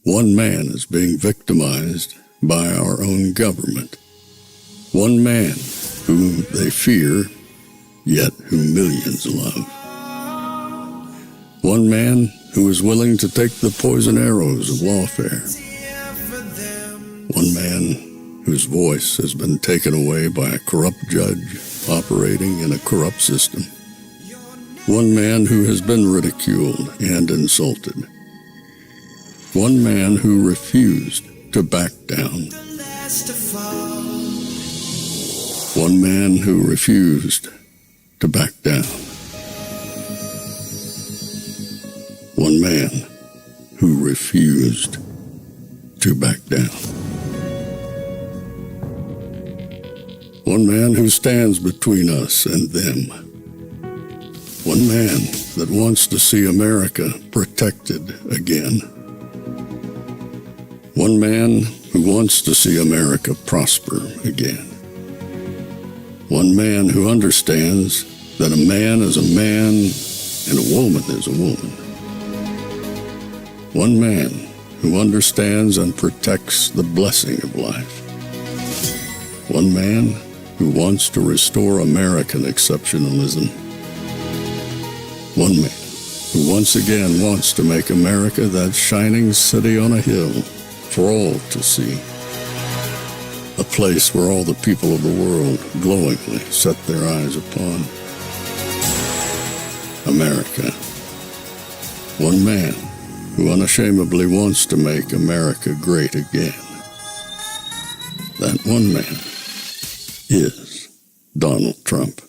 One man is being victimized by our own government. One man whom they fear, yet who millions love. One man who is willing to take the poison arrows of lawfare. One man whose voice has been taken away by a corrupt judge operating in a corrupt system. One man who has been ridiculed and insulted. One man who refused to back down. One man who refused to back down. One man who refused to back down. One man who stands between us and them. One man that wants to see America protected again. One man who wants to see America prosper again. One man who understands that a man is a man and a woman is a woman. One man who understands and protects the blessing of life. One man who wants to restore American exceptionalism. One man who once again wants to make America that shining city on a hill for all to see. A place where all the people of the world glowingly set their eyes upon. America. One man who unashamedly wants to make America great again. That one man is Donald Trump.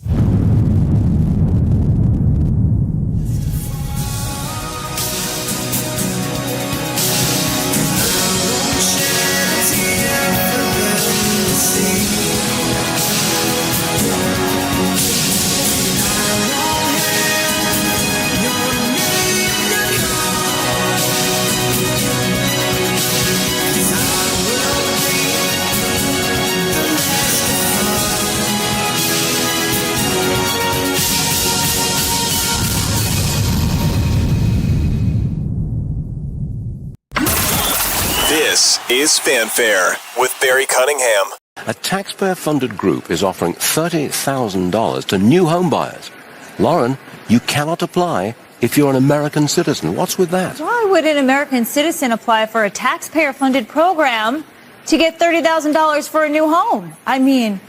This is Fanfare with Barry Cunningham. A taxpayer-funded group is offering $30,000 to new home buyers. Lauren, you cannot apply if you're an American citizen. What's with that? Why would an American citizen apply for a taxpayer-funded program to get $30,000 for a new home? I mean,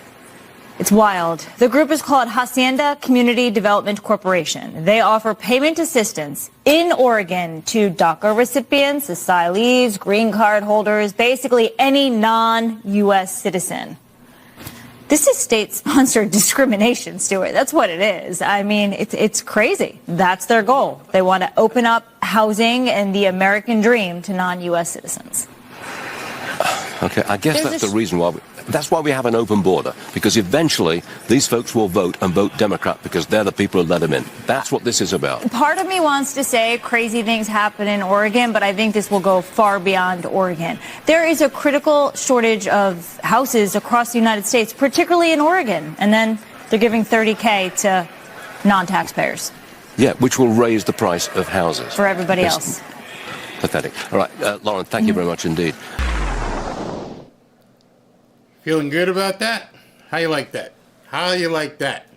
it's wild. The group is called Hacienda Community Development Corporation. They offer payment assistance in Oregon to DACA recipients, asylees, green card holders, basically any non-U.S. citizen. This is state-sponsored discrimination, Stuart. That's what it is. I mean, it's crazy. That's their goal. They want to open up housing and the American dream to non-U.S. citizens. Okay, I guess that's the reason why that's why we have an open border, because eventually these folks will vote and vote Democrat because they're the people who let them in. That's what this is about. Part of me wants to say crazy things happen in Oregon, but I think this will go far beyond Oregon. There is a critical shortage of houses across the United States, particularly in Oregon, and then they're giving $30,000 to non-taxpayers. Yeah, which will raise the price of houses. For everybody else. Pathetic. All right, Lauren, thank you very much indeed. Feeling good about that? How you like that? How you like that?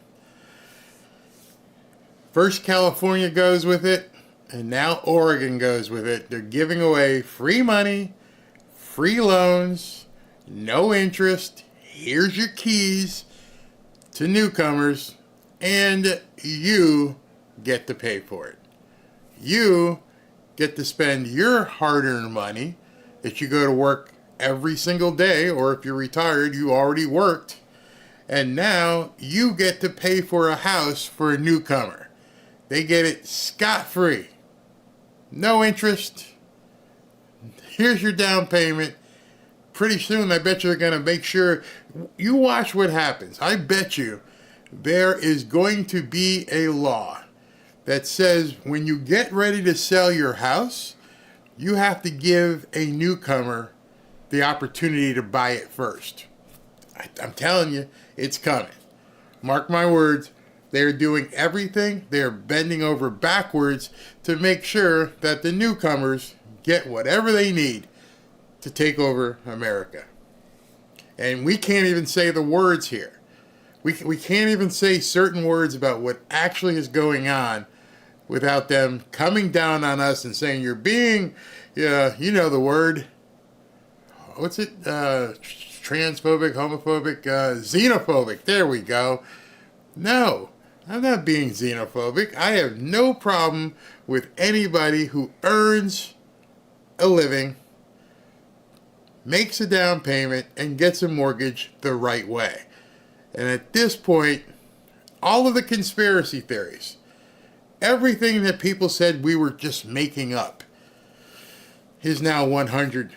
First California goes with it, and now Oregon goes with it. They're giving away free money, free loans, no interest. Here's your keys to newcomers, and you get to pay for it. You get to spend your hard-earned money that you go to work every single day, or if you're retired, you already worked, and now you get to pay for a house for a newcomer. They get it scot-free. No interest. Here's your down payment. Pretty soon, I bet you're going to make sure you watch what happens. I bet you there is going to be a law that says when you get ready to sell your house, you have to give a newcomer the opportunity to buy it first. I'm telling you, it's coming. Mark my words, they're doing everything. They're bending over backwards to make sure that the newcomers get whatever they need to take over America. And we can't even say the words here. We can't even say certain words about what actually is going on without them coming down on us and saying you're being, you know the word, what's it, transphobic, homophobic, xenophobic. There we go. No, I'm not being xenophobic. I have no problem with anybody who earns a living, makes a down payment, and gets a mortgage the right way. And at this point, all of the conspiracy theories, everything that people said we were just making up, is now 100%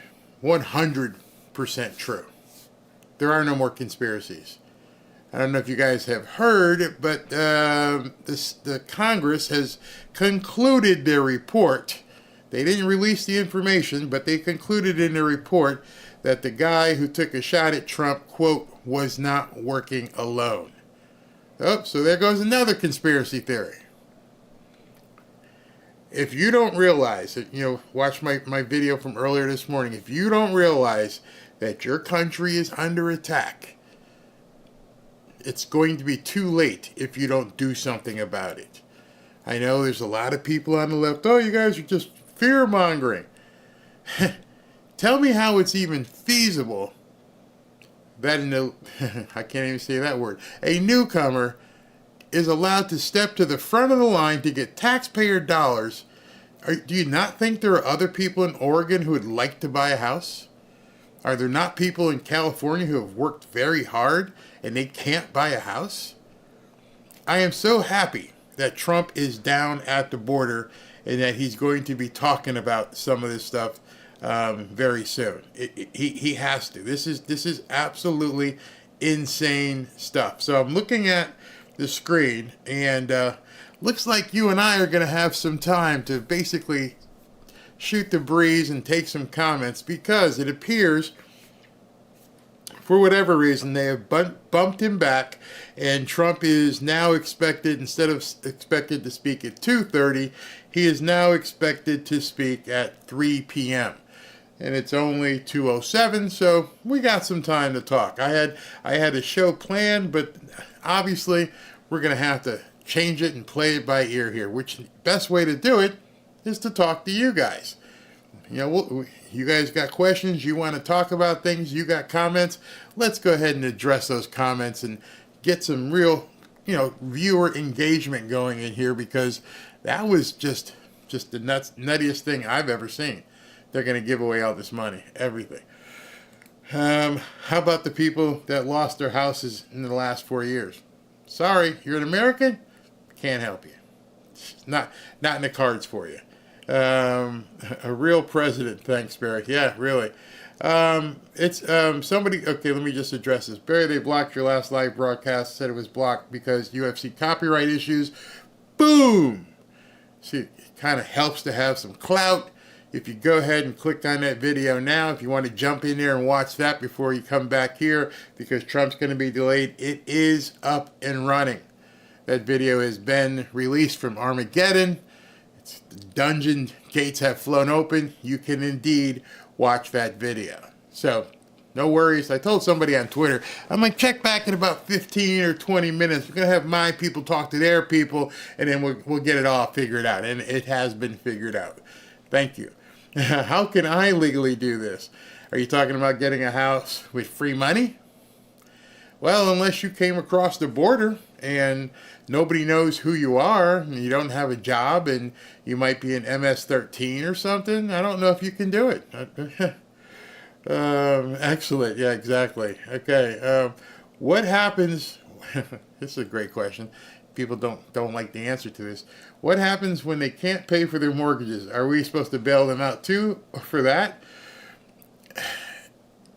true. There are no more conspiracies. I don't know if you guys have heard, but the Congress has concluded their report. They didn't release the information, but they concluded in their report that the guy who took a shot at Trump, quote, was not working alone. Oh, so there goes another conspiracy theory. If you don't realize that, watch my video from earlier this morning. If you don't realize that your country is under attack, it's going to be too late if you don't do something about it. I know there's a lot of people on the left, oh, you guys are just fear-mongering. Tell me how it's even feasible that I can't even say that word, a newcomer is allowed to step to the front of the line to get taxpayer dollars. Do you not think there are other people in Oregon who would like to buy a house? Are there not people in California who have worked very hard and they can't buy a house? I am so happy that Trump is down at the border and that he's going to be talking about some of this stuff very soon. He has to. This is absolutely insane stuff. So I'm looking at the screen, and looks like you and I are going to have some time to basically shoot the breeze and take some comments, because it appears, for whatever reason, they have bumped him back, and Trump is now expected, instead of expected to speak at 2:30, he is now expected to speak at 3 p.m. And it's only 2:07, so we got some time to talk. I had a show planned, but obviously we're going to have to change it and play it by ear here, which the best way to do it is to talk to you guys. You guys got questions, you want to talk about things, you got comments, let's go ahead and address those comments and get some real, viewer engagement going in here, because that was just the nuttiest thing I've ever seen. They're going to give away all this money, everything. How about the people that lost their houses in the last 4 years? Sorry, you're an American? Can't help you. It's not in the cards for you. A real president, thanks, Barry. Yeah, really. It's somebody, okay, let me just address this. Barry, they blocked your last live broadcast, said it was blocked because UFC copyright issues. Boom! See, it kind of helps to have some clout. If you go ahead and click on that video now, if you want to jump in there and watch that before you come back here, because Trump's going to be delayed, it is up and running. That video has been released from Armageddon. The dungeon gates have flown open. You can indeed watch that video. So, no worries. I told somebody on Twitter, I'm like, check back in about 15 or 20 minutes. We're going to have my people talk to their people, and then we'll get it all figured out. And it has been figured out. Thank you. How can I legally do this? Are you talking about getting a house with free money? Well, unless you came across the border and nobody knows who you are, and you don't have a job, and you might be an MS-13 or something, I don't know if you can do it. Excellent. Yeah, exactly. Okay. What happens? This is a great question. People don't like the answer to this. What happens when they can't pay for their mortgages? Are we supposed to bail them out too for that?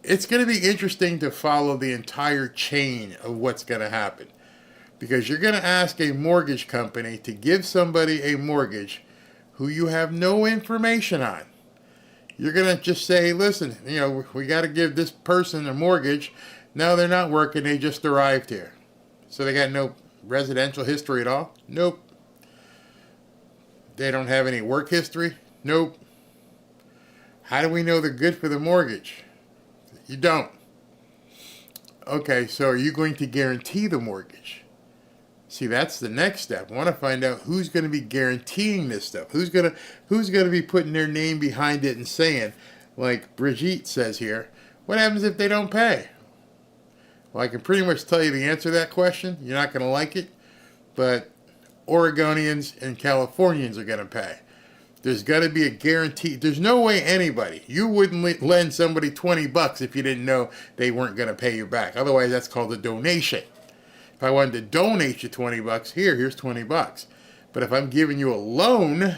It's going to be interesting to follow the entire chain of what's going to happen, because you're going to ask a mortgage company to give somebody a mortgage who you have no information on. You're going to just say, listen, we got to give this person a mortgage. No, they're not working. They just arrived here. So they got no residential history at all? Nope. They don't have any work history? Nope. How do we know they're good for the mortgage? You don't. Okay, so are you going to guarantee the mortgage? See, that's the next step. I want to find out who's going to be guaranteeing this stuff. Who's going to be putting their name behind it and saying, like Brigitte says here, what happens if they don't pay? Well, I can pretty much tell you the answer to that question. You're not going to like it, but Oregonians and Californians are going to pay. There's got to be a guarantee. There's no way anybody, you wouldn't lend somebody $20 if you didn't know they weren't going to pay you back. Otherwise, that's called a donation. If I wanted to donate you $20, here's $20. But if I'm giving you a loan,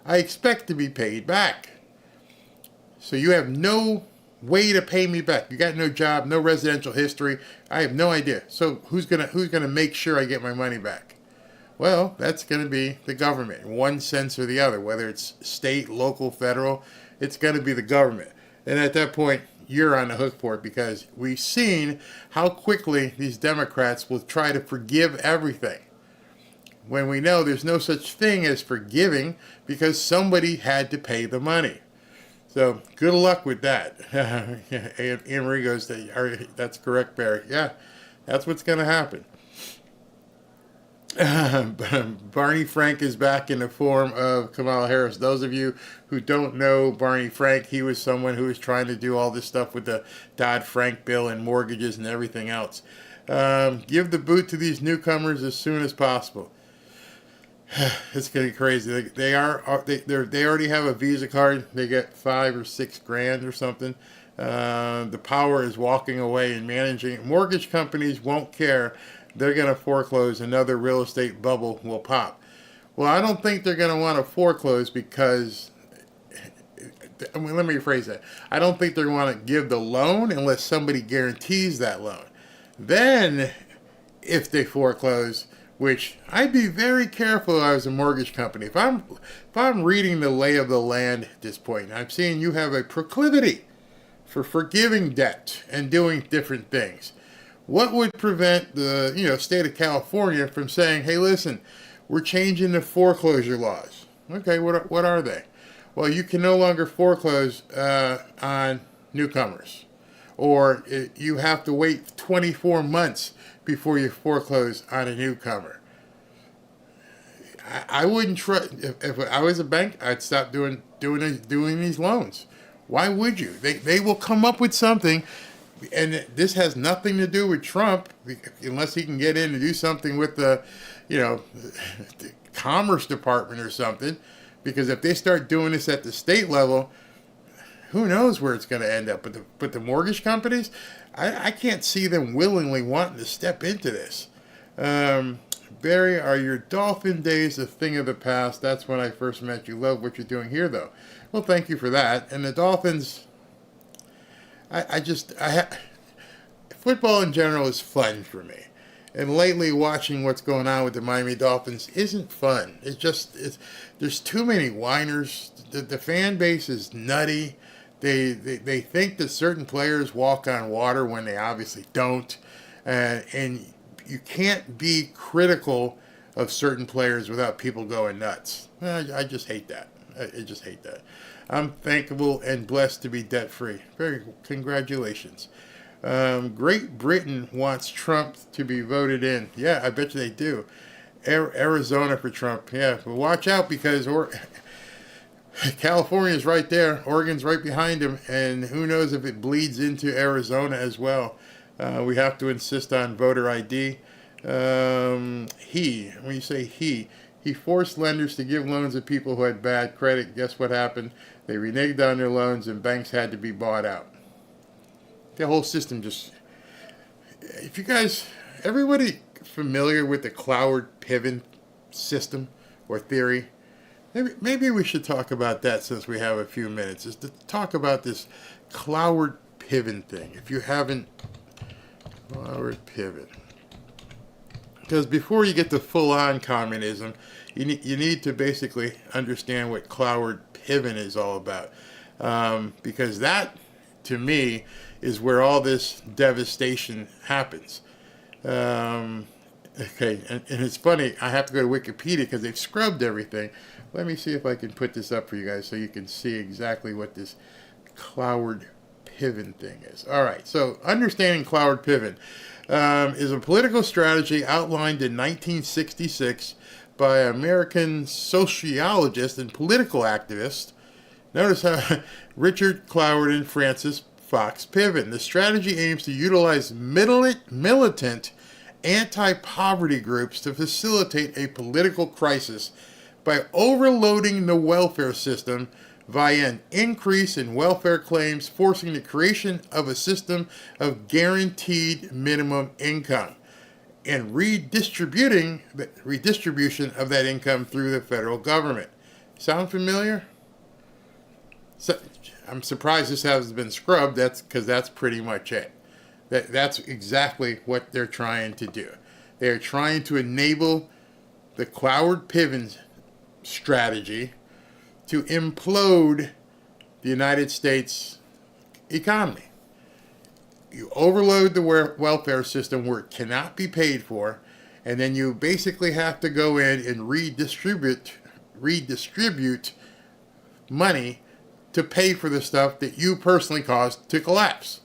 I expect to be paid back. So you have no way to pay me back. You got no job, no residential history. I have no idea. So who's gonna make sure I get my money back? Well, that's gonna be the government, in one sense or the other. Whether it's state, local, federal, it's gonna be the government. And at that point, you're on the hook for it, because we've seen how quickly these Democrats will try to forgive everything, when we know there's no such thing as forgiving, because somebody had to pay the money. So good luck with that. Anne Marie goes, that's correct, Barry. Yeah, that's what's going to happen. Barney Frank is back in the form of Kamala Harris. Those of you who don't know Barney Frank, he was someone who was trying to do all this stuff with the Dodd-Frank bill and mortgages and everything else. Give the boot to these newcomers as soon as possible. It's getting crazy. They already have a Visa card. They get $5 or $6 grand or something. The power is walking away and managing. Mortgage companies won't care. They're going to foreclose. Another real estate bubble will pop. Well, I don't think they're going to want to foreclose because, let me rephrase that. I don't think they're going to want to give the loan unless somebody guarantees that loan. Then, if they foreclose, which I'd be very careful if I was a mortgage company. If I'm reading the lay of the land at this point, I'm seeing you have a proclivity for forgiving debt and doing different things. What would prevent the state of California from saying, hey, listen, we're changing the foreclosure laws? Okay, what are they? Well, you can no longer foreclose on newcomers, or you have to wait 24 months before you foreclose on a newcomer. I wouldn't trust. If I was a bank, I'd stop doing these loans. Why would you? They will come up with something. And this has nothing to do with Trump, unless he can get in and do something with the Commerce Department or something. Because if they start doing this at the state level, who knows where it's going to end up. But the mortgage companies, I can't see them willingly wanting to step into this. Barry, are your dolphin days a thing of the past? That's when I first met you. Love what you're doing here, though. Well, thank you for that. And the Dolphins, football in general is fun for me. And lately, watching what's going on with the Miami Dolphins isn't fun. There's too many whiners. The fan base is nutty. They think that certain players walk on water when they obviously don't. And you can't be critical of certain players without people going nuts. I just hate that. I just hate that. I'm thankful and blessed to be debt-free. Very congratulations. Great Britain wants Trump to be voted in. Yeah, I bet you they do. Arizona for Trump. Yeah, but watch out, because California's right there. Oregon's right behind him. And who knows if it bleeds into Arizona as well. We have to insist on voter ID. When you say he forced lenders to give loans to people who had bad credit. Guess what happened? They reneged on their loans and banks had to be bought out. The whole system just... If you guys... Everybody familiar with the Cloward-Piven system or theory? Maybe we should talk about that since we have a few minutes. Is to talk about this Cloward-Piven thing. If you haven't... Cloward-Piven. Because before you get to full-on communism, you need to basically understand what Cloward-Piven is all about. Because that, to me, is where all this devastation happens. Okay, and it's funny, I have to go to Wikipedia because they've scrubbed everything. Let me see if I can put this up for you guys so you can see exactly what this Cloward Piven thing is. All right, so understanding Cloward Piven is a political strategy outlined in 1966 by American sociologist and political activist. Notice how Richard Cloward and Francis Fox Piven. The strategy aims to utilize militant anti-poverty groups to facilitate a political crisis by overloading the welfare system via an increase in welfare claims, forcing the creation of a system of guaranteed minimum income and redistribution of that income through the federal government. Sound familiar? So, I'm surprised this hasn't been scrubbed. That's because that's pretty much it. That's exactly what they're trying to do. They're trying to enable the Cloward Piven strategy to implode the United States economy. You overload the welfare system where it cannot be paid for, and then you basically have to go in and redistribute money to pay for the stuff that you personally caused to collapse.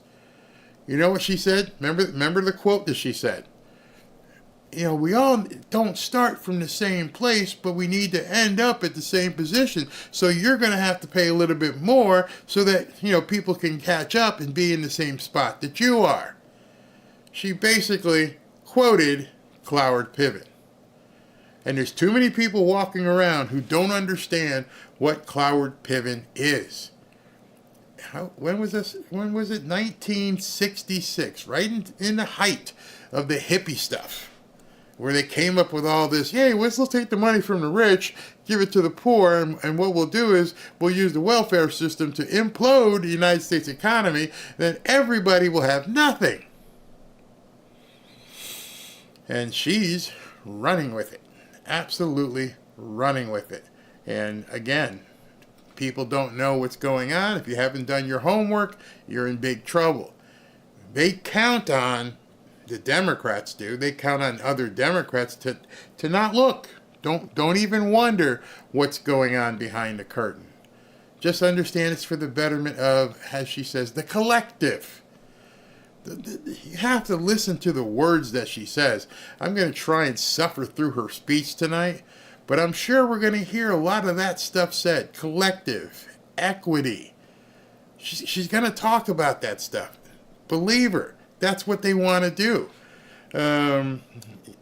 You know what she said? Remember the quote that she said? You know, we all don't start from the same place, but we need to end up at the same position. So you're going to have to pay a little bit more so that, you know, people can catch up and be in the same spot that you are. She basically quoted Cloward Piven. And there's too many people walking around who don't understand what Cloward Piven is. When was this? When was it? 1966, right in the height of the hippie stuff, where they came up with all this, hey, let's take the money from the rich, give it to the poor, and what we'll do is we'll use the welfare system to implode the United States economy, then everybody will have nothing. And she's running with it. Absolutely running with it. And again, people don't know what's going on. If you haven't done your homework, you're in big trouble. They count on, the Democrats do, they count on other Democrats to not look. Don't even wonder what's going on behind the curtain. Just understand it's for the betterment of, as she says, the collective. You have to listen to the words that she says. I'm going to try and suffer through her speech tonight, but I'm sure we're going to hear a lot of that stuff said. Collective, equity. She's going to talk about that stuff. Believe her. That's what they want to do.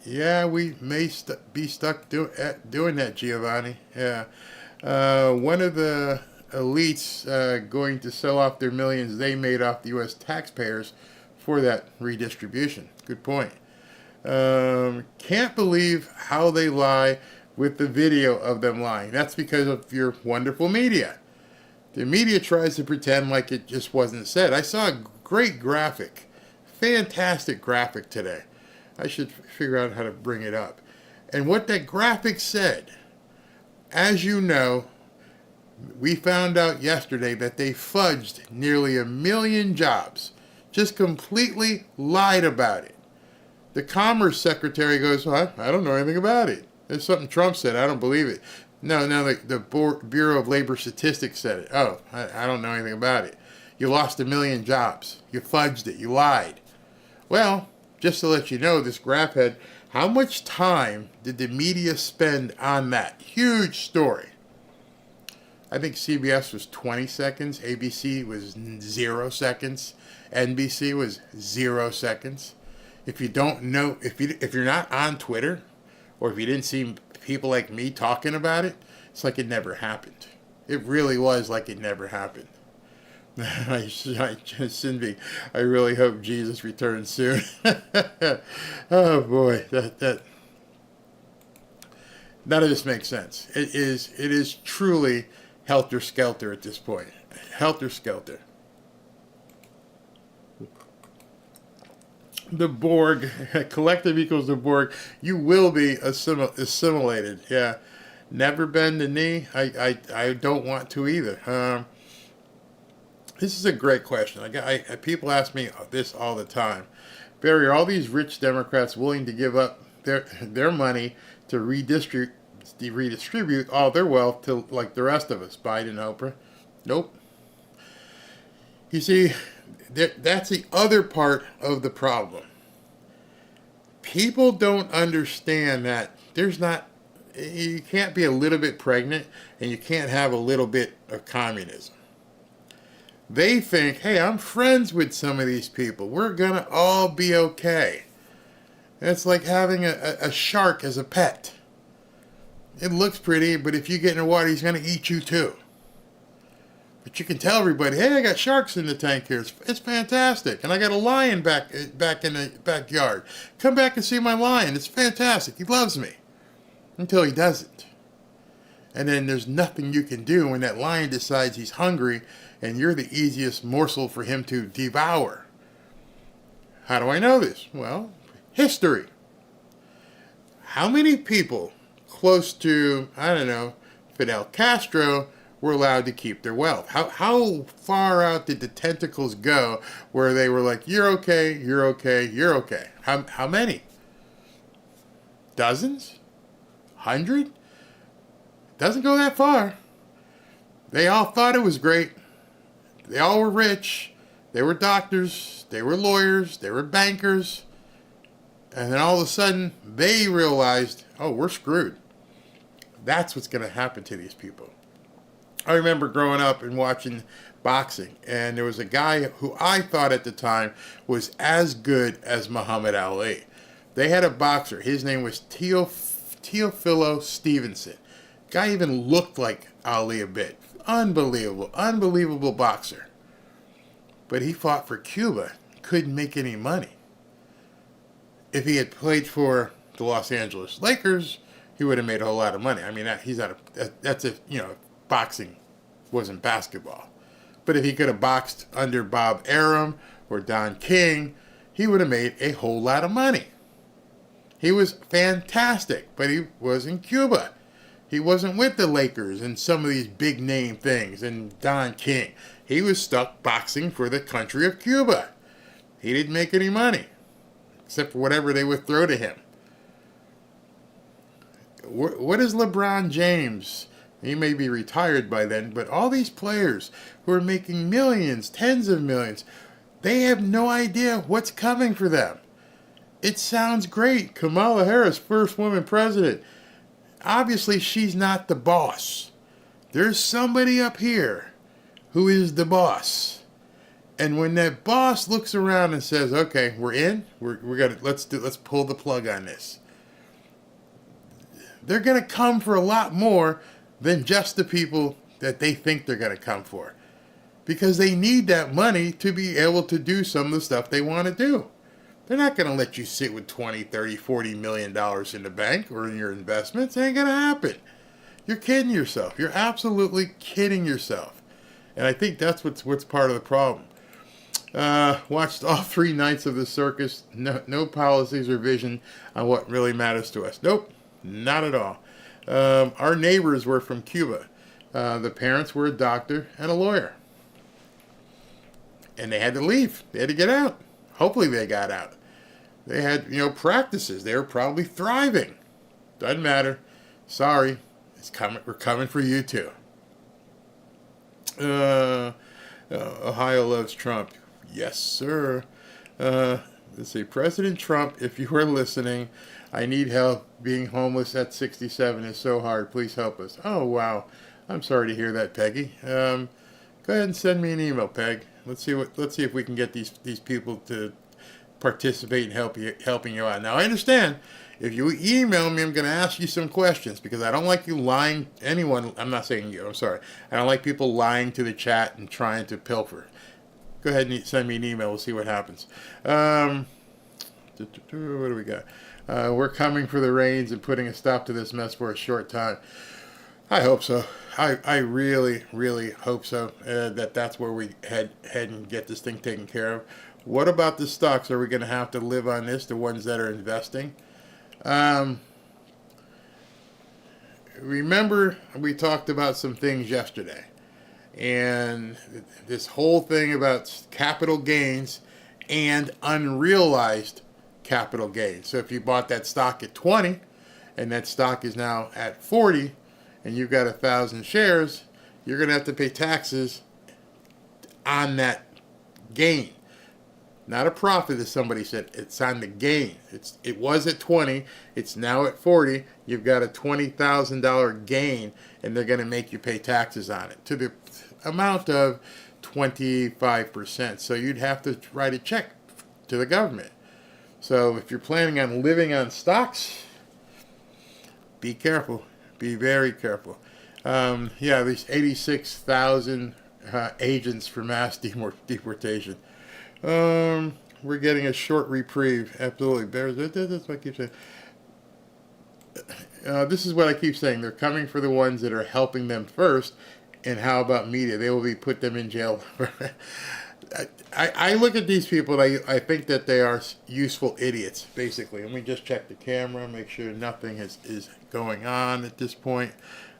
Yeah, we may be stuck doing that, Giovanni. Yeah. One of the elites going to sell off their millions they made off the U.S. taxpayers for that redistribution. Good point. Can't believe how they lie with the video of them lying. That's because of your wonderful media. The media tries to pretend like it just wasn't said. I saw a great graphic, fantastic graphic today. I should figure out how to bring it up. And what that graphic said, as you know, we found out yesterday that they fudged nearly 1 million jobs. Just completely lied about it. The Commerce Secretary goes, well, I don't know anything about it. It's something Trump said. I don't believe it. No, the Bureau of Labor Statistics said it. Oh, I don't know anything about it. You lost 1 million jobs. You fudged it. You lied. Well, just to let you know, this graph had, how much time did the media spend on that? Huge story. I think CBS was 20 seconds. ABC was 0 seconds. NBC was 0 seconds. If you don't know, if you're not on Twitter, or if you didn't see people like me talking about it, it's like it never happened. It really was like it never happened. Cindy, I really hope Jesus returns soon. Oh boy, that none of this makes sense. It is truly helter-skelter at this point. Helter-skelter. The Borg, collective equals the Borg. You will be assimilated. Yeah, never bend the knee. I don't want to either. This is a great question. People ask me this all the time. Barry, are all these rich Democrats willing to give up their money to redistribute all their wealth to like the rest of us, Biden and Oprah? Nope. You see, that's the other part of the problem. People don't understand that you can't be a little bit pregnant and you can't have a little bit of communism. They think, hey, I'm friends with some of these people. We're going to all be okay. It's like having a shark as a pet. It looks pretty, but if you get in the water, he's going to eat you too. But you can tell everybody, hey, I got sharks in the tank here. It's fantastic. And I got a lion back in the backyard. Come back and see my lion. It's fantastic. He loves me. Until he doesn't. And then there's nothing you can do when that lion decides he's hungry and you're the easiest morsel for him to devour. How do I know this? Well, history. How many people close to, I don't know, Fidel Castro were allowed to keep their wealth? How far out did the tentacles go where they were like, you're okay, you're okay, you're okay? How many? Dozens? 100? Doesn't go that far. They all thought it was great. They all were rich. They were doctors. They were lawyers. They were bankers. And then all of a sudden, they realized, oh, we're screwed. That's what's going to happen to these people. I remember growing up and watching boxing, and there was a guy who I thought at the time was as good as Muhammad Ali. They had a boxer. His name was Teofilo Stevenson. Guy even looked like Ali a bit. Unbelievable boxer. But he fought for Cuba. Couldn't make any money. If he had played for the Los Angeles Lakers, he would have made a whole lot of money. I mean, that's if, boxing wasn't basketball. But if he could have boxed under Bob Arum or Don King, he would have made a whole lot of money. He was fantastic, but he was in Cuba. He wasn't with the Lakers and some of these big name things and Don King. He was stuck boxing for the country of Cuba. He didn't make any money, except for whatever they would throw to him. What is LeBron James? He may be retired by then, but all these players who are making millions, tens of millions, they have no idea what's coming for them. It sounds great. Kamala Harris, first woman president. Obviously, she's not the boss. There's somebody up here who is the boss. And when that boss looks around and says, "Okay, we're in. Let's pull the plug on this." They're going to come for a lot more than just the people that they think they're going to come for, because they need that money to be able to do some of the stuff they want to do. They're not going to let you sit with $20, $30, $40 million in the bank or in your investments. It ain't going to happen. You're kidding yourself. You're absolutely kidding yourself. And I think that's what's part of the problem. Watched all 3 nights of the circus. No policies or vision on what really matters to us. Nope, not at all. Our neighbors were from Cuba. The parents were a doctor and a lawyer. And they had to leave. They had to get out. Hopefully they got out. They had, practices. They were probably thriving. Doesn't matter. Sorry. It's coming. We're coming for you too. Ohio loves Trump. Yes, sir. Let's see. President Trump, if you are listening, I need help. Being homeless at 67 is so hard. Please help us. Oh, wow. I'm sorry to hear that, Peggy. Go ahead and send me an email, Peg. Let's see if we can get these people to participate in helping you out. Now, I understand if you email me, I'm going to ask you some questions, because I don't like you lying. Anyone, I'm not saying you, I'm sorry. I don't like people lying to the chat and trying to pilfer. Go ahead and send me an email. We'll see what happens. What do we got? We're coming for the reins and putting a stop to this mess for a short time. I hope so. I really, really hope so. That's where we head and get this thing taken care of. What about the stocks? Are we going to have to live on this, the ones that are investing? Remember, we talked about some things yesterday. And this whole thing about capital gains and unrealized capital gains. So if you bought that stock at 20 and that stock is now at 40 and you've got 1,000 shares, you're going to have to pay taxes on that gain. Not a profit, as somebody said. It's on the gain. It was at 20. It's now at 40. You've got a $20,000 gain, and they're going to make you pay taxes on it to the amount of 25%. So you'd have to write a check to the government. So if you're planning on living on stocks, be careful. Be very careful. These 86,000 agents for mass deportation. We're getting a short reprieve. Absolutely. That's what I keep saying. This is what I keep saying. They're coming for the ones that are helping them first. And how about media? They will put them in jail. I look at these people and I think that they are useful idiots, basically. Let me just check the camera, make sure nothing is going on at this point.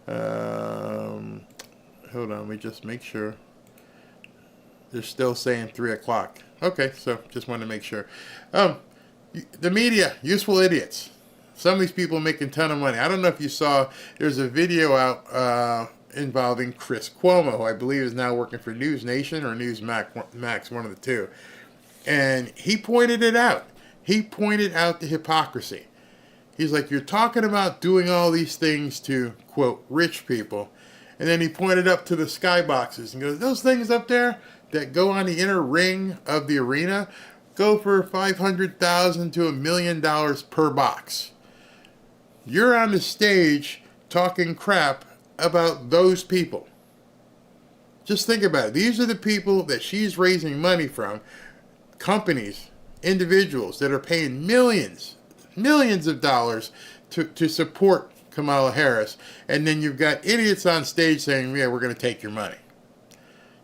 Hold on, let me just make sure. They're still saying 3 o'clock. Okay, so just want to make sure. The media, useful idiots. Some of these people are making a ton of money. I don't know if you saw, there's a video out involving Chris Cuomo, who I believe is now working for News Nation or Newsmax, one of the two. And he pointed it out. He pointed out the hypocrisy. He's like, you're talking about doing all these things to, quote, rich people. And then he pointed up to the skyboxes and goes, those things up there that go on the inner ring of the arena go for $500,000 to $1 million per box. You're on the stage talking crap about those people. Just think about it. These are the people that she's raising money from. Companies, individuals that are paying millions of dollars to support Kamala Harris. And then you've got idiots on stage saying, yeah, we're going to take your money.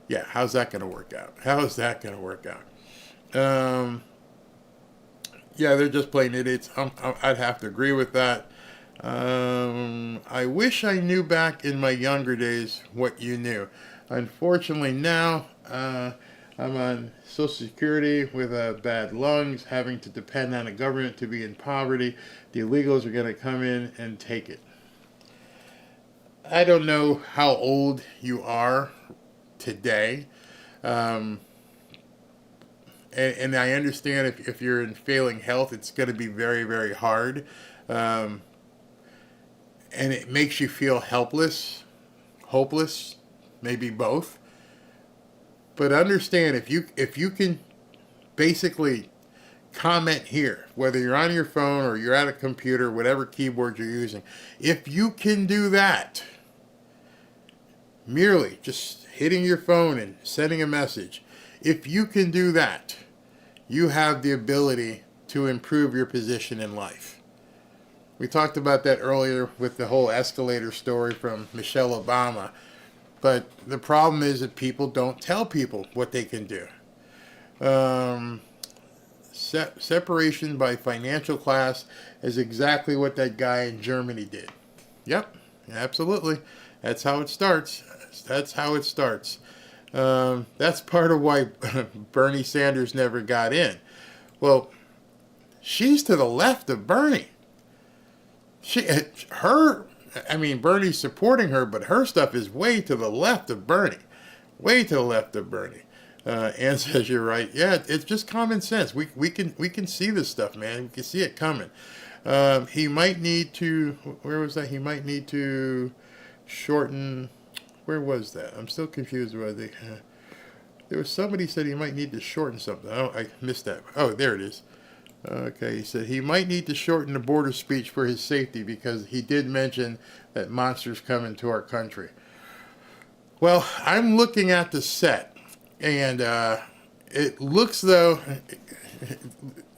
Yeah, how's that going to work out? How is that going to work out? Yeah, they're just plain idiots. I'd have to agree with that. I wish I knew back in my younger days what you knew. Unfortunately now, I'm on Social Security with bad lungs, having to depend on the government to be in poverty. The illegals are going to come in and take it. I don't know how old you are today. And I understand if you're in failing health, it's going to be very, very hard. And it makes you feel helpless, hopeless, maybe both. But understand, if you can basically comment here, whether you're on your phone or you're at a computer, whatever keyboard you're using, if you can do that, merely just hitting your phone and sending a message, if you can do that, you have the ability to improve your position in life. We talked about that earlier with the whole escalator story from Michelle Obama. But the problem is that people don't tell people what they can do. Separation by financial class is exactly what that guy in Germany did. Yep, absolutely. That's how it starts. That's how it starts. That's part of why Bernie Sanders never got in. Well, she's to the left of Bernie. Bernie's supporting her, but her stuff is way to the left of Bernie. Way to the left of Bernie. Ann says you're right. Yeah, it's just common sense. We can see this stuff, man. We can see it coming. He might need to, where was that? He might need to shorten, where was that? I'm still confused about the, there was somebody said he might need to shorten something. I missed that. Oh, there it is. Okay, he said he might need to shorten the border speech for his safety because he did mention that monsters come into our country. Well, I'm looking at the set, and it looks though,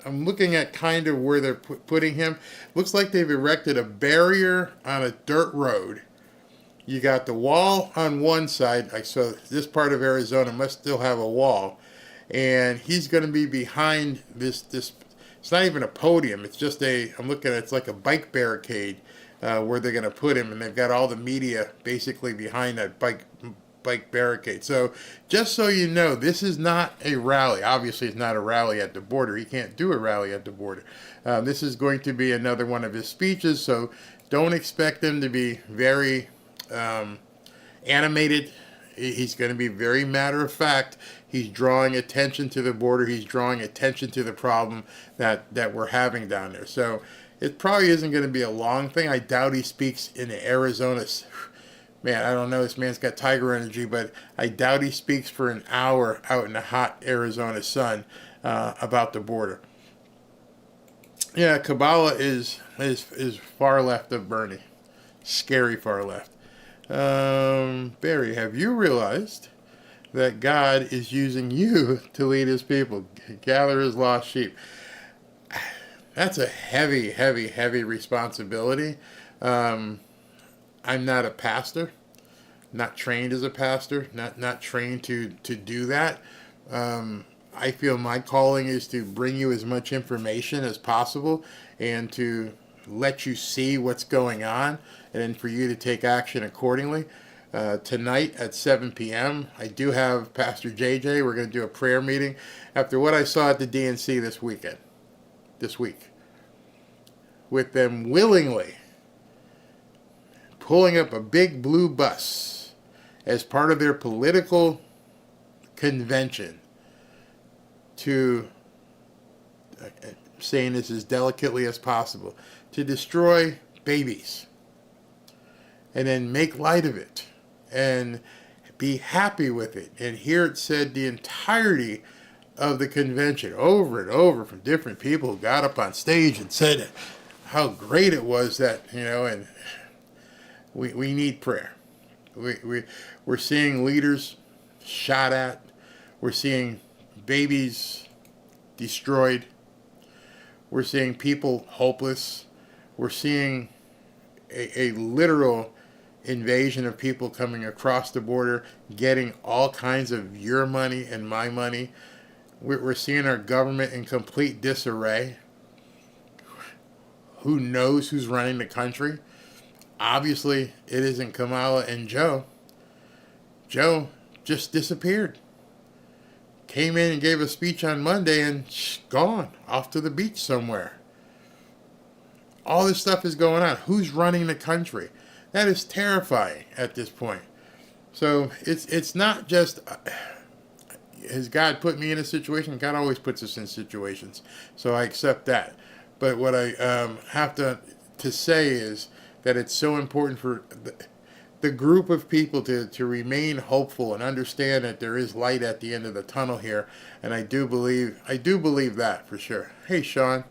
I'm looking at kind of where they're putting him. Looks like they've erected a barrier on a dirt road. You got the wall on one side. So this part of Arizona must still have a wall. And he's going to be behind this. It's not even a podium. It's just I'm looking at it's like a bike barricade where they're going to put him. And they've got all the media basically behind that bike barricade. So just so you know, this is not a rally. Obviously, it's not a rally at the border. He can't do a rally at the border. This is going to be another one of his speeches. So don't expect them to be very animated He's going to be very matter of fact. He's drawing attention to the border. He's drawing attention to the problem that we're having down there. So it probably isn't going to be a long thing. I doubt he speaks in Arizona. Man, I don't know. This man's got tiger energy, but I doubt he speaks for an hour out in the hot Arizona sun about the border. Yeah, Kamala is far left of Bernie. Scary far left. Barry, have you realized that God is using you to lead his people, gather his lost sheep? That's a heavy, heavy, heavy responsibility. I'm not a pastor, not trained as a pastor, not trained to do that. I feel my calling is to bring you as much information as possible and to let you see what's going on and then for you to take action accordingly. Tonight at 7 p.m., I do have Pastor JJ. We're going to do a prayer meeting after what I saw at the DNC this week, with them willingly pulling up a big blue bus as part of their political convention to, saying this as delicately as possible, to destroy babies and then make light of it and be happy with it. And here it said the entirety of the convention over and over from different people who got up on stage and said how great it was that, and we need prayer. We're seeing leaders shot at. We're seeing babies destroyed. We're seeing people hopeless. We're seeing a literal invasion of people coming across the border, getting all kinds of your money and my money. We're seeing our government in complete disarray. Who knows who's running the country? Obviously, it isn't Kamala and Joe. Joe just disappeared. Came in and gave a speech on Monday and gone off to the beach somewhere. All this stuff is going on. Who's running the country? That is terrifying at this point. So it's not just, has God put me in a situation? God always puts us in situations. So I accept that. But what I have to say is that it's so important for the group of people to remain hopeful and understand that there is light at the end of the tunnel here. And I do believe that for sure. Hey, Sean.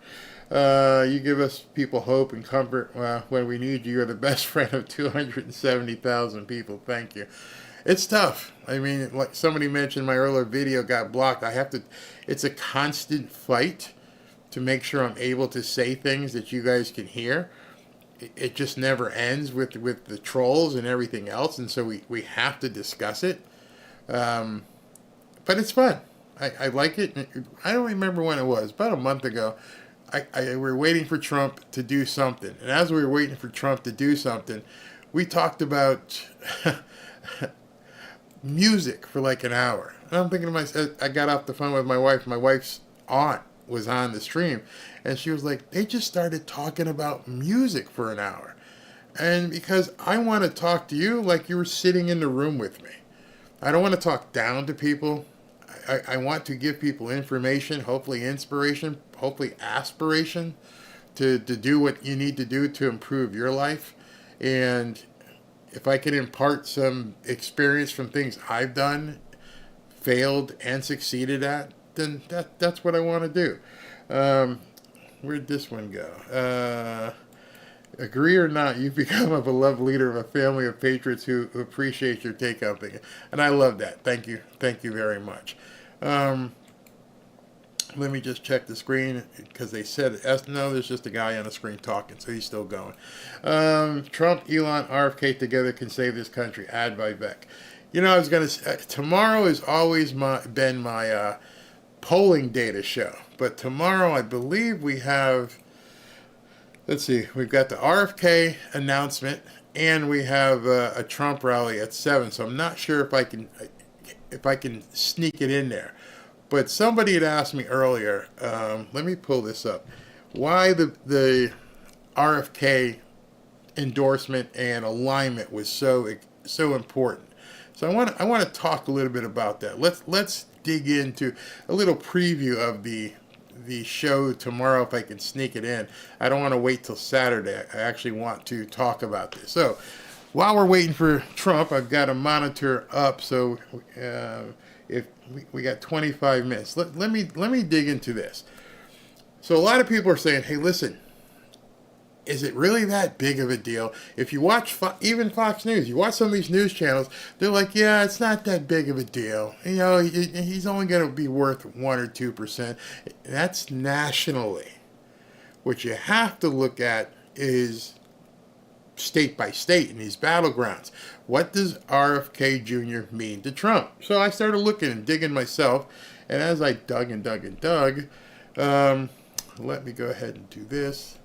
You give us people hope and comfort when we need you. You're the best friend of 270,000 people. Thank you. It's tough. I mean, like somebody mentioned, my earlier video got blocked. It's a constant fight to make sure I'm able to say things that you guys can hear. It just never ends with the trolls and everything else. And so we have to discuss it. But it's fun. I like it. I don't remember when it was, about a month ago. We were waiting for Trump to do something. And as we were waiting for Trump to do something, we talked about music for like an hour. And I'm thinking to myself, I got off the phone with my wife. My wife's aunt was on the stream. And she was like, they just started talking about music for an hour. And because I want to talk to you like you were sitting in the room with me. I don't want to talk down to people. I want to give people information, hopefully inspiration, hopefully aspiration to do what you need to do to improve your life. And if I can impart some experience from things I've done, failed, and succeeded at, then that's what I want to do. Where'd this one go? Agree or not, you've become a beloved leader of a family of patriots who appreciate your take on things. And I love that. Thank you. Thank you very much. Let me just check the screen because they said, no, there's just a guy on the screen talking, so he's still going. Trump, Elon, RFK together can save this country. Ad by Beck. I was going to tomorrow has always been my polling data show. But tomorrow, I believe we have, let's see, we've got the RFK announcement and we have a Trump rally at 7. So I'm not sure if I can sneak it in there. But somebody had asked me earlier, let me pull this up, why the RFK endorsement and alignment was so important. So I want to talk a little bit about that. Let's dig into a little preview of the show tomorrow if I can sneak it in. I don't want to wait till Saturday. I actually want to talk about this. So while we're waiting for Trump, I've got a monitor up. So if we got 25 minutes, let me dig into this. So a lot of people are saying, hey, listen, is it really that big of a deal? If you watch even Fox News, you watch some of these news channels, they're like, yeah, it's not that big of a deal. You know, he's only going to be worth 1 or 2%. That's nationally. What you have to look at is state by state in these battlegrounds. What does RFK Jr. mean to Trump? So I started looking and digging myself, and as I dug and dug and dug, let me go ahead and do this.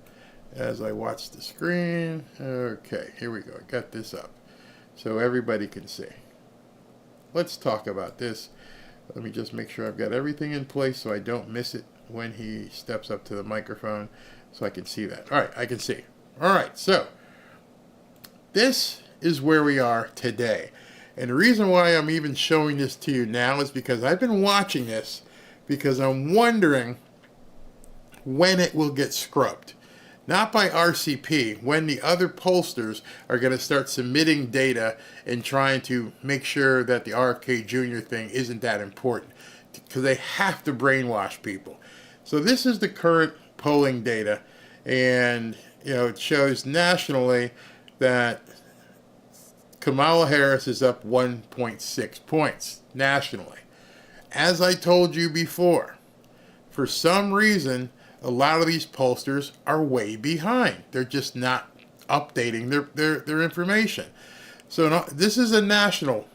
As I watch the screen, okay, here we go. I got this up so everybody can see. Let's talk about this. Let me just make sure I've got everything in place so I don't miss it when he steps up to the microphone so I can see that. All right, I can see. All right, so this is where we are today. And the reason why I'm even showing this to you now is because I've been watching this because I'm wondering when it will get scrubbed. Not by RCP, when the other pollsters are going to start submitting data and trying to make sure that the RFK Jr. thing isn't that important. Because they have to brainwash people. So this is the current polling data. And, you know, it shows nationally that Kamala Harris is up 1.6 points nationally. As I told you before, for some reason, a lot of these pollsters are way behind. They're just not updating their information. So this is a national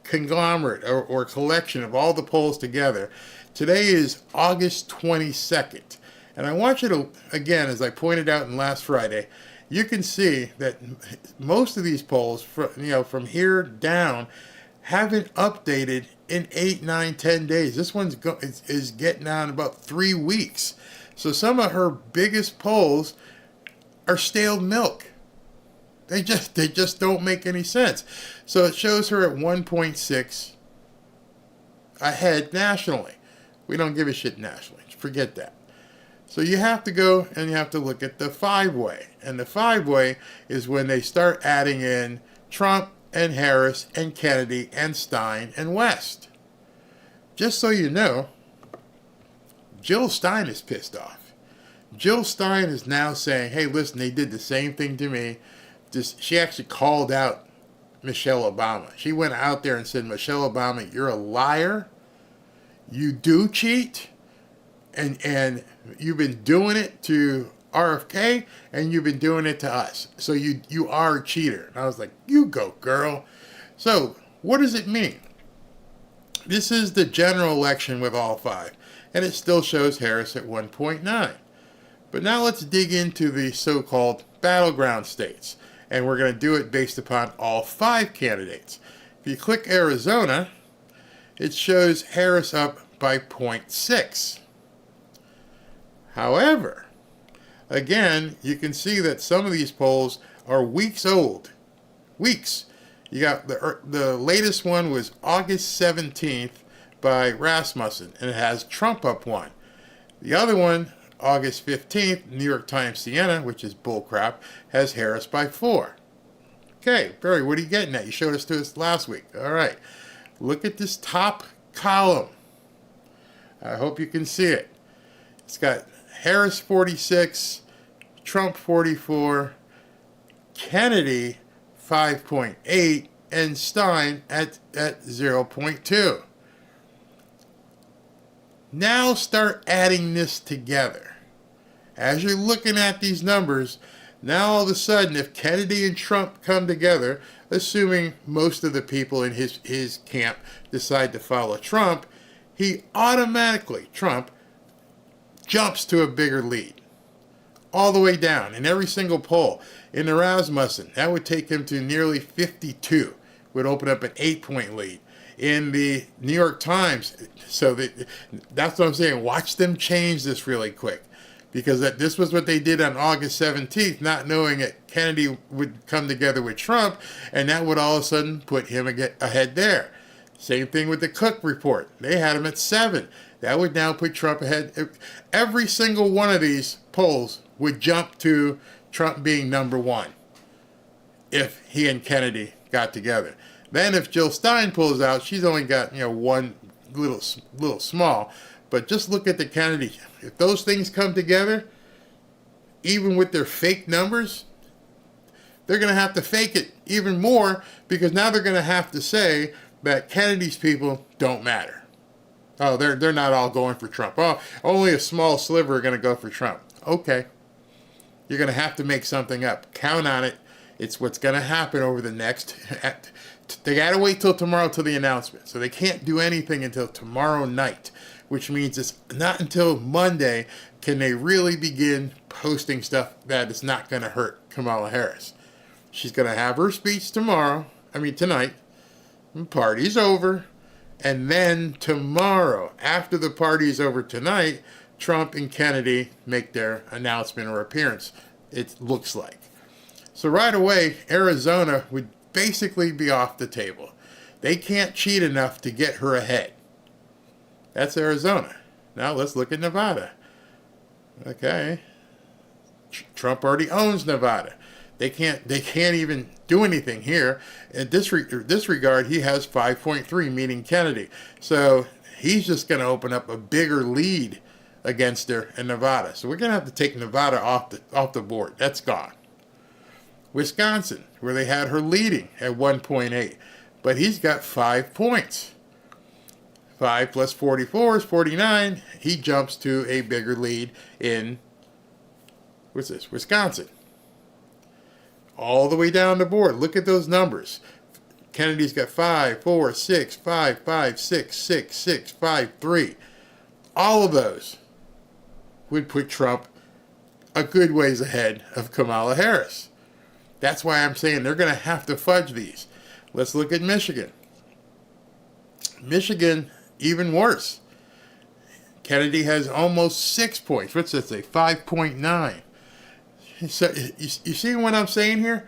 conglomerate or collection of all the polls together. Today is August 22nd. And I want you to, again, as I pointed out in last Friday, you can see that most of these polls, from here down, haven't updated in 8, 9, 10 days. This one's is getting on about 3 weeks. So some of her biggest polls are stale milk. They just don't make any sense. So it shows her at 1.6 ahead nationally. We don't give a shit nationally. Forget that. So you have to go and you have to look at the 5-way. And the 5-way is when they start adding in Trump and Harris and Kennedy and Stein and West. Just so you know, Jill Stein is pissed off. Jill Stein is now saying, hey, listen, they did the same thing to me. She actually called out Michelle Obama. She went out there and said, Michelle Obama, you're a liar. You do cheat. And you've been doing it to RFK, and you've been doing it to us. So you are a cheater. And I was like, you go, girl. So what does it mean? This is the general election with all 5. And it still shows Harris at 1.9. But now let's dig into the so-called battleground states. And we're going to do it based upon all 5 candidates. If you click Arizona, it shows Harris up by 0.6. However, again, you can see that some of these polls are weeks old. Weeks. You got the latest one was August 17th by Rasmussen, and it has Trump up 1. The other one, August 15th, New York Times Siena, which is bullcrap, has Harris by 4. Okay, Barry, what are you getting at? You showed us to us last week. All right. Look at this top column. I hope you can see it. It's got Harris 46, Trump 44, Kennedy 5.8, and Stein at 0.2. Now start adding this together. As you're looking at these numbers, now all of a sudden, if Kennedy and Trump come together, assuming most of the people in his camp decide to follow Trump, he automatically, Trump, jumps to a bigger lead. All the way down in every single poll. In the Rasmussen, that would take him to nearly 52. Would open up an 8-point lead. In the New York Times, that's what I'm saying. Watch them change this really quick. because this was what they did on August 17th, not knowing that Kennedy would come together with Trump, and that would all of a sudden put him ahead there. Same thing with the Cook report. They had him at 7. That would now put Trump ahead. Every single one of these polls would jump to Trump being number 1 if he and Kennedy got together. Then if Jill Stein pulls out, she's only got, one little small. But just look at the Kennedy. If those things come together, even with their fake numbers, they're going to have to fake it even more, because now they're going to have to say that Kennedy's people don't matter. Oh, they're not all going for Trump. Oh, only a small sliver are going to go for Trump. Okay. You're going to have to make something up. Count on it. It's what's going to happen over the next... They got to wait till tomorrow till the announcement. So they can't do anything until tomorrow night, which means it's not until Monday can they really begin posting stuff that is not going to hurt Kamala Harris. She's going to have her speech tonight. The party's over. And then tomorrow, after the party's over tonight, Trump and Kennedy make their announcement or appearance, it looks like. So right away, Arizona would basically be off the table. They can't cheat enough to get her ahead. That's Arizona. Now let's look at Nevada. Okay. Trump already owns Nevada. They can't even do anything here. In this regard, he has 5.3, meaning Kennedy. So he's just going to open up a bigger lead against her in Nevada. So we're going to have to take Nevada off the board. That's gone. Wisconsin, where they had her leading at 1.8, but he's got 5 points. 5 plus 44 is 49. He jumps to a bigger lead in, Wisconsin. All the way down the board. Look at those numbers. Kennedy's got 5, 4, 6, 5, 5, 6, 6, 6, 5, 3. All of those would put Trump a good ways ahead of Kamala Harris. That's why I'm saying they're going to have to fudge these. Let's look at Michigan. Michigan, even worse. Kennedy has almost 6 points. What's that say? 5.9. So, you see what I'm saying here?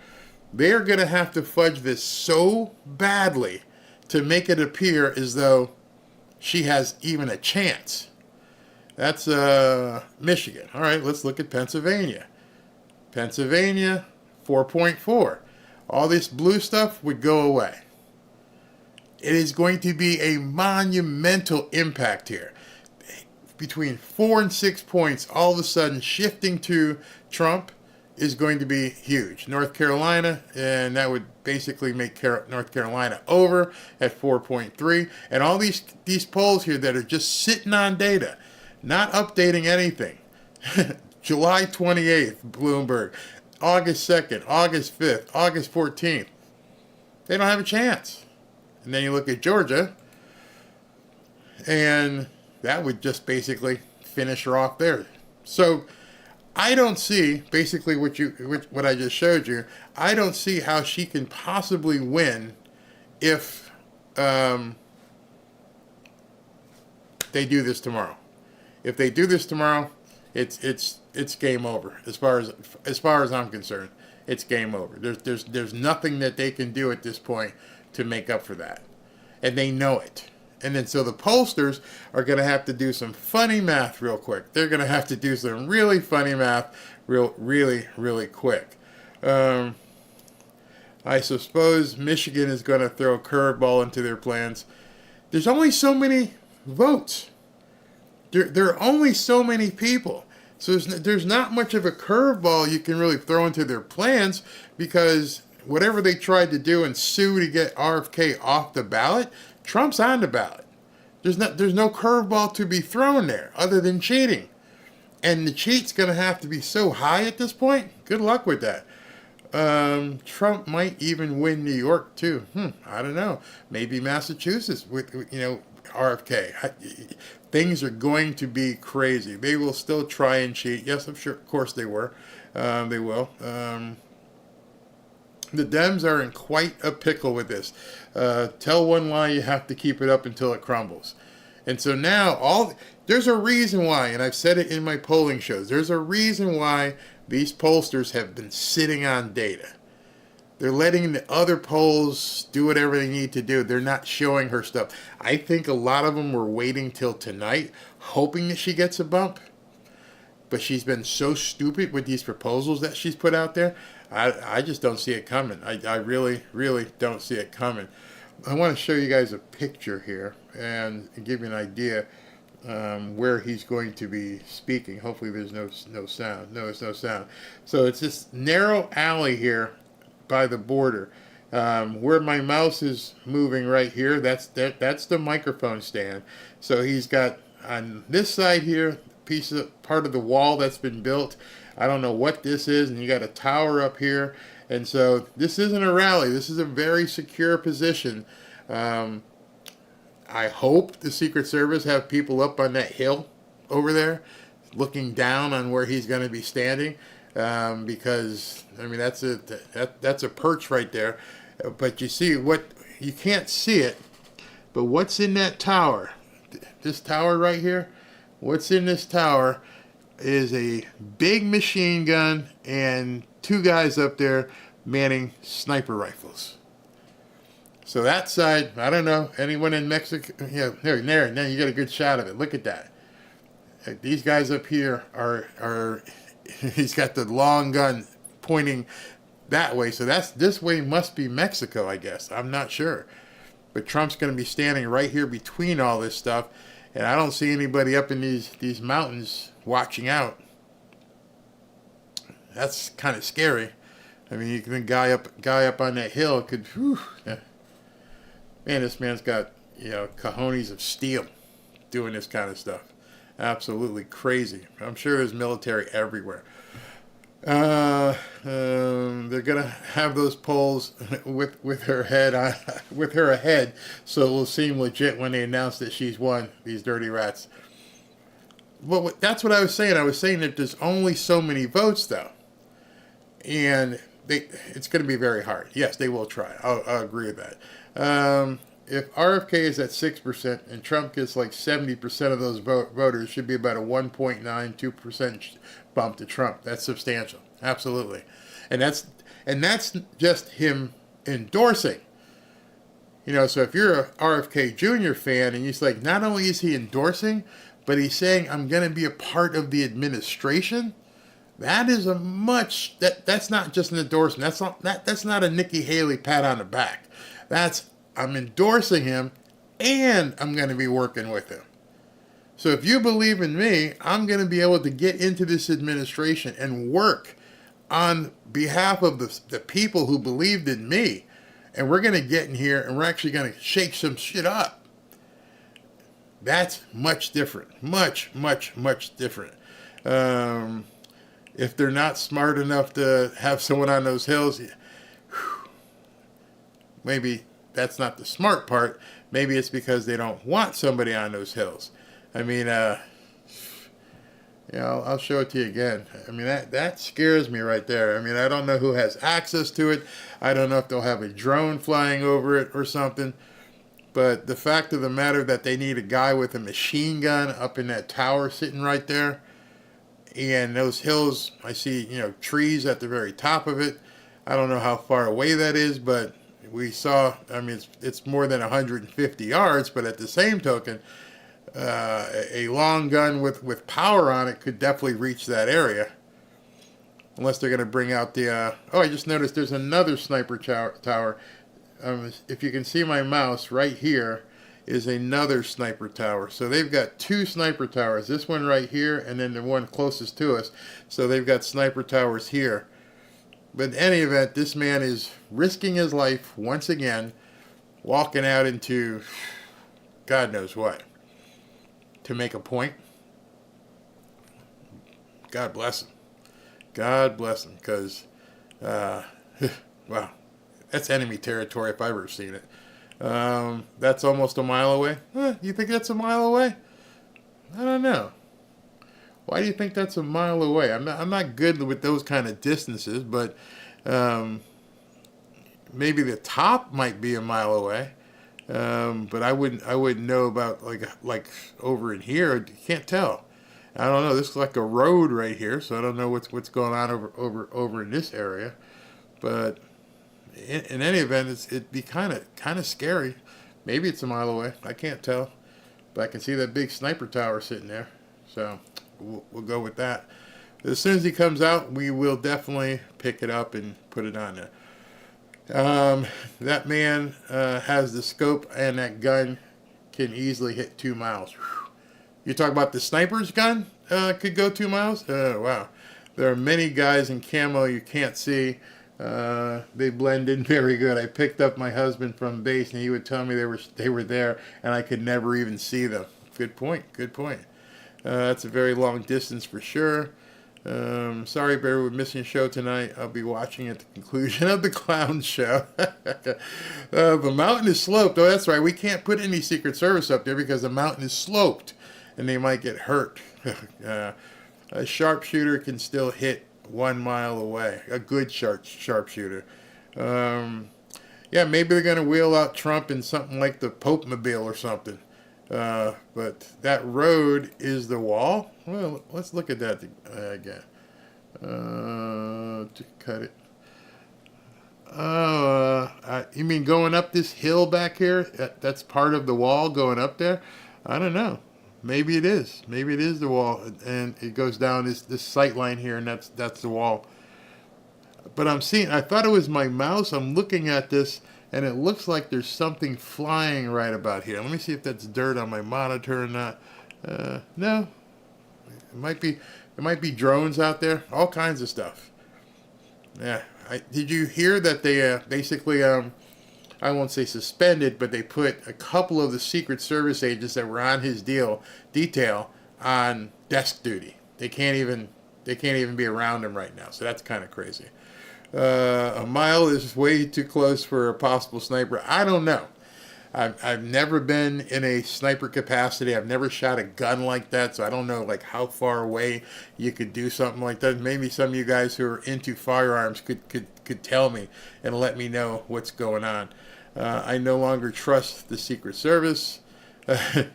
They're going to have to fudge this so badly to make it appear as though she has even a chance. That's Michigan. All right, let's look at Pennsylvania. Pennsylvania, 4.4. All this blue stuff would go away. It is going to be a monumental impact here. Between 4 and 6 points, all of a sudden shifting to Trump is going to be huge. North Carolina, and that would basically make North Carolina over at 4.3. And all these polls here that are just sitting on data, not updating anything. July 28th, Bloomberg. August 2nd, August 5th, August 14th. They don't have a chance. And then you look at Georgia, and that would just basically finish her off there. So I don't see, basically what I just showed you, I don't see how she can possibly win if they do this tomorrow. If they do this tomorrow, it's game over. As far as I'm concerned, it's game over. There's nothing that they can do at this point to make up for that, and they know it. And then so the pollsters are going to have to do some funny math real quick. They're going to have to do some really funny math really quick. I suppose Michigan is going to throw a curveball into their plans. There's only so many votes. There are only so many people. So there's not much of a curveball you can really throw into their plans, because whatever they tried to do and sue to get RFK off the ballot, Trump's on the ballot. There's no curveball to be thrown there other than cheating. And the cheat's going to have to be so high at this point. Good luck with that. Trump might even win New York too. I don't know. Maybe Massachusetts with RFK. Things are going to be crazy. They will still try and cheat. Yes, I'm sure. Of course they were. They will. The Dems are in quite a pickle with this. Tell one lie, you have to keep it up until it crumbles. And so now There's a reason why, and I've said it in my polling shows, there's a reason why these pollsters have been sitting on data. They're letting the other polls do whatever they need to do. They're not showing her stuff. I think a lot of them were waiting till tonight, hoping that she gets a bump. But she's been so stupid with these proposals that she's put out there. I just don't see it coming. I really, really don't see it coming. I want to show you guys a picture here and give you an idea where he's going to be speaking. Hopefully there's no sound. No, there's no sound. So it's this narrow alley here by the border. Where my mouse is moving right here, that's the microphone stand. So he's got on this side here, part of the wall that's been built. I don't know what this is, and you got a tower up here. And so this isn't a rally. This is a very secure position. I hope the Secret Service have people up on that hill over there looking down on where he's going to be standing, because I mean that's a perch right there. But you see what you can't see it, but what's in that tower? This tower right here. What's in this tower is a big machine gun and two guys up there manning sniper rifles. So that side, I don't know, anyone in Mexico, yeah, there, now you got a good shot of it. Look at that. These guys up here are he's got the long gun pointing that way. So this way must be Mexico, I guess. I'm not sure. But Trump's going to be standing right here between all this stuff. And I don't see anybody up in these mountains watching out. That's kind of scary. I mean, the guy up on that hill could, whew, yeah. Man, this man's got, cojones of steel doing this kind of stuff. Absolutely crazy. I'm sure there's military everywhere. They're gonna have those polls with her head with her ahead, so it will seem legit when they announce that she's won. These dirty rats. Well, that's what I was saying. I was saying that there's only so many votes, though, and it's going to be very hard. Yes, they will try. I'll agree with that. If RFK is at 6% and Trump gets like 70% of those voters, it should be about a 1.92% bump to Trump. That's substantial. Absolutely. And that's just him endorsing. So if you're a RFK Jr. fan and you're like, not only is he endorsing, but he's saying, I'm going to be a part of the administration, that is that's not just an endorsement. That's not a Nikki Haley pat on the back. I'm endorsing him, and I'm going to be working with him. So if you believe in me, I'm going to be able to get into this administration and work on behalf of the people who believed in me. And we're going to get in here, and we're actually going to shake some shit up. That's much different. Much, much, much different. If they're not smart enough to have someone on those hills, maybe that's not the smart part. Maybe it's because they don't want somebody on those hills. I mean, I'll show it to you again. I mean, that scares me right there. I mean, I don't know who has access to it. I don't know if they'll have a drone flying over it or something. But the fact of the matter that they need a guy with a machine gun up in that tower sitting right there. And those hills, I see, trees at the very top of it. I don't know how far away that is, but we saw, I mean, it's more than 150 yards, but at the same token, a long gun with power on it could definitely reach that area. Unless they're going to bring out I just noticed there's another sniper tower. If you can see my mouse, right here is another sniper tower. So they've got two sniper towers. This one right here, and then the one closest to us. So they've got sniper towers here. But in any event, this man is risking his life once again, walking out into God knows what, to make a point. God bless him. God bless him, because, wow, that's enemy territory if I've ever seen it. That's almost a mile away. You think that's a mile away? I don't know. Why do you think that's a mile away? I'm not good with those kind of distances, but maybe the top might be a mile away. But I wouldn't know about like over in here. You can't tell. I don't know. This is like a road right here, so I don't know what's going on over in this area. But in any event, it'd be kind of scary. Maybe it's a mile away. I can't tell, but I can see that big sniper tower sitting there. So we'll go with that. As soon as he comes out, we will definitely pick it up and put it on there. That man has the scope, and that gun can easily hit 2 miles. Whew. You talk about the sniper's gun could go 2 miles? Wow. There are many guys in camo you can't see. They blend in very good. I picked up my husband from base, and he would tell me they were there, and I could never even see them. Good point. Good point. That's a very long distance for sure. Sorry, Barry, we're missing a show tonight. I'll be watching at the conclusion of the clown show. The mountain is sloped. Oh, that's right. We can't put any Secret Service up there because the mountain is sloped, and they might get hurt. A sharpshooter can still hit 1 mile away. A good sharpshooter. Yeah, maybe they're going to wheel out Trump in something like the Pope Mobile or something. But that road is the wall. Well, let's look at that again. To cut it. You mean going up this hill back here? That's part of the wall going up there? I don't know. Maybe it is. Maybe it is the wall, and it goes down this sight line here, and that's the wall. But I thought it was my mouse. I'm looking at this, and it looks like there's something flying right about here. Let me see if that's dirt on my monitor or not. No. It might be drones out there. All kinds of stuff. Yeah. Did you hear that they basically, I won't say suspended, but they put a couple of the Secret Service agents that were on his detail on desk duty. They can't even be around him right now. So that's kind of crazy. A mile is way too close for a possible sniper. I don't know. I've never been in a sniper capacity. I've never shot a gun like that, so I don't know like how far away you could do something like that. Maybe some of you guys who are into firearms could tell me and let me know what's going on. I no longer trust the Secret Service. Yeah,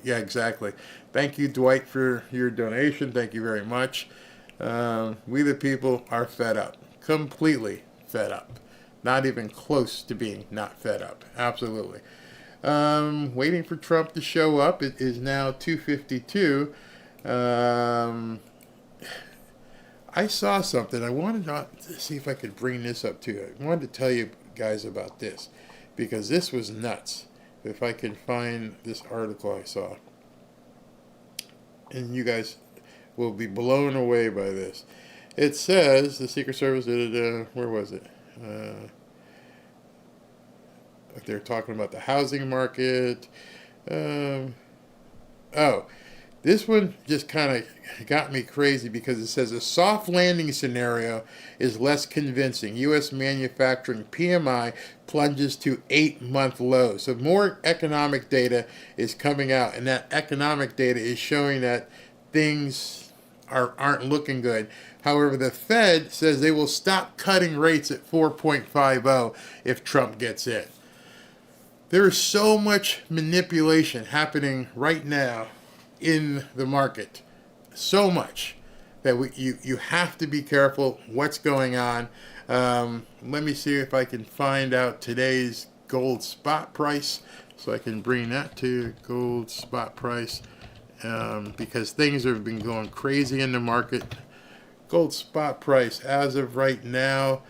exactly. Thank you, Dwight, for your donation. Thank you very much. We the people are fed up. Completely fed up. Not even close to being not fed up. Absolutely. Waiting for Trump to show up. It is now 2:52. I saw something. I wanted to see if I could bring this up to you. I wanted to tell you guys about this because this was nuts. If I can find this article I saw. And you guys will be blown away by this. It says the Secret Service did, where was it? They're talking about the housing market. This one just kind of got me crazy because it says a soft landing scenario is less convincing. U.S. manufacturing PMI plunges to 8-month low. So more economic data is coming out, and that economic data is showing that things aren't looking good. However, the Fed says they will stop cutting rates at 4.50 if Trump gets in. There is so much manipulation happening right now in the market. So much that you have to be careful what's going on. Let me see if I can find out today's gold spot price so I can bring that to gold spot price because things have been going crazy in the market. Gold spot price as of right now,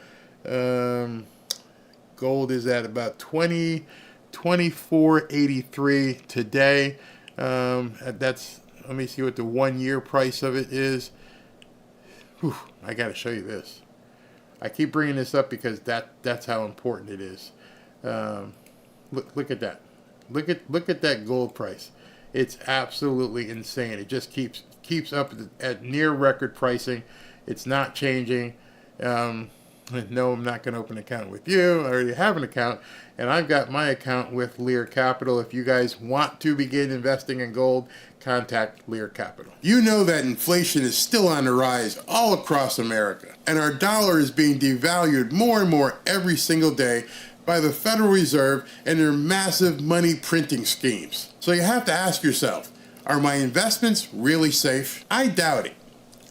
gold is at about $24.83 today. That's, let me see what the 1 year price of it is. Whew, I got to show you this. I keep bringing this up because that's how important it is. Look at that. Look at that gold price. It's absolutely insane. It just keeps up at near record pricing. It's not changing. No, I'm not going to open an account with you. I already have an account, and I've got my account with Lear Capital. If you guys want to begin investing in gold, contact Lear Capital. You know that inflation is still on the rise all across America, and our dollar is being devalued more and more every single day by the Federal Reserve and their massive money printing schemes. So you have to ask yourself, are my investments really safe? I doubt it.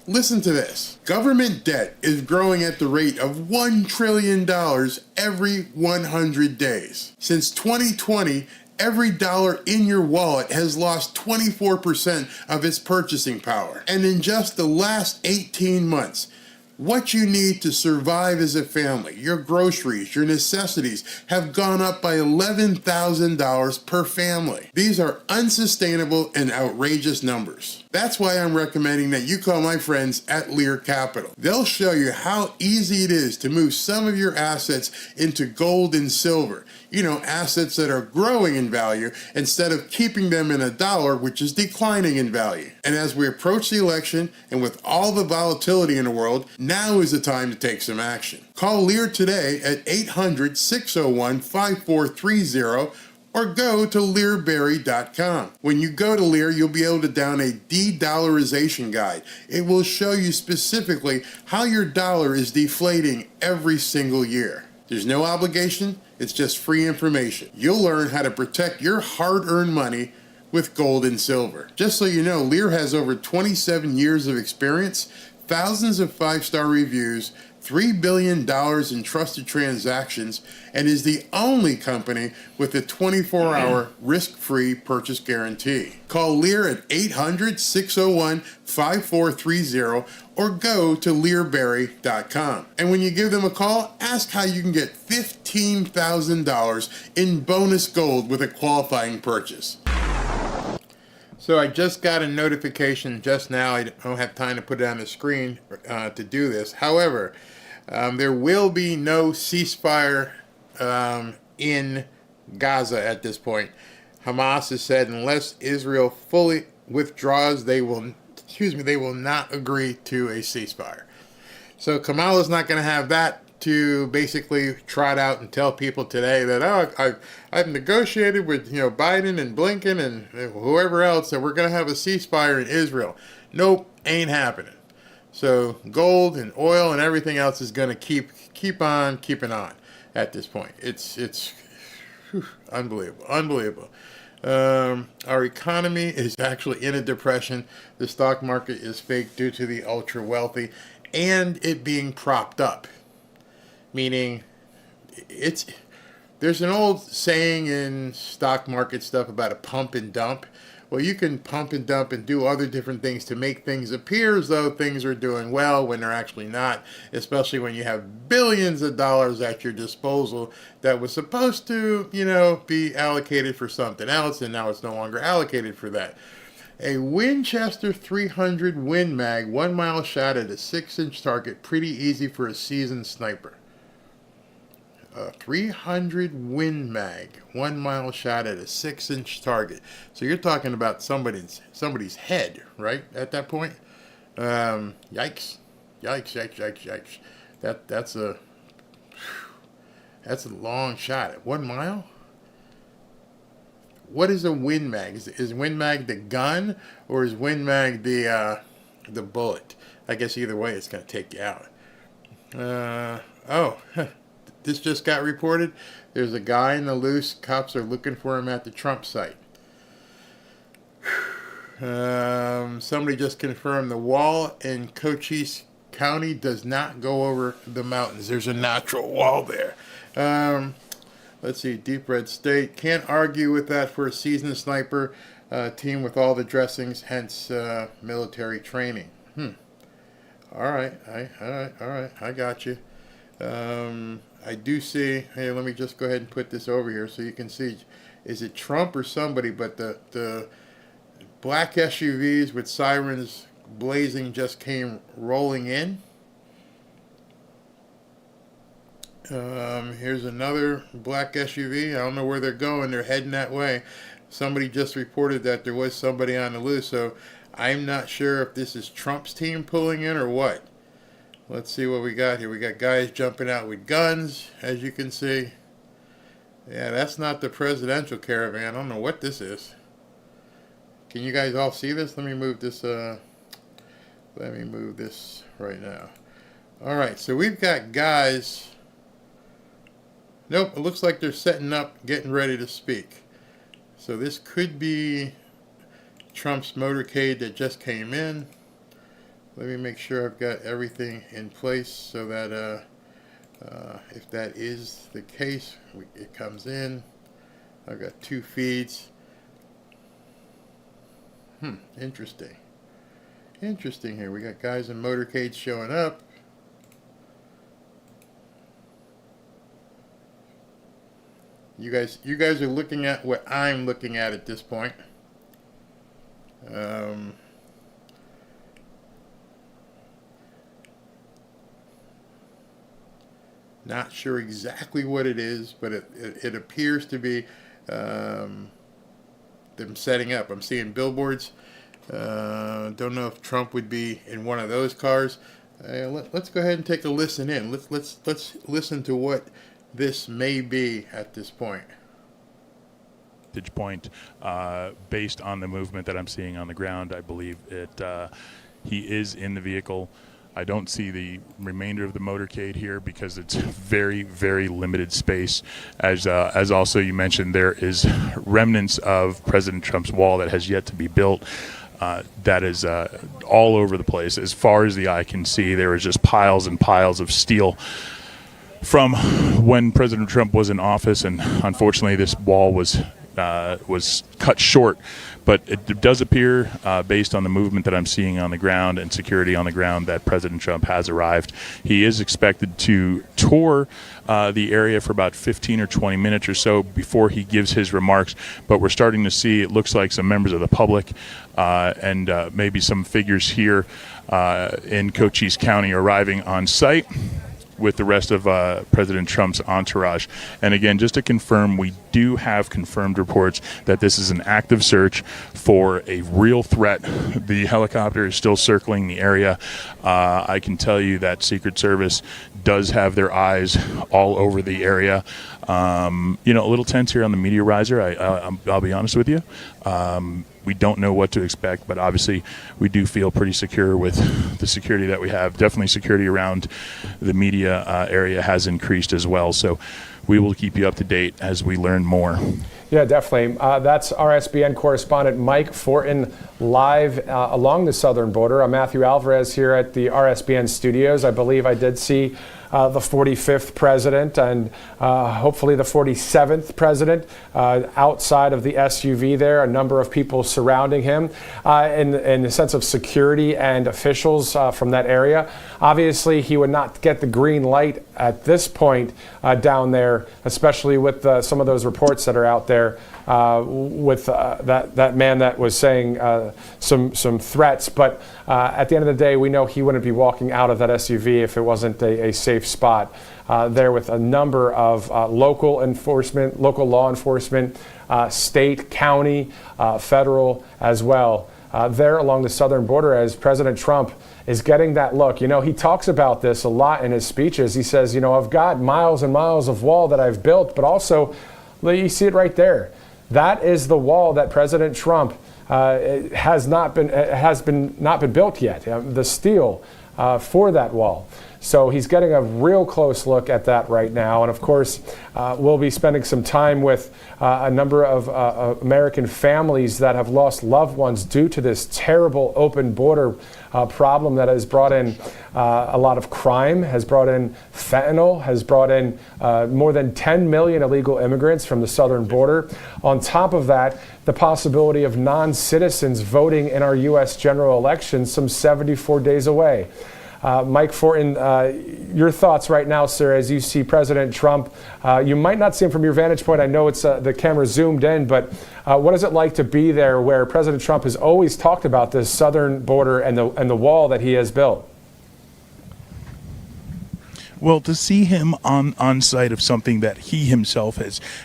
Listen to this. Government debt is growing at the rate of $1 trillion every 100 days. Since 2020, every dollar in your wallet has lost 24% of its purchasing power. And in just the last 18 months, what you need to survive as a family, your groceries, your necessities, have gone up by $11,000 per family. These are unsustainable and outrageous numbers. That's why I'm recommending that you call my friends at Lear Capital. They'll show you how easy it is to move some of your assets into gold and silver. You know, assets that are growing in value instead of keeping them in a dollar, which is declining in value. And as we approach the election, and with all the volatility in the world, now is the time to take some action. Call Lear today at 800-601-5430 or go to learberry.com. When you go to Lear, you'll be able to download a de-dollarization guide. It will show you specifically how your dollar is deflating every single year. There's no obligation, it's just free information. You'll learn how to protect your hard-earned money with gold and silver. Just so you know, Lear has over 27 years of experience, thousands of 5-star reviews, $3 billion in trusted transactions, and is the only company with a 24-hour risk-free purchase guarantee. Call Lear at 800-601-5430 or go to learberry.com. And when you give them a call, ask how you can get $15,000 in bonus gold with a qualifying purchase. So I just got a notification just now. I don't have time to put it on the screen to do this. However, there will be no ceasefire in Gaza at this point. Hamas has said unless Israel fully withdraws, they will not agree to a ceasefire. So Kamala's not going to have that to basically trot out and tell people today that, oh, I've negotiated with Biden and Blinken and whoever else that we're going to have a ceasefire in Israel. Nope, ain't happening. So gold and oil and everything else is going to keep on keeping on at this point. It's unbelievable. Our economy is actually in a depression. The stock market is fake due to the ultra wealthy and it being propped up. Meaning, there's an old saying in stock market stuff about a pump and dump. Well, you can pump and dump and do other different things to make things appear as though things are doing well when they're actually not, especially when you have billions of dollars at your disposal that was supposed to, be allocated for something else, and now it's no longer allocated for that. A Winchester 300 Win Mag, 1 mile shot at a 6-inch target, pretty easy for a seasoned sniper. A 300 Win Mag, 1 mile shot at a 6-inch target. So you're talking about somebody's head, right? At that point, yikes! That's a long shot at 1 mile. What is a Win Mag? Is Win Mag the gun or is Win Mag the bullet? I guess either way, it's going to take you out. This just got reported. There's a guy in the loose. Cops are looking for him at the Trump site. Somebody just confirmed the wall in Cochise County does not go over the mountains. There's a natural wall there. Let's see. Deep Red State. Can't argue with that for a seasoned sniper team with all the dressings, hence military training. All right. I got you. I do see, hey, let me just go ahead and put this over here so you can see, is it Trump or somebody, but the black SUVs with sirens blazing just came rolling in. Here's another black SUV. I don't know where they're going. They're heading that way. Somebody just reported that there was somebody on the loose, so I'm not sure if this is Trump's team pulling in or what. Let's see what we got here. We got guys jumping out with guns, as you can see. Yeah, that's not the presidential caravan. I don't know what this is. Can you guys all see this? Let me move this right now. All right, so we've got guys Nope, it looks like they're setting up, getting ready to speak. So this could be Trump's motorcade that just came in. Let me make sure I've got everything in place so that if that is the case, it comes in. I've got 2 feeds. Interesting. Interesting here. We got guys in motorcades showing up. You guys are looking at what I'm looking at this point. Not sure exactly what it is, but it appears to be them setting up. I'm seeing billboards. Don't know if Trump would be in one of those cars. Let's go ahead and take a listen in. Let's listen to what this may be at this point. Point, based on the movement that I'm seeing on the ground, I believe he is in the vehicle. I don't see the remainder of the motorcade here because it's very, very limited space. As also you mentioned, there is remnants of President Trump's wall that has yet to be built. That is all over the place. As far as the eye can see, there is just piles and piles of steel from when President Trump was in office, and unfortunately this wall was cut short. But it does appear, based on the movement that I'm seeing on the ground and security on the ground, that President Trump has arrived. He is expected to tour the area for about 15 or 20 minutes or so before he gives his remarks. But we're starting to see, it looks like, some members of the public and maybe some figures here in Cochise County arriving on site with the rest of President Trump's entourage. And again, just to confirm, we do have confirmed reports that this is an active search for a real threat. The helicopter is still circling the area. I can tell you that Secret Service does have their eyes all over the area. A little tense here on the media riser, I'll be honest with you. We don't know what to expect, but obviously we do feel pretty secure with the security that we have. Definitely security around the media area has increased as well. So we will keep you up to date as we learn more. Yeah, definitely. That's RSBN correspondent Mike Fortin live along the southern border. I'm Matthew Alvarez here at the RSBN studios. I believe I did see the 45th president and hopefully the 47th president outside of the SUV there. A number of people surrounding him in the sense of security and officials from that area. Obviously, he would not get the green light at this point down there, especially with some of those reports that are out there with that man that was saying some threats. But at the end of the day, we know he wouldn't be walking out of that SUV if it wasn't a safe spot there with a number of local law enforcement, state, county, federal as well. There along the southern border as President Trump is getting that look. He talks about this a lot in his speeches. He says, I've got miles and miles of wall that I've built, but also, you see it right there. That is the wall that President Trump has not been built yet. The steel for that wall. So he's getting a real close look at that right now. And of course, we'll be spending some time with a number of American families that have lost loved ones due to this terrible open border problem that has brought in a lot of crime, has brought in fentanyl, has brought in more than 10 million illegal immigrants from the southern border. On top of that, the possibility of non-citizens voting in our U.S. general election some 74 days away. Mike Fortin, your thoughts right now, sir, as you see President Trump. You might not see him from your vantage point. I know it's the camera zoomed in, but what is it like to be there where President Trump has always talked about this southern border and the wall that he has built? Well, to see him on site of something that he himself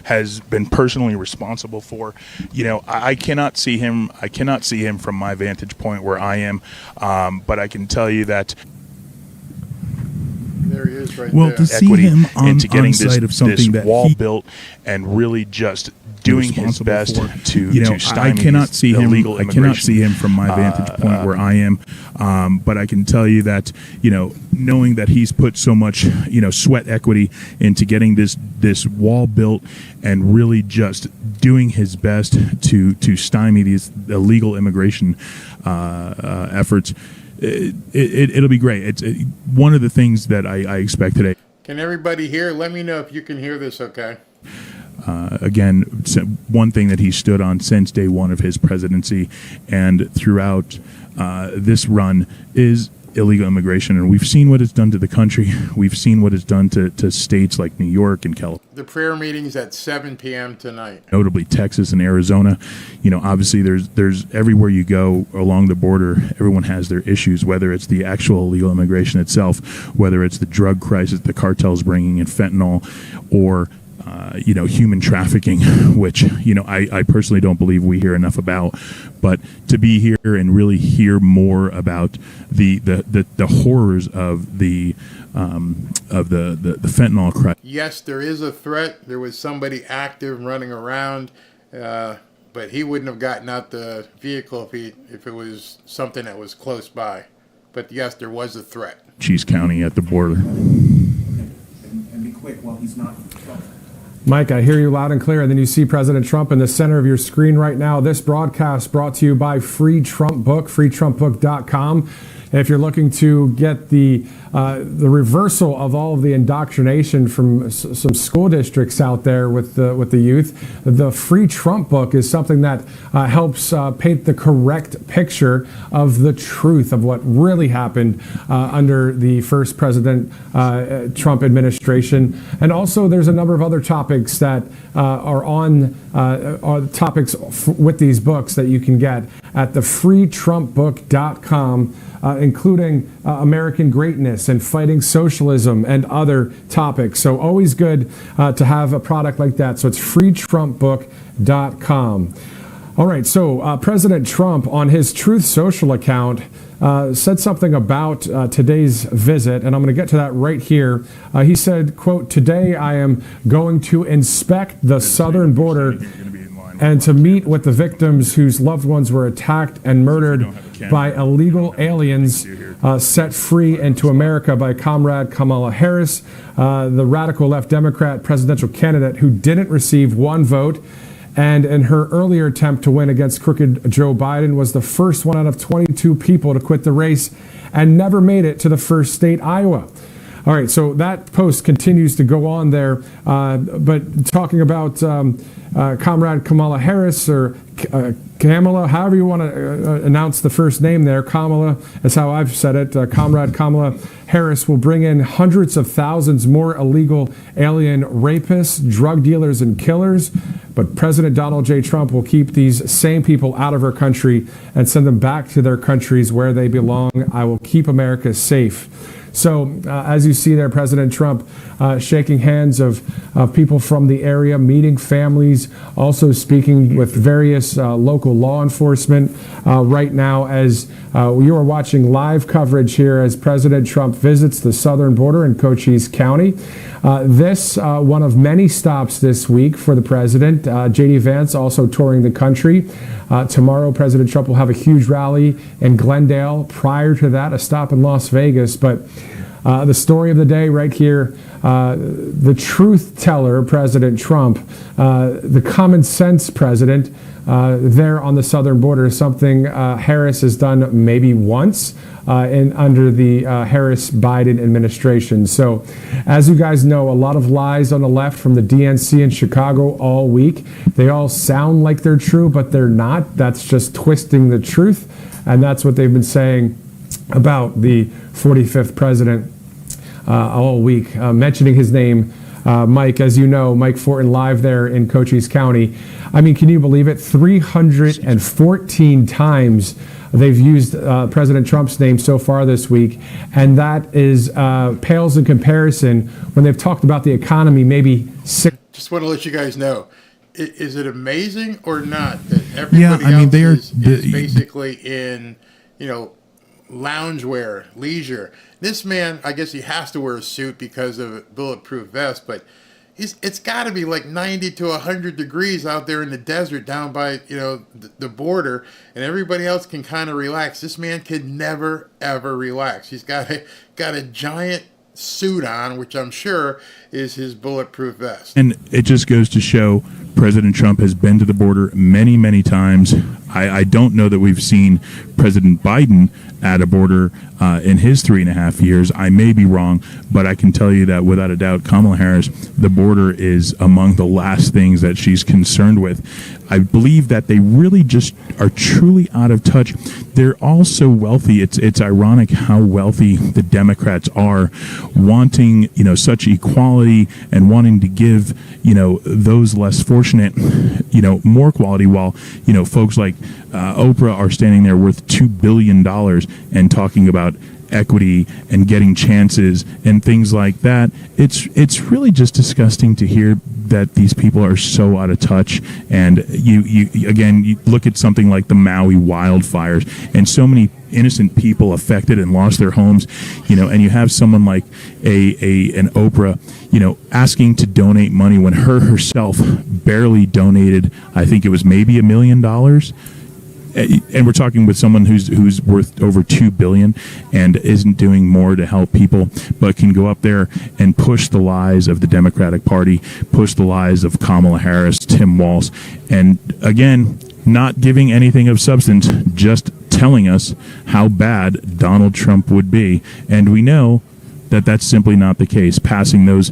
has been personally responsible for, I cannot see him. I cannot see him from my vantage point where I am, but I can tell you that. There he is right Well, there. to see equity him on getting side of something this that wall he built and really just doing his responsible best for. to I stymie cannot see him. illegal I immigration. cannot see him from my vantage point where I am, but I can tell you that knowing that he's put so much sweat equity into getting this wall built and really just doing his best to stymie these illegal immigration efforts. It'll be great. It's one of the things that I expect today. Can everybody hear? Let me know if you can hear this, okay? Again, one thing that he stood on since day one of his presidency and throughout this run is illegal immigration. And we've seen what it's done to the country. We've seen what it's done to states like New York and California. The prayer meeting's at 7 p.m. tonight. Notably Texas and Arizona. Obviously there's everywhere you go along the border, everyone has their issues, whether it's the actual illegal immigration itself, whether it's the drug crisis the cartels bringing in fentanyl, or human trafficking, which I personally don't believe we hear enough about. But to be here and really hear more about the horrors of the fentanyl crisis. Yes, there is a threat. There was somebody active running around, but he wouldn't have gotten out the vehicle if it was something that was close by. But yes, there was a threat. Cochise County at the border. And be quick while he's not. Mike, I hear you loud and clear. And then you see President Trump in the center of your screen right now. This broadcast brought to you by Free Trump Book, freetrumpbook.com. And if you're looking to get the reversal of all of the indoctrination from some school districts out there with the youth, the Free Trump Book is something that helps paint the correct picture of the truth of what really happened under the first President Trump administration. And also there's a number of other topics that are topics with these books that you can get at the freetrumpbook.com. Including American greatness and fighting socialism and other topics. So always good to have a product like that. So it's freetrumpbook.com. All right, so President Trump on his Truth Social account said something about today's visit, and I'm going to get to that right here. He said, quote, "Today I am going to inspect the southern border and to meet with the victims whose loved ones were attacked and murdered by illegal aliens set free into America by Comrade Kamala Harris, the radical left Democrat presidential candidate who didn't receive one vote, and in her earlier attempt to win against crooked Joe Biden was the first one out of 22 people to quit the race and never made it to the first state, Iowa." All right, so that post continues to go on there, but talking about Comrade Kamala Harris, or Kamala, however you want to announce the first name there, Kamala, that's how I've said it, Comrade Kamala Harris will bring in hundreds of thousands more illegal alien rapists, drug dealers, and killers, but President Donald J. Trump will keep these same people out of our country and send them back to their countries where they belong. I will keep America safe. So as you see there, President Trump shaking hands of people from the area, meeting families, also speaking with various local law enforcement right now as you are watching live coverage here as President Trump visits the southern border in Cochise County. This one of many stops this week for the president. J.D. Vance also touring the country. Tomorrow, President Trump will have a huge rally in Glendale. Prior to that, a stop in Las Vegas. But the story of the day right here, the truth teller, President Trump, the common sense president there on the southern border, is something Harris has done maybe once under the Harris-Biden administration. So as you guys know, a lot of lies on the left from the DNC in Chicago all week. They all sound like they're true, but they're not. That's just twisting the truth. And that's what they've been saying about the 45th president all week, mentioning his name. Mike, as you know, Mike Fortin live there in Cochise County. I mean, can you believe it? 314 times they've used President Trump's name so far this week, and that is pales in comparison when they've talked about the economy maybe six. Just want to let you guys know, is it amazing or not that everybody else is basically in, loungewear, leisure. This man, I guess he has to wear a suit because of a bulletproof vest, but it's got to be like 90 to 100 degrees out there in the desert down by, the border, and everybody else can kind of relax. This man can never, ever relax. He's got a giant suit on, which I'm sure is his bulletproof vest. And it just goes to show President Trump has been to the border many, many times. I don't know that we've seen President Biden at a border in his 3.5 years. I may be wrong, but I can tell you that without a doubt, Kamala Harris, the border is among the last things that she's concerned with. I believe that they really just are truly out of touch. They're all so wealthy. It's ironic how wealthy the Democrats are, wanting, such equality and wanting to give, those less fortunate, more quality, while, folks like Oprah are standing there worth $2 billion and talking about equity and getting chances and things like that. It's really just disgusting to hear that these people are so out of touch. And you look at something like the Maui wildfires and so many innocent people affected and lost their homes, and you have someone like an Oprah, asking to donate money when herself barely donated, I think it was maybe $1 million. And we're talking with someone who's worth over $2 billion and isn't doing more to help people, but can go up there and push the lies of the Democratic Party, push the lies of Kamala Harris, Tim Walz, and again, not giving anything of substance, just telling us how bad Donald Trump would be. And we know that that's simply not the case. Passing those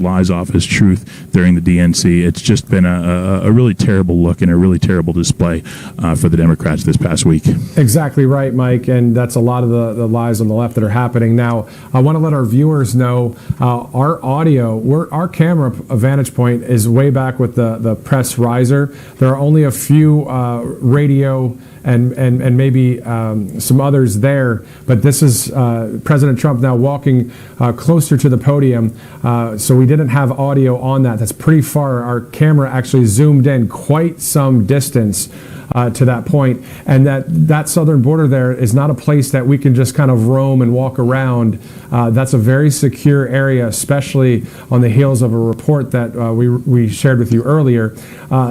lies off as truth during the DNC, it's just been a really terrible look and a really terrible display for the Democrats this past week. Exactly right, Mike, and that's a lot of the lies on the left that are happening. Now, I want to let our viewers know our audio, our camera vantage point is way back with the press riser. There are only a few radio and maybe some others there, but this is President Trump now walking closer to the podium, so we didn't have audio on that. That's pretty far. Our camera actually zoomed in quite some distance to that point, and that southern border there is not a place that we can just kind of roam and walk around. That's a very secure area, especially on the heels of a report that we shared with you earlier.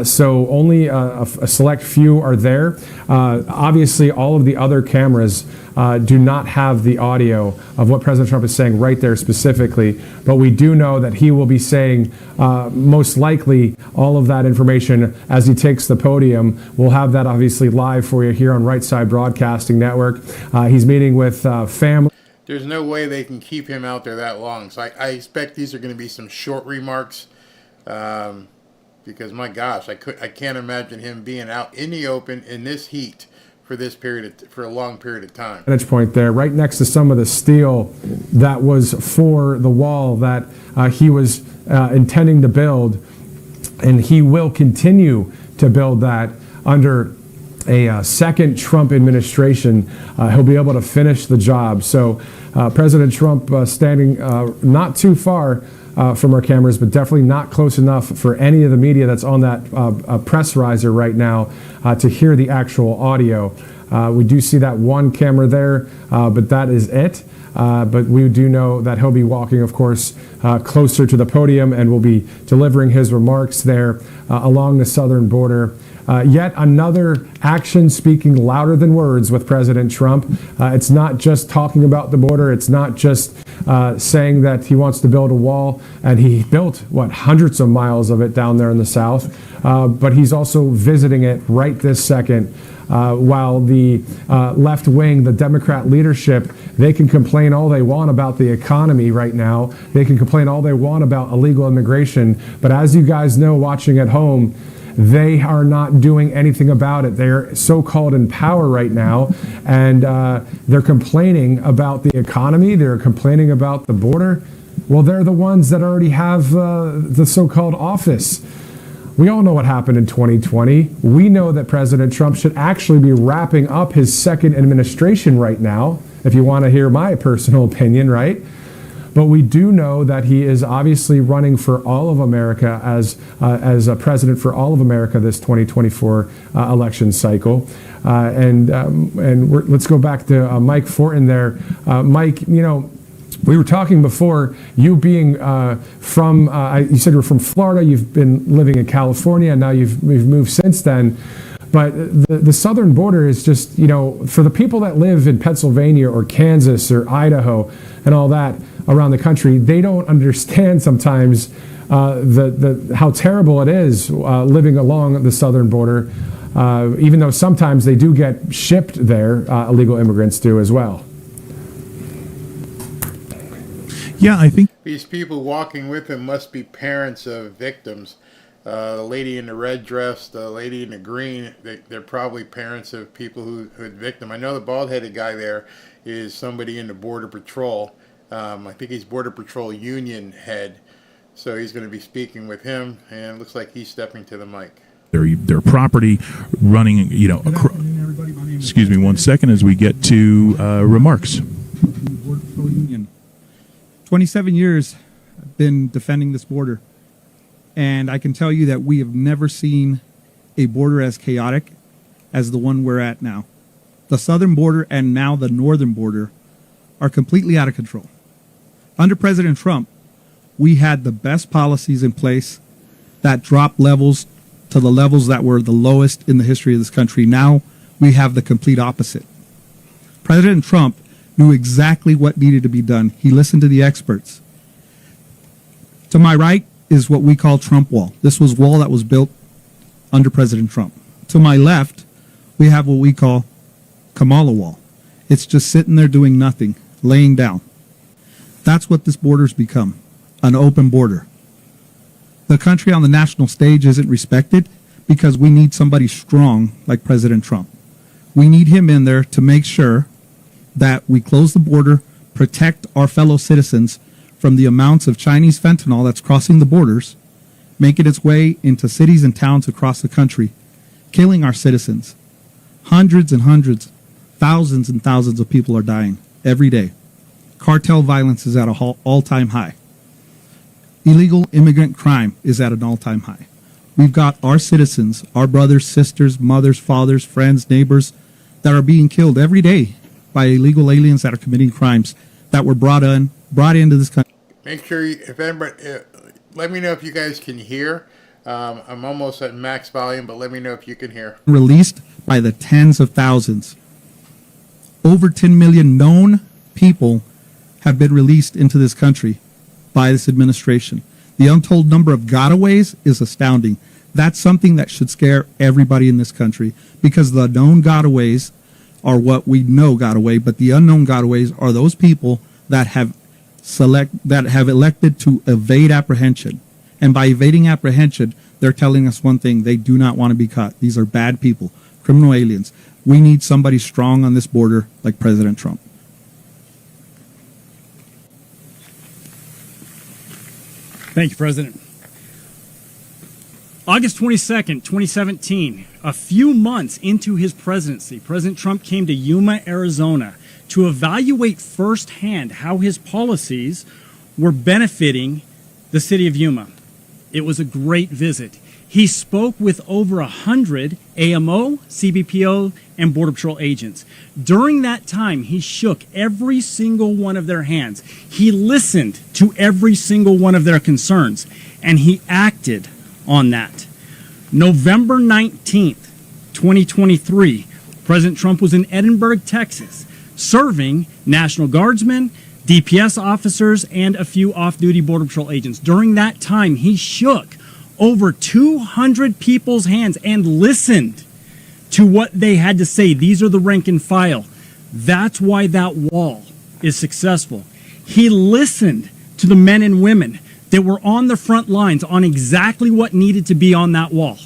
So only a select few are there. Obviously, all of the other cameras do not have the audio of what President Trump is saying right there specifically, but we do know that he will be saying most likely all of that information as he takes the podium. We'll have that obviously live for you here on Right Side Broadcasting Network. He's meeting with family. There's no way they can keep him out there that long, so I expect these are going to be some short remarks, because my gosh, I can't imagine him being out in the open in this heat for a long period of time. Vantage point there, right next to some of the steel that was for the wall that he was intending to build, and he will continue to build that under a second Trump administration. He'll be able to finish the job. So President Trump standing not too far from our cameras, but definitely not close enough for any of the media that's on that press riser right now to hear the actual audio. We do see that one camera there, but that is it. But we do know that he'll be walking, of course, closer to the podium and will be delivering his remarks there along the southern border. Yet another action speaking louder than words with President Trump. It's not just talking about the border. It's not just saying that he wants to build a wall, and he built, hundreds of miles of it down there in the south. But he's also visiting it right this second. While the left wing, the Democrat leadership, they can complain all they want about the economy right now. They can complain all they want about illegal immigration. But as you guys know, watching at home, they are not doing anything about it. They're so-called in power right now, and they're complaining about the economy. They're complaining about the border. Well, they're the ones that already have the so-called office. We all know what happened in 2020. We know that President Trump should actually be wrapping up his second administration right now, if you want to hear my personal opinion, right? but we do know that he is obviously running for all of America as a president for all of America this 2024 election cycle. Let's go back to Mike Fortin there. Mike, we were talking before, you being you said you're from Florida, you've been living in California, and now you've moved since then. But the southern border is just, for the people that live in Pennsylvania or Kansas or Idaho and all that around the country, they don't understand sometimes how terrible it is living along the southern border, even though sometimes they do get shipped there, illegal immigrants do as well. Yeah, I think these people walking with him must be parents of victims. The lady in the red dress, the lady in the green, they're probably parents of people who had victim. I know the bald-headed guy there is somebody in the Border Patrol. I think he's Border Patrol Union head. So he's going to be speaking with him, and it looks like he's stepping to the mic. Their property running, excuse me 1 second as we get to remarks. Border Patrol Union. 27 years I've been defending this border, and I can tell you that we have never seen a border as chaotic as the one we're at now. The southern border and now the northern border are completely out of control. Under President Trump, we had the best policies in place that dropped levels to the levels that were the lowest in the history of this country. Now we have the complete opposite. President Trump knew exactly what needed to be done. He listened to the experts. To my right is what we call Trump Wall. This was wall that was built under President Trump. To my left, we have what we call Kamala Wall. It's just sitting there doing nothing, laying down. That's what this border's become, an open border. The country on the national stage isn't respected because we need somebody strong like President Trump. We need him in there to make sure that we close the border, protect our fellow citizens from the amounts of Chinese fentanyl that's crossing the borders, making its way into cities and towns across the country, killing our citizens. Hundreds and hundreds, thousands and thousands of people are dying every day. Cartel violence is at an all-time high. Illegal immigrant crime is at an all-time high. We've got our citizens, our brothers, sisters, mothers, fathers, friends, neighbors that are being killed every day by illegal aliens that are committing crimes that were brought into this country. Make sure, if anybody, let me know if you guys can hear. I'm almost at max volume, but let me know if you can hear. Released by the tens of thousands. Over 10 million known people have been released into this country by this administration. The untold number of gotaways is astounding. That's something that should scare everybody in this country, because the known gotaways are what we know got away, but the unknown gotaways are those people that have elected to evade apprehension. And by evading apprehension, they're telling us one thing: they do not want to be caught. These are bad people, criminal aliens. We need somebody strong on this border like President Trump. Thank you, President. August 22nd, 2017, a few months into his presidency, President Trump came to Yuma, Arizona to evaluate firsthand how his policies were benefiting the city of Yuma. It was a great visit. He spoke with over 100 AMO, CBPO, and Border Patrol agents. During that time, he shook every single one of their hands. He listened to every single one of their concerns, and he acted on that. November 19th, 2023, President Trump was in Edinburgh, Texas, serving National Guardsmen, DPS officers, and a few off-duty Border Patrol agents. During that time, he shook over 200 people's hands and listened to what they had to say. These are the rank and file. That's why that wall is successful. He listened to the men and women that were on the front lines on exactly what needed to be on that wall.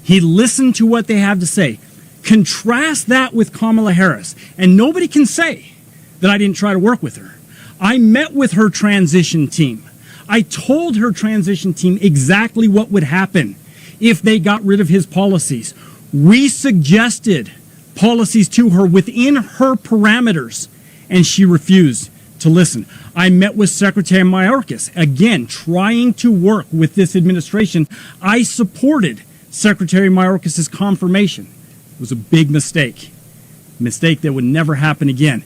He listened to what they have to say. Contrast that with Kamala Harris, and nobody can say that I didn't try to work with her. I met with her transition team. I told her transition team exactly what would happen if they got rid of his policies. We suggested policies to her within her parameters, and she refused to listen. I met with Secretary Mayorkas, again, trying to work with this administration. I supported Secretary Mayorkas' confirmation. It was a big mistake that would never happen again.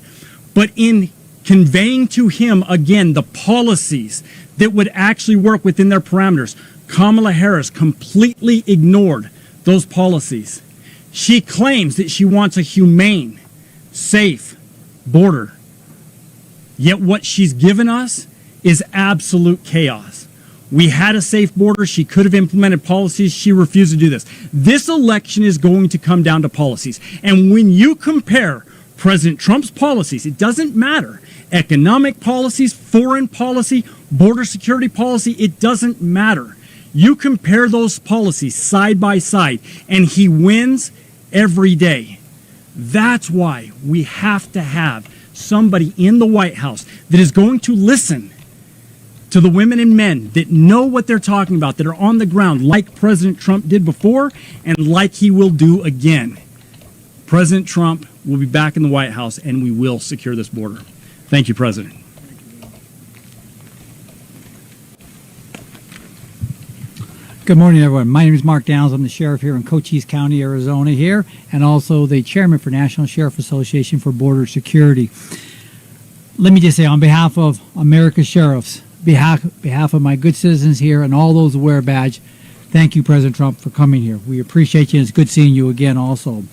But in conveying to him, again, the policies that would actually work within their parameters, Kamala Harris completely ignored those policies. She claims that she wants a humane, safe border. Yet what she's given us is absolute chaos. We had a safe border. She could have implemented policies. She refused to do this. This election is going to come down to policies. And when you compare President Trump's policies, it doesn't matter. Economic policies, foreign policy, border security policy, it doesn't matter. You compare those policies side by side, and he wins every day. That's why we have to have somebody in the White House that is going to listen to the women and men that know what they're talking about, that are on the ground, like President Trump did before and like he will do again. President Trump will be back in the White House, and we will secure this border. Thank you, President. Good morning, everyone. My name is Mark Downs. I'm the sheriff here in Cochise County, Arizona here, and also the chairman for National Sheriff Association for Border Security. Let me just say, on behalf of America's sheriffs, behalf of my good citizens here and all those who wear a badge, thank you, President Trump, for coming here. We appreciate you, and it's good seeing you again also.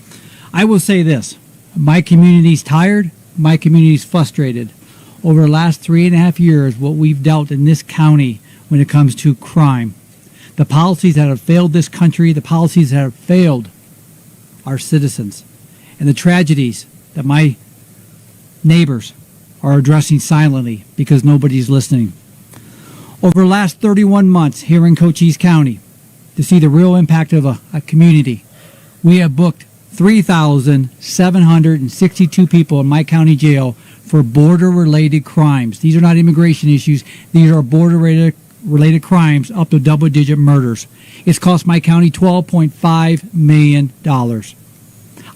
I will say this. My community's tired. My community's frustrated. Over the last 3.5 years, what we've dealt in this county when it comes to crime, the policies that have failed this country, the policies that have failed our citizens, and the tragedies that my neighbors are addressing silently because nobody's listening. Over the last 31 months here in Cochise County, to see the real impact of a community, we have booked 3,762 people in my county jail for border-related crimes. These are not immigration issues. These are border-related crimes up to double-digit murders. It's cost my county $12.5 million.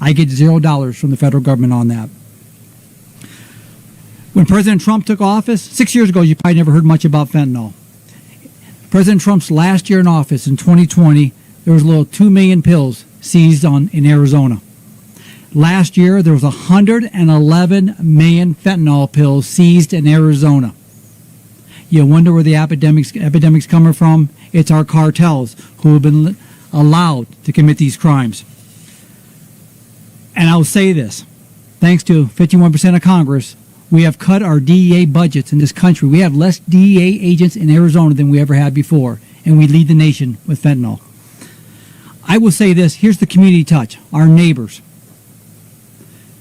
I get $0 from the federal government on that. When President Trump took office, 6 years ago, you probably never heard much about fentanyl. President Trump's last year in office, in 2020, there was a little 2 million pills seized in Arizona. Last year, there was 111 million fentanyl pills seized in Arizona. You wonder where the epidemic's coming from? It's our cartels who have been allowed to commit these crimes. And I'll say this, thanks to 51% of Congress, we have cut our DEA budgets in this country. We have less DEA agents in Arizona than we ever had before, and we lead the nation with fentanyl. I will say this, here's the community touch, our neighbors.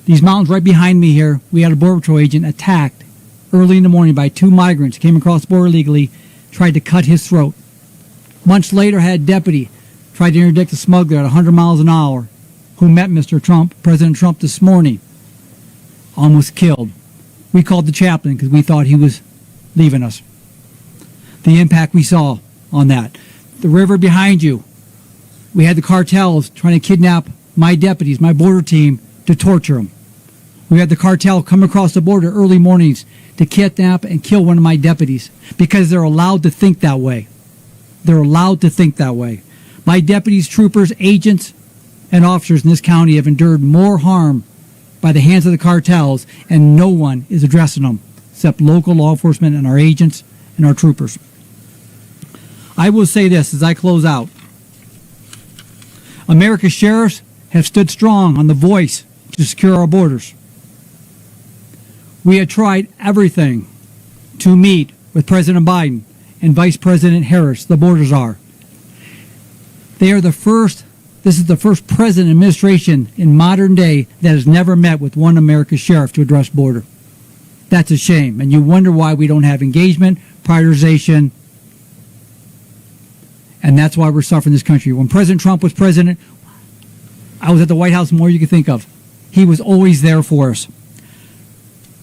These mountains right behind me here, we had a Border Patrol agent attacked early in the morning by 2 migrants, came across the border illegally, tried to cut his throat. Months later, had a deputy tried to interdict a smuggler at 100 miles an hour who met Mr. Trump, President Trump, this morning, almost killed. We called the chaplain because we thought he was leaving us. The impact we saw on that. The river behind you, we had the cartels trying to kidnap my deputies, my border team, to torture them. We had the cartel come across the border early mornings to kidnap and kill one of my deputies because they're allowed to think that way. They're allowed to think that way. My deputies, troopers, agents, and officers in this county have endured more harm by the hands of the cartels, and no one is addressing them except local law enforcement and our agents and our troopers. I will say this as I close out. America's sheriffs have stood strong on the voice to secure our borders. We have tried everything to meet with President Biden and Vice President Harris, the border czar. They are the first, this is the first president administration in modern day that has never met with one America's sheriff to address border. That's a shame, and you wonder why we don't have engagement, prioritization, and that's why we're suffering this country. When President Trump was president, I was at the White House more than you could think of. He was always there for us.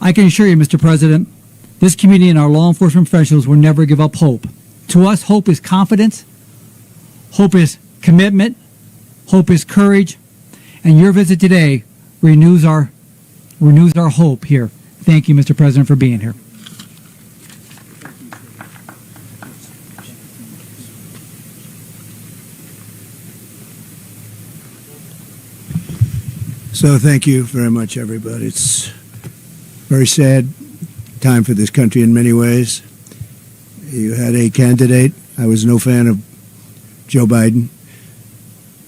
I can assure you, Mr. President, this community and our law enforcement professionals will never give up hope. To us, hope is confidence, hope is commitment, hope is courage, and your visit today renews our hope here. Thank you, Mr. President, for being here. So thank you very much, everybody. It's very sad time for this country in many ways. You had a candidate. I was no fan of Joe Biden,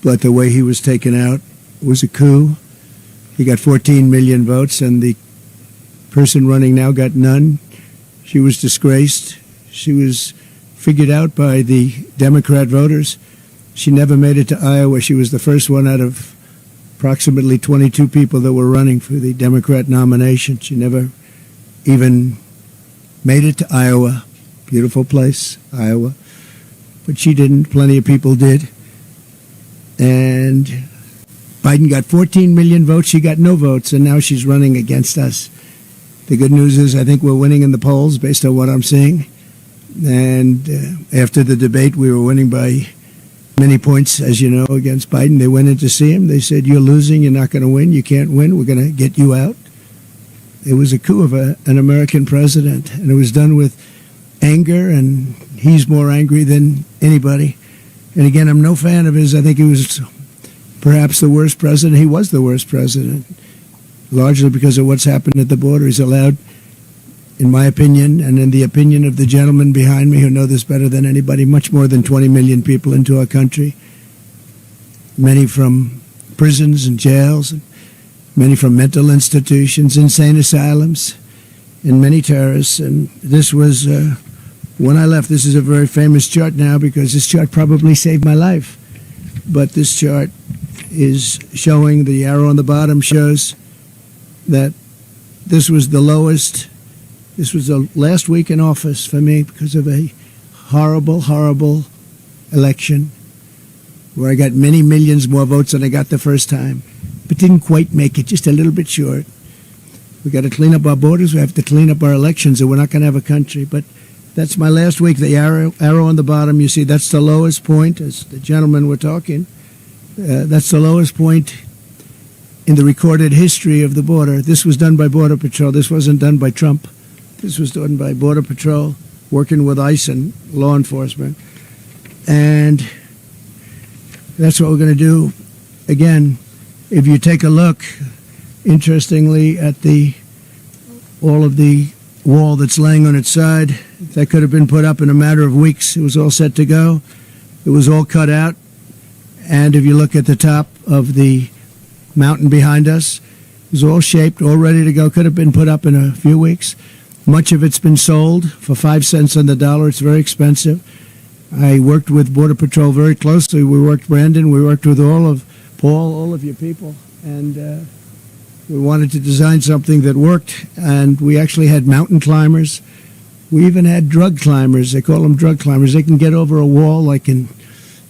but the way he was taken out was a coup. He got 14 million votes, and the person running now got none. She was disgraced. She was figured out by the Democrat voters. She never made it to Iowa. She was the first one out of approximately 22 people that were running for the Democrat nomination. She never even made it to Iowa. Beautiful place, Iowa. But she didn't. Plenty of people did. And Biden got 14 million votes. She got no votes, and now she's running against us. The good news is I think we're winning in the polls based on what I'm seeing. And after the debate, we were winning by many points, as you know, against Biden. They went in to see him. They said, "You're losing. You're not going to win. You can't win. We're going to get you out." It was a coup of an American president, and it was done with anger, and he's more angry than anybody. And again, I'm no fan of his. I think he was perhaps the worst president. He was the worst president, largely because of what's happened at the border. He's allowed, in my opinion, and in the opinion of the gentleman behind me who know this better than anybody, much more than 20 million people into our country, many from prisons and jails, and many from mental institutions, insane asylums, and many terrorists. And this was, when I left, this is a very famous chart now because this chart probably saved my life. But this chart is showing, the arrow on the bottom shows that this was the lowest. This was the last week in office for me because of a horrible, horrible election where I got many millions more votes than I got the first time, but didn't quite make it, just a little bit short. We got to clean up our borders. We have to clean up our elections, or we're not going to have a country. But that's my last week. The arrow on the bottom, you see, that's the lowest point, as the gentlemen were talking. That's the lowest point in the recorded history of the border. This was done by Border Patrol. This wasn't done by Trump. This was done by Border Patrol, working with ICE and law enforcement. And that's what we're going to do. Again, if you take a look, interestingly, at all of the wall that's laying on its side, that could have been put up in a matter of weeks. It was all set to go. It was all cut out. And if you look at the top of the mountain behind us, it was all shaped, all ready to go. Could have been put up in a few weeks. Much of it's been sold for 5 cents on the dollar. It's very expensive. I worked with Border Patrol very closely. We worked, Brandon, we worked with all of Paul, all of your people, and we wanted to design something that worked. And we actually had mountain climbers. We even had drug climbers. They call them drug climbers. They can get over a wall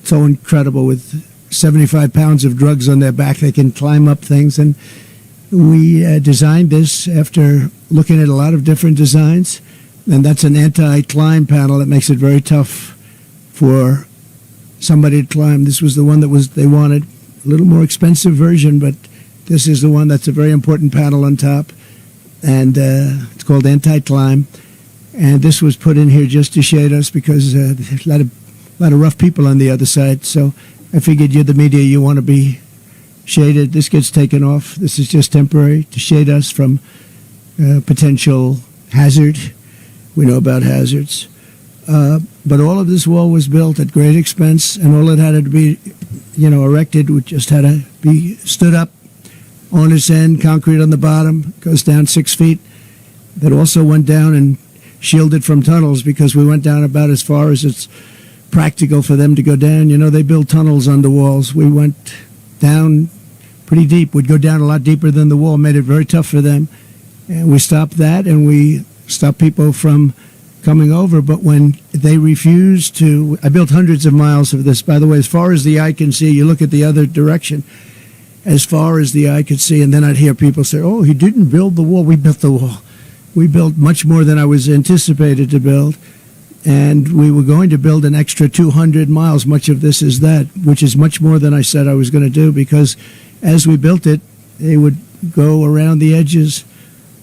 so incredible with 75 pounds of drugs on their back. They can climb up things. And we designed this after looking at a lot of different designs, and that's an anti-climb panel that makes it very tough for somebody to climb. This was the one that they wanted, a little more expensive version, but this is the one that's a very important panel on top, and it's called anti-climb. And this was put in here just to shade us because there's a lot of rough people on the other side. So I figured you're the media, you want to be shaded. This gets taken off. This is just temporary to shade us from potential hazard. We know about hazards. But all of this wall was built at great expense, and all it had to be, erected, which just had to be stood up on its end, concrete on the bottom, goes down 6 feet. That also went down and shielded from tunnels because we went down about as far as it's practical for them to go down. They build tunnels under walls. We went down pretty deep. We'd go down a lot deeper than the wall, made it very tough for them. And we stopped that, and we stopped people from coming over. But when they refused to, I built hundreds of miles of this, by the way, as far as the eye can see. You look at the other direction, as far as the eye could see, and then I'd hear people say, "Oh, he didn't build the wall." We built the wall. We built much more than I was anticipated to build, and we were going to build an extra 200 miles. Much of this is that, which is much more than I said I was going to do, because as we built it, they would go around the edges.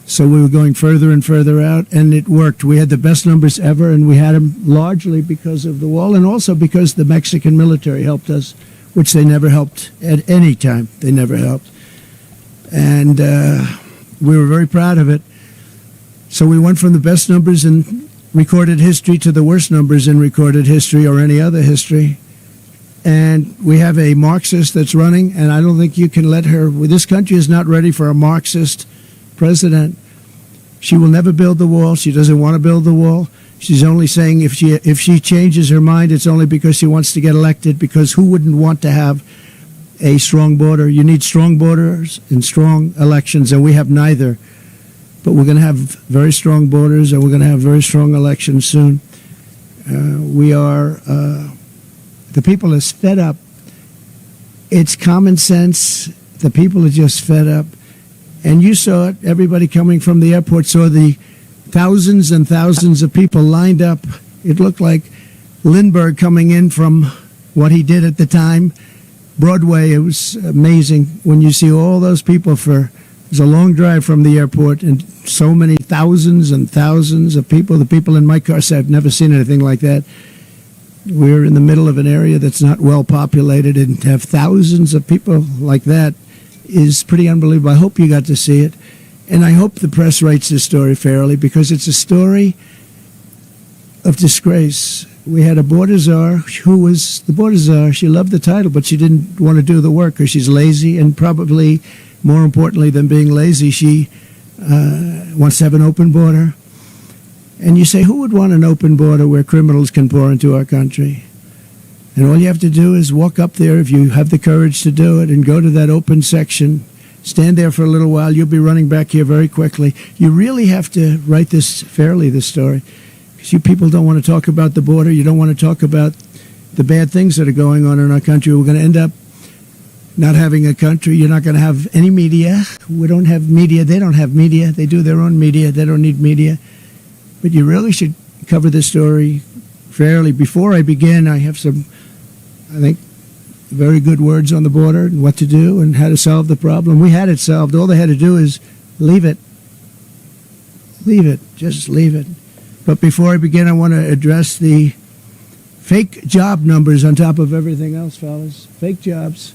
So we were going further and further out, and it worked. We had the best numbers ever, and we had them largely because of the wall, and also because the Mexican military helped us, which they never helped at any time. They never helped. and we were very proud of it. So we went from the best numbers in recorded history to the worst numbers in recorded history or any other history. And we have a Marxist that's running, and I don't think you can let her. This country is not ready for a Marxist president. She will never build the wall. She doesn't want to build the wall. She's only saying if she changes her mind, it's only because she wants to get elected, because who wouldn't want to have a strong border? You need strong borders and strong elections, and we have neither. But we're going to have very strong borders, and we're going to have very strong elections soon. The people are fed up. It's common sense. The people are just fed up. And you saw it. Everybody coming from the airport saw the thousands and thousands of people lined up. It looked like Lindbergh coming in from what he did at the time. Broadway, it was amazing when you see all those people it was a long drive from the airport, and so many thousands and thousands of people. The people in my car said, I've never seen anything like that. We're in the middle of an area that's not well populated, and to have thousands of people like that is pretty unbelievable. I hope you got to see it, and I hope the press writes this story fairly, because it's a story of disgrace. We had a border czar who was the border czar. She loved the title, but she didn't want to do the work because she's lazy, and probably more importantly than being lazy, she wants to have an open border. And you say, who would want an open border where criminals can pour into our country? And all you have to do is walk up there, if you have the courage to do it, and go to that open section, stand there for a little while. You'll be running back here very quickly. You really have to write this fairly, this story, because you people don't want to talk about the border. You don't want to talk about the bad things that are going on in our country. We're going to end up not having a country. You're not going to have any media. We don't have media. They don't have media. They do their own media. They don't need media. But you really should cover this story fairly. Before I begin, I have some, I think, very good words on the border and what to do and how to solve the problem. We had it solved. All they had to do is leave it. Leave it. Just leave it. But before I begin, I want to address the fake job numbers on top of everything else, fellas. Fake jobs.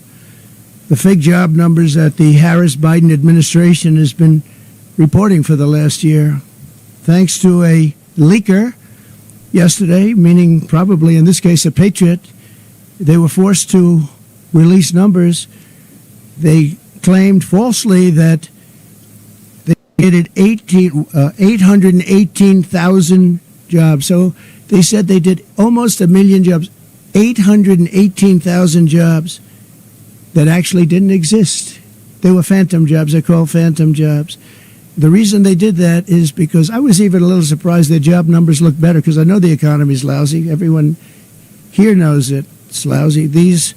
The fake job numbers that the Harris-Biden administration has been reporting for the last year. Thanks to a leaker yesterday, meaning probably in this case a patriot, they were forced to release numbers. They claimed falsely that they created 818,000 jobs. So they said they did almost 1 million jobs, 818,000 jobs that actually didn't exist. They were phantom jobs. They're called phantom jobs. The reason they did that is because I was even a little surprised their job numbers look better, because I know the economy's lousy. Everyone here knows it's lousy. These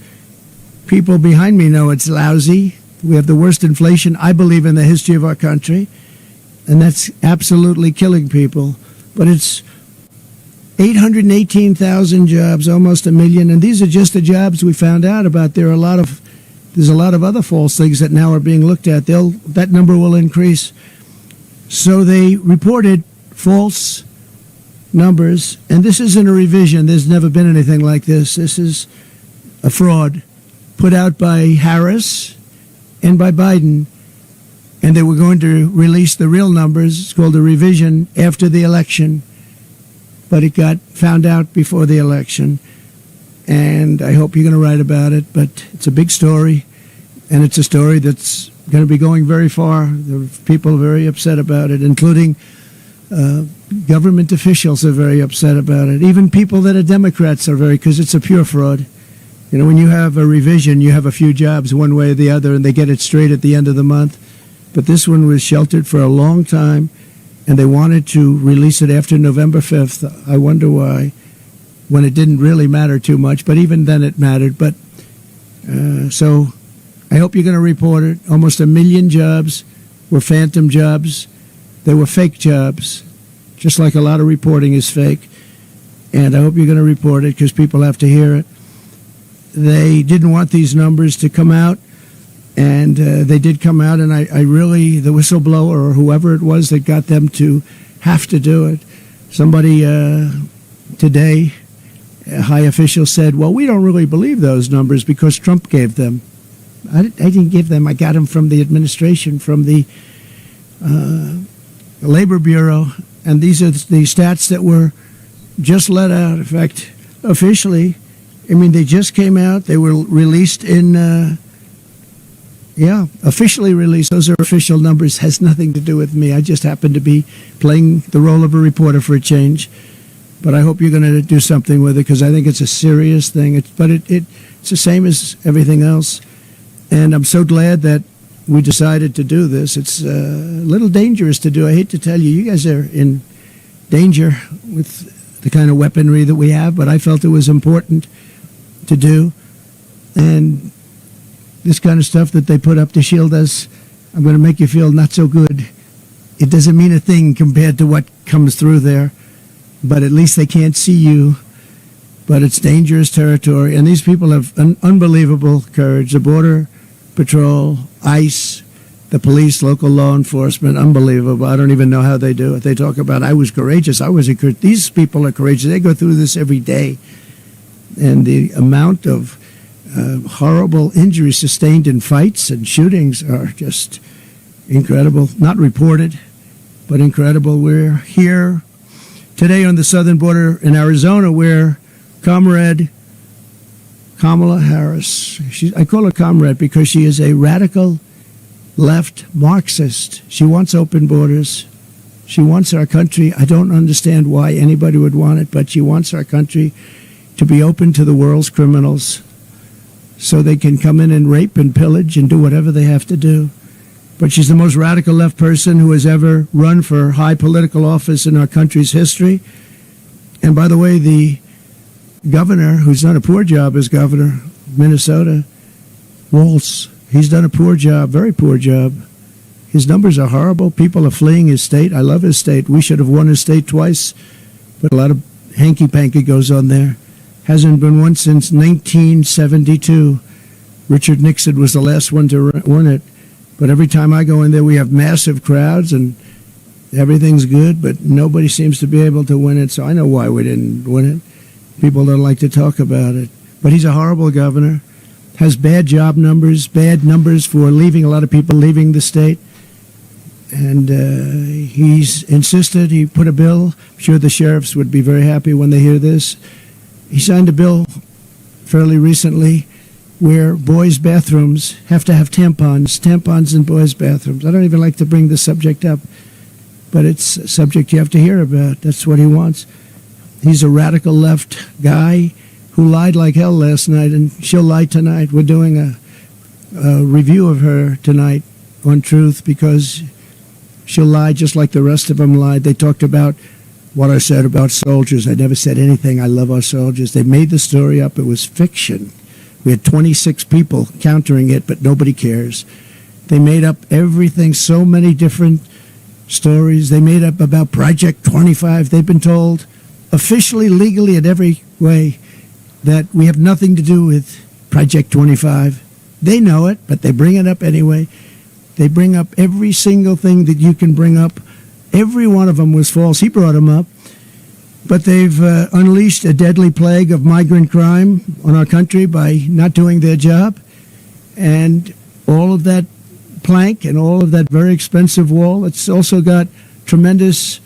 people behind me know it's lousy. We have the worst inflation, I believe, in the history of our country, and that's absolutely killing people. But it's 818,000 jobs, almost 1 million, and these are just the jobs we found out about. There's a lot of other false things that now are being looked at. That number will increase. So they reported false numbers, and this isn't a revision. There's never been anything like this. This is a fraud put out by Harris and by Biden, and they were going to release the real numbers. It's called a revision after the election, but it got found out before the election, and I hope you're going to write about it. But it's a big story, and it's a story that's going to be going very far. The people are very upset about it, including government officials are very upset about it. Even people that are Democrats are because it's a pure fraud. You know, when you have a revision, you have a few jobs one way or the other, and they get it straight at the end of the month. But this one was sheltered for a long time, and they wanted to release it after November 5th. I wonder why, when it didn't really matter too much, but even then it mattered. But so I hope you're going to report it. Almost 1 million jobs were phantom jobs. They were fake jobs, just like a lot of reporting is fake. And I hope you're going to report it because people have to hear it. They didn't want these numbers to come out, and they did come out, and I really, the whistleblower or whoever it was that got them to have to do it, somebody today, a high official said, well, we don't really believe those numbers because Trump gave them. I didn't give them. I got them from the administration, from the Labor Bureau, and these are the stats that were just let out. In fact, officially, I mean, they just came out. They were released in, officially released. Those are official numbers. Has nothing to do with me. I just happen to be playing the role of a reporter for a change. But I hope you're going to do something with it, because I think it's a serious thing. It's the same as everything else. And I'm so glad that we decided to do this. It's a little dangerous to do. I hate to tell you, you guys are in danger with the kind of weaponry that we have, but I felt it was important to do. And this kind of stuff that they put up to shield us, I'm going to make you feel not so good. It doesn't mean a thing compared to what comes through there, but at least they can't see you. But it's dangerous territory, and these people have an unbelievable courage. The Border Patrol, ICE, the police, local law enforcement, unbelievable. I don't even know how they do it. They talk about, I was courageous. I was encouraged. These people are courageous. They go through this every day. And the amount of horrible injuries sustained in fights and shootings are just incredible. Not reported, but incredible. We're here today on the southern border in Arizona, where Comrade Kamala Harris, I call her comrade because she is a radical left Marxist. She wants open borders. She wants our country. I don't understand why anybody would want it, but she wants our country to be open to the world's criminals so they can come in and rape and pillage and do whatever they have to do. But she's the most radical left person who has ever run for high political office in our country's history. And by the way, the governor, who's done a poor job as governor, Minnesota, Walz, he's done a poor job, very poor job. His numbers are horrible. People are fleeing his state. I love his state. We should have won his state twice, but a lot of hanky-panky goes on there. Hasn't been won since 1972. Richard Nixon was the last one to win it. But every time I go in there, we have massive crowds and everything's good, but nobody seems to be able to win it. So I know why we didn't win it. People don't like to talk about it. But he's a horrible governor, has bad job numbers, bad numbers for leaving, a lot of people leaving the state. And he's insisted, he put a bill. I'm sure the sheriffs would be very happy when they hear this. He signed a bill fairly recently where boys' bathrooms have to have tampons in boys' bathrooms. I don't even like to bring this subject up, but it's a subject you have to hear about. That's what he wants. He's a radical left guy who lied like hell last night, and she'll lie tonight. We're doing a review of her tonight on Truth because she'll lie just like the rest of them lied. They talked about what I said about soldiers. I never said anything. I love our soldiers. They made the story up. It was fiction. We had 26 people countering it, but nobody cares. They made up everything, so many different stories. They made up about Project 25. They've been told officially, legally, in every way that we have nothing to do with Project 25. They know it, but they bring it up anyway. They bring up every single thing that you can bring up. Every one of them was false. He brought them up. But they've unleashed a deadly plague of migrant crime on our country by not doing their job. And all of that plank and all of that very expensive wall, it's also got tremendous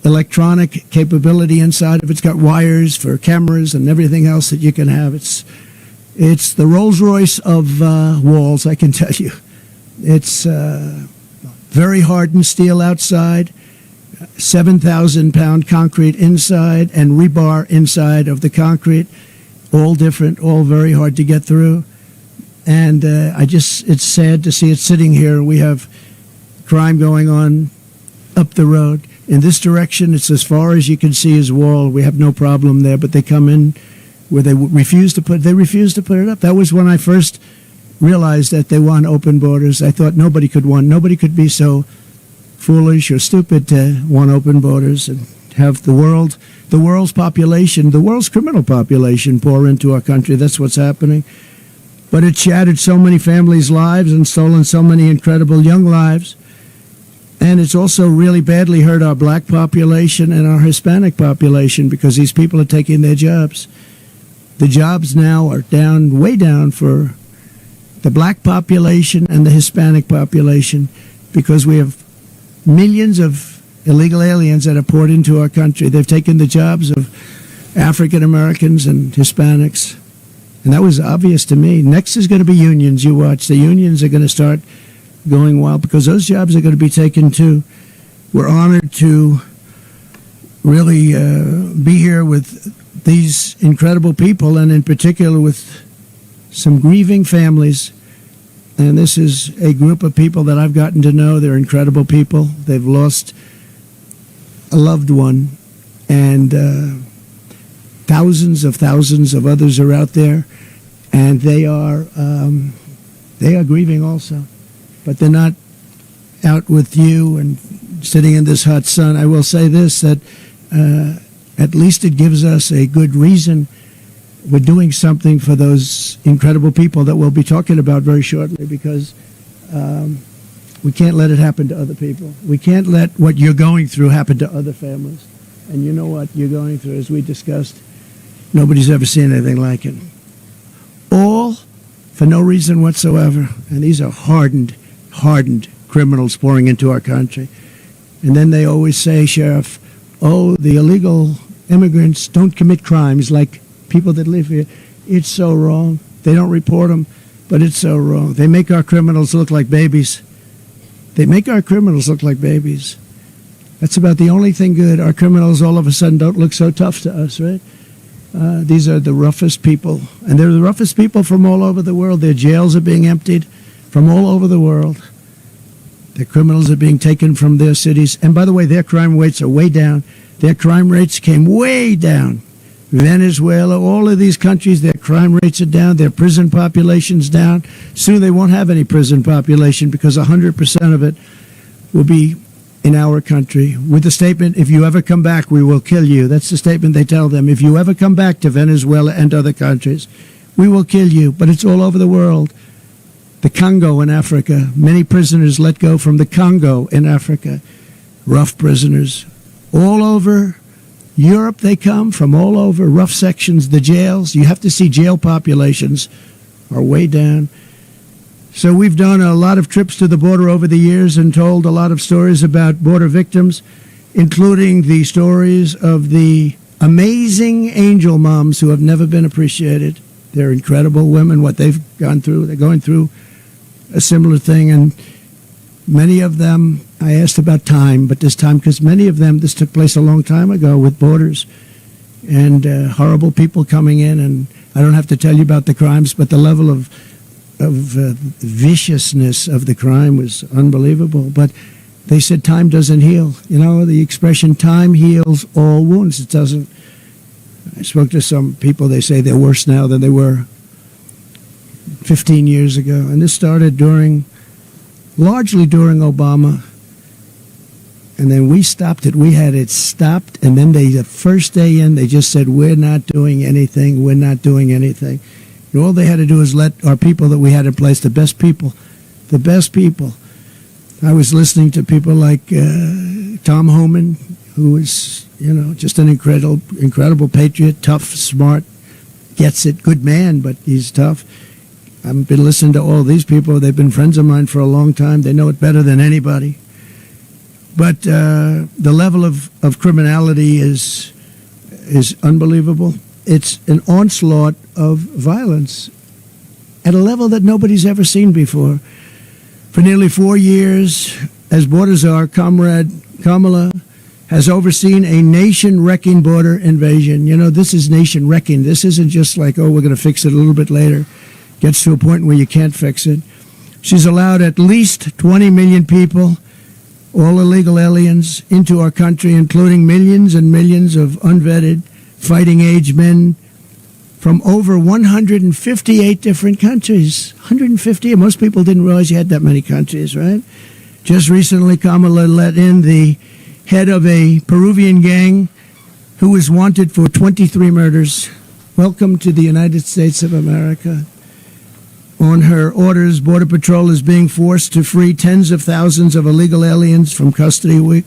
electronic capability inside of it. It's got wires for cameras and everything else that you can have. It's the Rolls-Royce of walls, I can tell you. It's very hardened steel outside, 7,000-pound concrete inside, and rebar inside of the concrete, all different, all very hard to get through. And it's sad to see it sitting here. We have crime going on up the road. In this direction, it's as far as you can see is wall. We have no problem there, but they come in where they refuse to put it up. That was when I first realized that they want open borders. I thought nobody could be so foolish or stupid to want open borders and have the world's population, the world's criminal population pour into our country. That's what's happening. But it shattered so many families' lives and stolen so many incredible young lives. And it's also really badly hurt our black population and our Hispanic population because these people are taking their jobs. The jobs now are down, way down for the black population and the Hispanic population, because we have millions of illegal aliens that are poured into our country. They've taken the jobs of African Americans and Hispanics. And that was obvious to me. Next is going to be unions. You watch. The unions are going to start going wild because those jobs are going to be taken too. We're honored to really be here with these incredible people, and in particular with some grieving families. And this is a group of people that I've gotten to know. They're incredible people. They've lost a loved one, and thousands of others are out there, and they are grieving also. But they're not out with you and sitting in this hot sun. I will say this, that at least it gives us a good reason. We're doing something for those incredible people that we'll be talking about very shortly, because we can't let it happen to other people. We can't let what you're going through happen to other families. And you know what you're going through, as we discussed, nobody's ever seen anything like it. All for no reason whatsoever. And these are hardened criminals pouring into our country. And then they always say, Sheriff, oh, the illegal immigrants don't commit crimes like people that live here. It's so wrong. They don't report them, but it's so wrong. They make our criminals look like babies. They make our criminals look like babies. That's about the only thing good. Our criminals all of a sudden don't look so tough to us, right? These are the roughest people, and they're the roughest people from all over the world. Their jails are being emptied from all over the world. Their criminals are being taken from their cities. And by the way, their crime rates are way down. Their crime rates came way down. Venezuela, all of these countries, their crime rates are down. Their prison population's down. Soon they won't have any prison population because 100% of it will be in our country, with the statement, if you ever come back, we will kill you. That's the statement they tell them. If you ever come back to Venezuela and other countries, we will kill you. But it's all over the world. The Congo in Africa, many prisoners let go from the Congo in Africa. Rough prisoners. All over Europe they come, from all over, rough sections, the jails. You have to see jail populations are way down. So we've done a lot of trips to the border over the years and told a lot of stories about border victims, including the stories of the amazing angel moms who have never been appreciated. They're incredible women, what they've gone through. They're going through a similar thing, and many of them, I asked about time, but this time, because many of them, this took place a long time ago with borders, and horrible people coming in, and I don't have to tell you about the crimes, but the level of viciousness of the crime was unbelievable. But they said time doesn't heal. You know, the expression time heals all wounds. It doesn't. I spoke to some people, they say they're worse now than they were 15 years ago. And this started largely during Obama. And then we stopped it. We had it stopped. And then the first day in, they just said, we're not doing anything. We're not doing anything. And all they had to do is let our people that we had in place, the best people. I was listening to people like Tom Homan, who is, just an incredible patriot, tough, smart, gets it, good man, but he's tough. I've been listening to all these people. They've been friends of mine for a long time. They know it better than anybody. But the level of criminality is unbelievable. It's an onslaught of violence at a level that nobody's ever seen before. For nearly 4 years, as border czar, Comrade Kamala has overseen a nation-wrecking border invasion. This is nation-wrecking. This isn't just like, we're going to fix it a little bit later. Gets to a point where you can't fix it. She's allowed at least 20 million people, all illegal aliens, into our country, including millions and millions of unvetted fighting-age men from over 158 different countries. 150. Most people didn't realize you had that many countries, right? Just recently, Kamala let in the head of a Peruvian gang who was wanted for 23 murders. Welcome to the United States of America. On her orders, Border Patrol is being forced to free tens of thousands of illegal aliens from custody week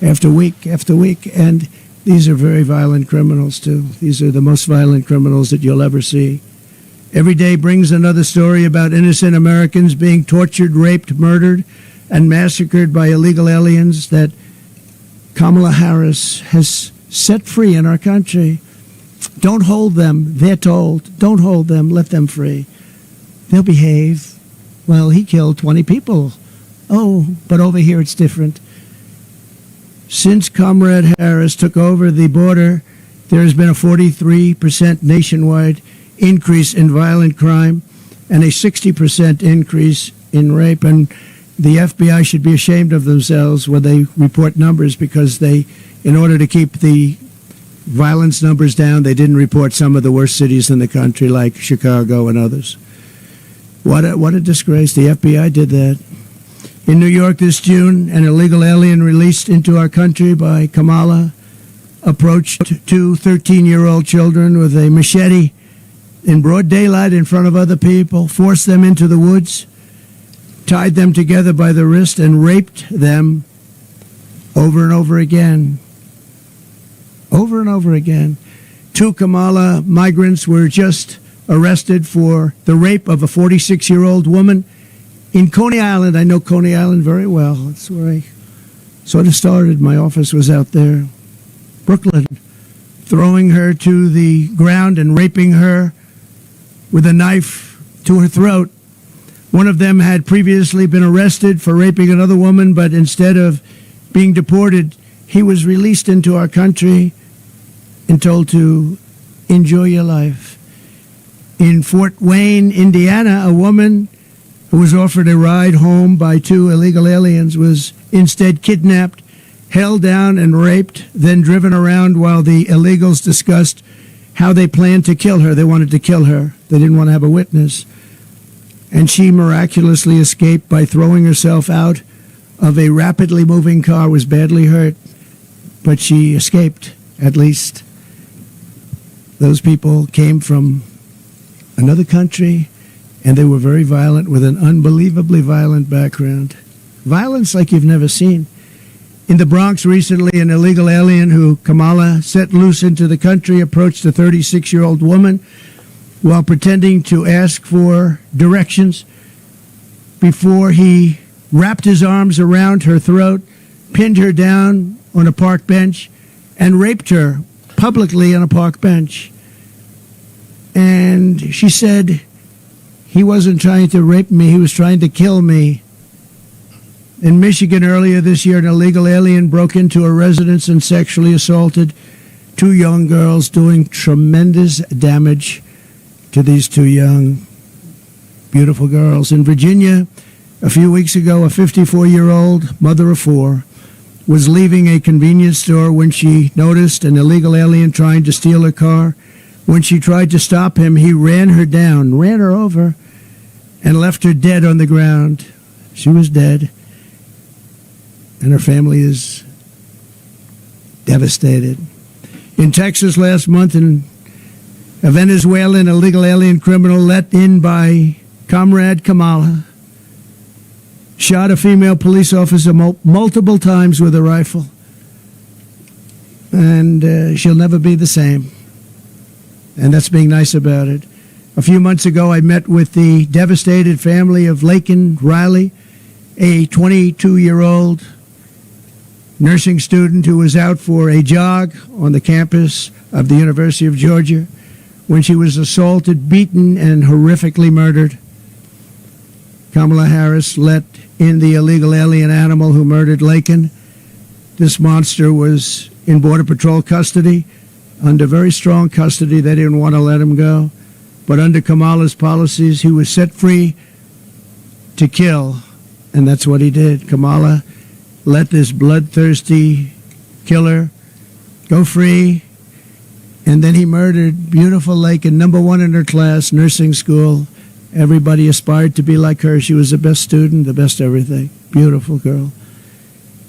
after week after week. And these are very violent criminals, too. These are the most violent criminals that you'll ever see. Every day brings another story about innocent Americans being tortured, raped, murdered, and massacred by illegal aliens that Kamala Harris has set free in our country. Don't hold them, they're told. Don't hold them, let them free. They'll behave. Well, he killed 20 people. Oh, but over here it's different. Since Comrade Harris took over the border, there has been a 43% nationwide increase in violent crime and a 60% increase in rape. And the FBI should be ashamed of themselves when they report numbers, because they, in order to keep the violence numbers down, they didn't report some of the worst cities in the country like Chicago and others. What a disgrace. The FBI did that. In New York this June, an illegal alien released into our country by Kamala approached two 13-year-old children with a machete in broad daylight in front of other people, forced them into the woods, tied them together by the wrist, and raped them over and over again. Over and over again. Two Kamala migrants were just arrested for the rape of a 46-year-old woman in Coney Island. I know Coney Island very well. That's where I sort of started. My office was out there. Brooklyn. Throwing her to the ground and raping her with a knife to her throat. One of them had previously been arrested for raping another woman, but instead of being deported, he was released into our country and told to enjoy your life. In Fort Wayne, Indiana, a woman who was offered a ride home by two illegal aliens was instead kidnapped, held down and raped, then driven around while the illegals discussed how they planned to kill her. They wanted to kill her. They didn't want to have a witness. And she miraculously escaped by throwing herself out of a rapidly moving car, was badly hurt, but she escaped, at least. Those people came from another country, and they were very violent, with an unbelievably violent background. Violence like you've never seen. In the Bronx recently, an illegal alien who Kamala set loose into the country approached a 36-year-old woman while pretending to ask for directions before he wrapped his arms around her throat, pinned her down on a park bench, and raped her publicly on a park bench. And she said he wasn't trying to rape me, he was trying to kill me. In Michigan earlier this year, an illegal alien broke into a residence and sexually assaulted two young girls, doing tremendous damage to these two young, beautiful girls. In Virginia, a few weeks ago, a 54-year-old mother of four was leaving a convenience store when she noticed an illegal alien trying to steal her car. When she tried to stop him, he ran her down, ran her over, and left her dead on the ground. She was dead, and her family is devastated. In Texas last month, a Venezuelan illegal alien criminal let in by Comrade Kamala shot a female police officer multiple times with a rifle, and she'll never be the same. And that's being nice about it. A few months ago, I met with the devastated family of Laken Riley, a 22-year-old nursing student who was out for a jog on the campus of the University of Georgia when she was assaulted, beaten, and horrifically murdered. Kamala Harris let in the illegal alien animal who murdered Laken. This monster was in Border Patrol custody, under very strong custody. They didn't want to let him go. But under Kamala's policies, he was set free to kill, and that's what he did. Kamala let this bloodthirsty killer go free, and then he murdered beautiful Laken, number one in her class, nursing school. Everybody aspired to be like her. She was the best student, the best everything. Beautiful girl.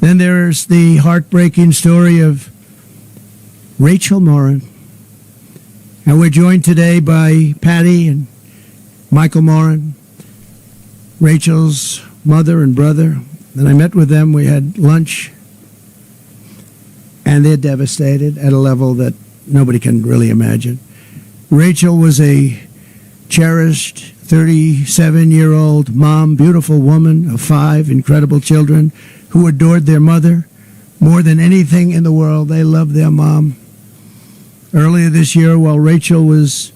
Then there's the heartbreaking story of Rachel Morin. And we're joined today by Patty and Michael Morin, Rachel's mother and brother. And I met with them. We had lunch. And they're devastated at a level that nobody can really imagine. Rachel was a cherished 37-year-old mom, beautiful woman of 5 incredible children who adored their mother more than anything in the world. They loved their mom. Earlier this year, while Rachel was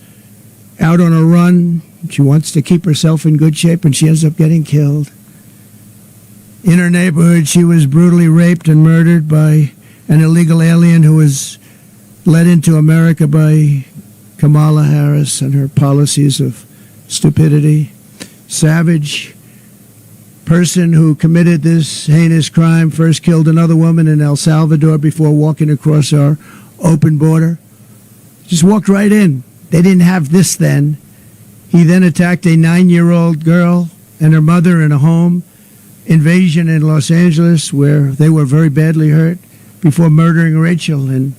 out on a run, she wants to keep herself in good shape, and she ends up getting killed. In her neighborhood, she was brutally raped and murdered by an illegal alien who was led into America by Kamala Harris and her policies of stupidity. Savage person who committed this heinous crime first killed another woman in El Salvador before walking across our open border. Just walked right in. They didn't have this then. He then attacked a 9-year-old girl and her mother in a home invasion in Los Angeles where they were very badly hurt before murdering Rachel in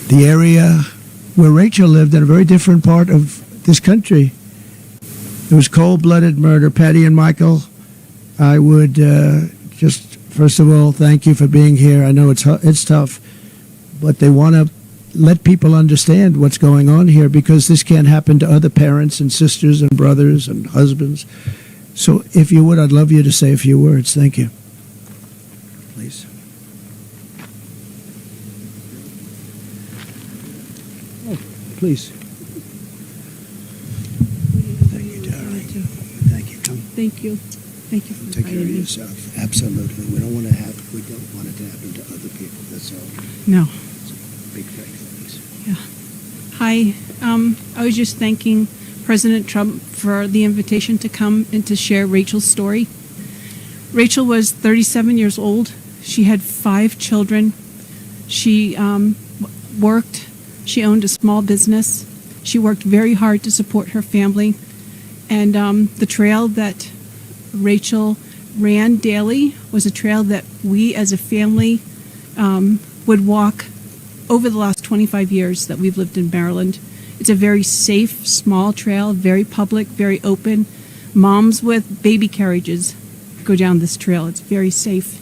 the area where Rachel lived, in a very different part of this country. It was cold-blooded murder. Patty and Michael, I would just, first of all, thank you for being here. I know it's tough, but they want to let people understand what's going on here, because this can't happen to other parents and sisters and brothers and husbands. So if you would, I'd love you to say a few words. Thank you. Please. Oh, please. Thank you, darling. Thank you. Come. Thank you. Thank you for Take care of inviting me. yourself. Absolutely. We don't want it to happen to other people. That's all. No. It's a big thing. Yeah. Hi. I was just thanking President Trump for the invitation to come and to share Rachel's story. Rachel was 37 years old. She had 5 children. She worked. She owned a small business. She worked very hard to support her family. And the trail that Rachel ran daily was a trail that we as a family would walk over the last 25 years that we've lived in Maryland. It's a very safe, small trail, very public, very open. Moms with baby carriages go down this trail. It's very safe.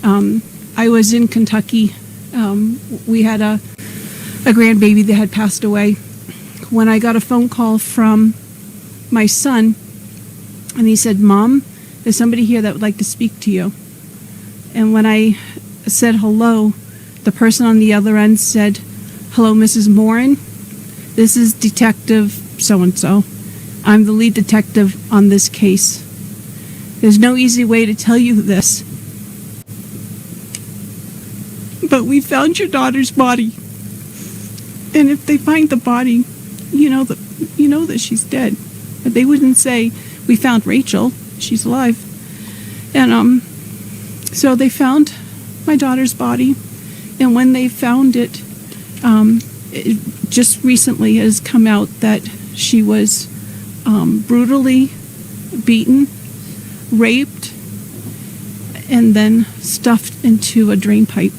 I was in Kentucky. We had a grandbaby that had passed away. When I got a phone call from my son, and he said, "Mom, there's somebody here that would like to speak to you." And when I said hello, the person on the other end said, "Hello, Mrs. Morin. This is Detective so-and-so. I'm the lead detective on this case. There's no easy way to tell you this, but we found your daughter's body. And if they find the body, you know that she's dead. But they wouldn't say, 'We found Rachel. She's alive.'" And so they found my daughter's body. And when they found it, it just recently has come out that she was brutally beaten, raped, and then stuffed into a drain pipe.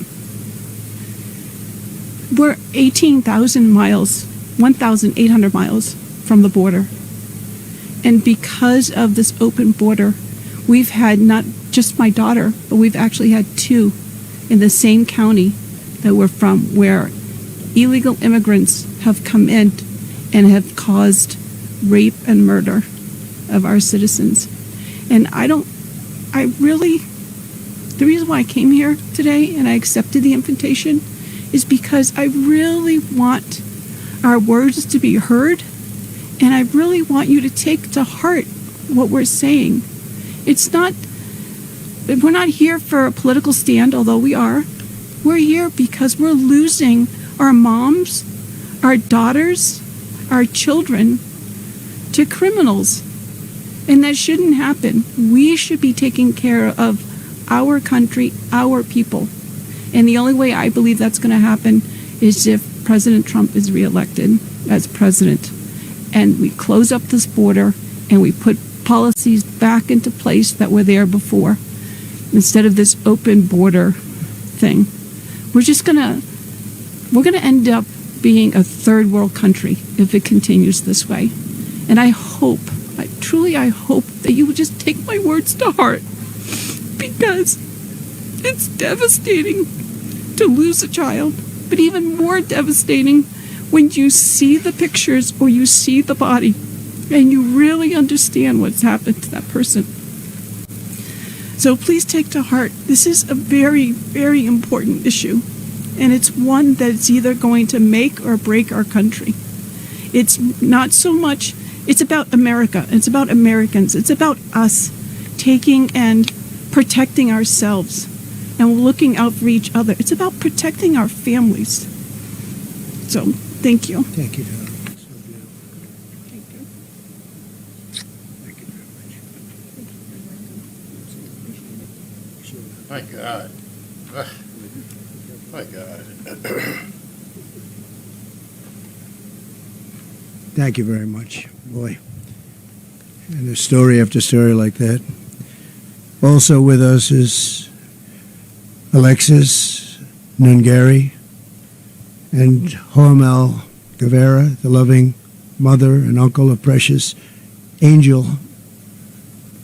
We're 18,000 miles, 1,800 miles from the border. And because of this open border, we've had not just my daughter, but we've actually had 2 in the same county that we're from, where illegal immigrants have come in and have caused rape and murder of our citizens. And the reason why I came here today and I accepted the invitation is because I really want our words to be heard, and I really want you to take to heart what we're saying. We're not here for a political stand, although we are. We're here because we're losing our moms, our daughters, our children to criminals. And that shouldn't happen. We should be taking care of our country, our people. And the only way I believe that's going to happen is if President Trump is reelected as president. And we close up this border and we put policies back into place that were there before, instead of this open border thing. We're going to end up being a third world country if it continues this way. And I hope that you would just take my words to heart, because it's devastating to lose a child, but even more devastating when you see the pictures or you see the body and you really understand what's happened to that person. So please take to heart, this is a very, very important issue, and it's one that's either going to make or break our country. It's not so much, it's about America, it's about Americans, it's about us taking and protecting ourselves and looking out for each other. It's about protecting our families. So, thank you. Thank you, Doc. My God. My God. Thank you very much, boy. And there's story after story like that. Also with us is Alexis Nungari and Hormel Guevara, the loving mother and uncle of precious Angel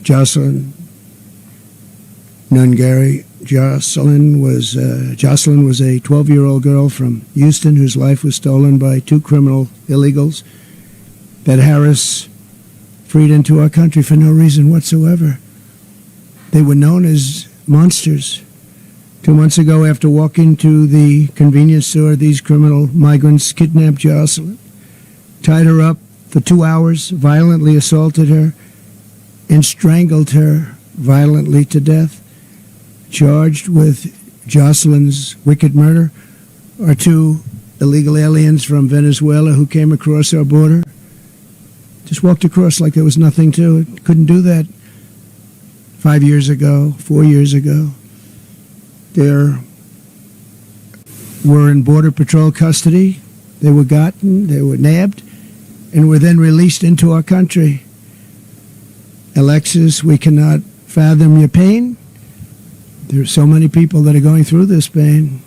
Jocelyn Nungari. Jocelyn was a 12-year-old girl from Houston whose life was stolen by two criminal illegals that Harris freed into our country for no reason whatsoever. They were known as monsters. 2 months ago, after walking to the convenience store, these criminal migrants kidnapped Jocelyn, tied her up for 2 hours, violently assaulted her, and strangled her violently to death. Charged with Jocelyn's wicked murder are two illegal aliens from Venezuela who came across our border. Just walked across like there was nothing to it. Couldn't do that 5 years ago, 4 years ago. They were in Border Patrol custody. They were gotten, they were nabbed, and were then released into our country. Alexis, we cannot fathom your pain. There are so many people that are going through this pain.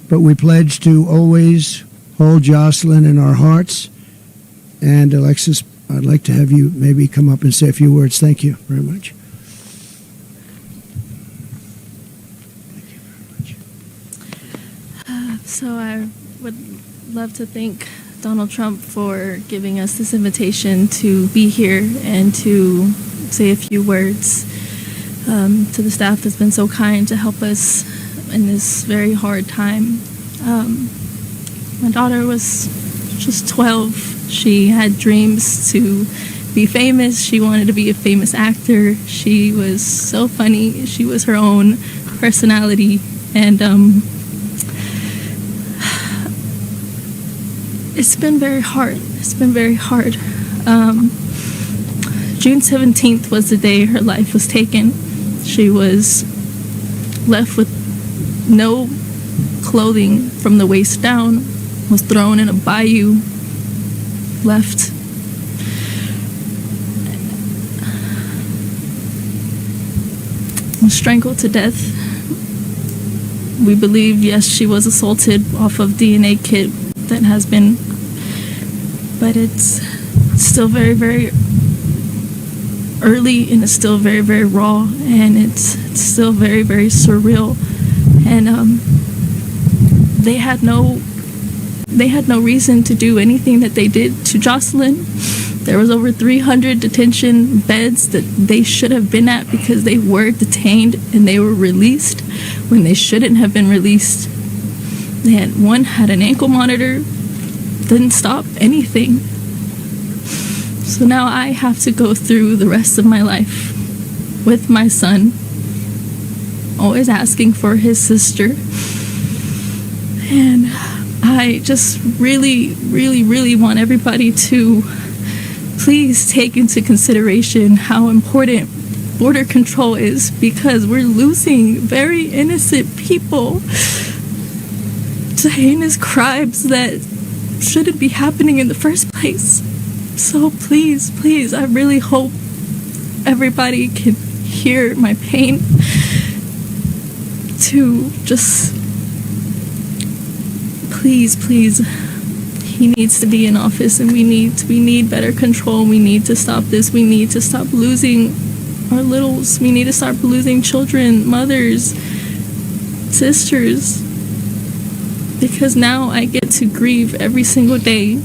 But we pledge to always hold Jocelyn in our hearts. And Alexis, I'd like to have you maybe come up and say a few words. Thank you very much. So I would love to thank Donald Trump for giving us this invitation to be here and to say a few words to the staff that's been so kind to help us in this very hard time. My daughter was just 12. She had dreams to be famous. She wanted to be a famous actor. She was so funny. She was her own personality. And it's been very hard. It's been very hard. June 17th was the day her life was taken. She was left with no clothing from the waist down, was thrown in a bayou, left strangled to death. We believe, yes, she was assaulted off of DNA kit that has been, but it's still very, very early, and it's still very, very raw, and it's still very, very surreal. And they had no reason to do anything that they did to Jocelyn. There was over 300 detention beds that they should have been at because they were detained and they were released when they shouldn't have been released. One had an ankle monitor, didn't stop anything. So now I have to go through the rest of my life with my son, always asking for his sister. And I just really, really, really want everybody to please take into consideration how important border control is, because we're losing very innocent people to heinous crimes that shouldn't be happening in the first place. So please, please, I really hope everybody can hear my pain, to just please, please, he needs to be in office, and we need better control. We need to stop this. We need to stop losing our littles. We need to stop losing children, mothers, sisters. because now I get to grieve every single day.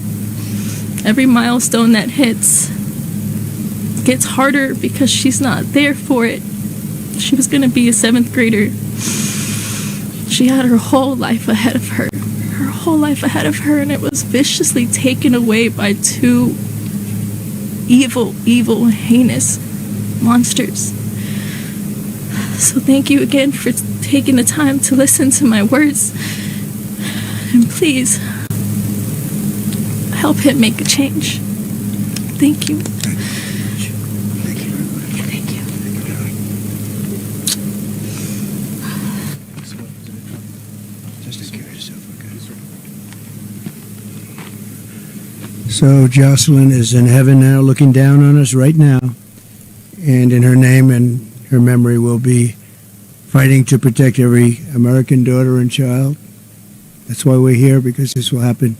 Every milestone that hits gets harder because she's not there for it. She was going to be a 7th grader. She had her whole life ahead of her. Her whole life ahead of her, and it was viciously taken away by 2 evil, heinous monsters. So thank you again for taking the time to listen to my words. And please, help him make a change. Thank you. Thank you very much. Thank you. Just take care of yourself, okay? So Jocelyn is in heaven now, looking down on us right now. And in her name and her memory, we'll be fighting to protect every American daughter and child. That's why we're here, because this will happen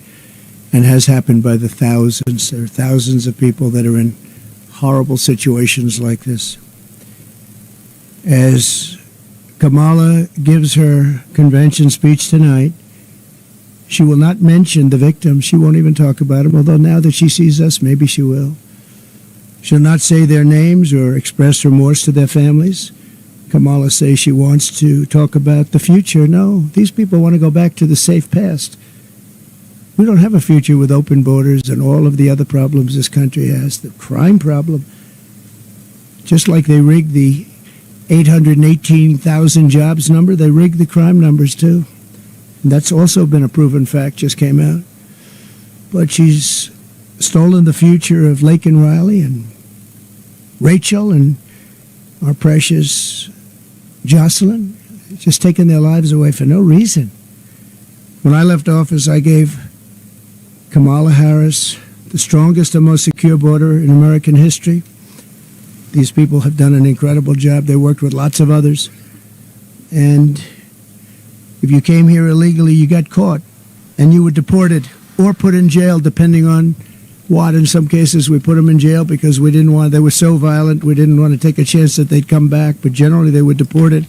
and has happened by the thousands. There are thousands of people that are in horrible situations like this. As Kamala gives her convention speech tonight, she will not mention the victims. She won't even talk about them, although now that she sees us, maybe she will. She'll not say their names or express remorse to their families. Kamala says she wants to talk about the future. No, these people want to go back to the safe past. We don't have a future with open borders and all of the other problems this country has. The crime problem, just like they rigged the 818,000 jobs number, they rigged the crime numbers too. And that's also been a proven fact, just came out. But she's stolen the future of Lake and Riley and Rachel and our precious Jocelyn, just taking their lives away for no reason. When I left office, I gave Kamala Harris the strongest and most secure border in American history. These people have done an incredible job. They worked with lots of others. And if you came here illegally, you got caught and you were deported or put in jail, depending on what. In some cases, we put them in jail because we didn't want, they were so violent, we didn't want to take a chance that they'd come back. But generally, they were deported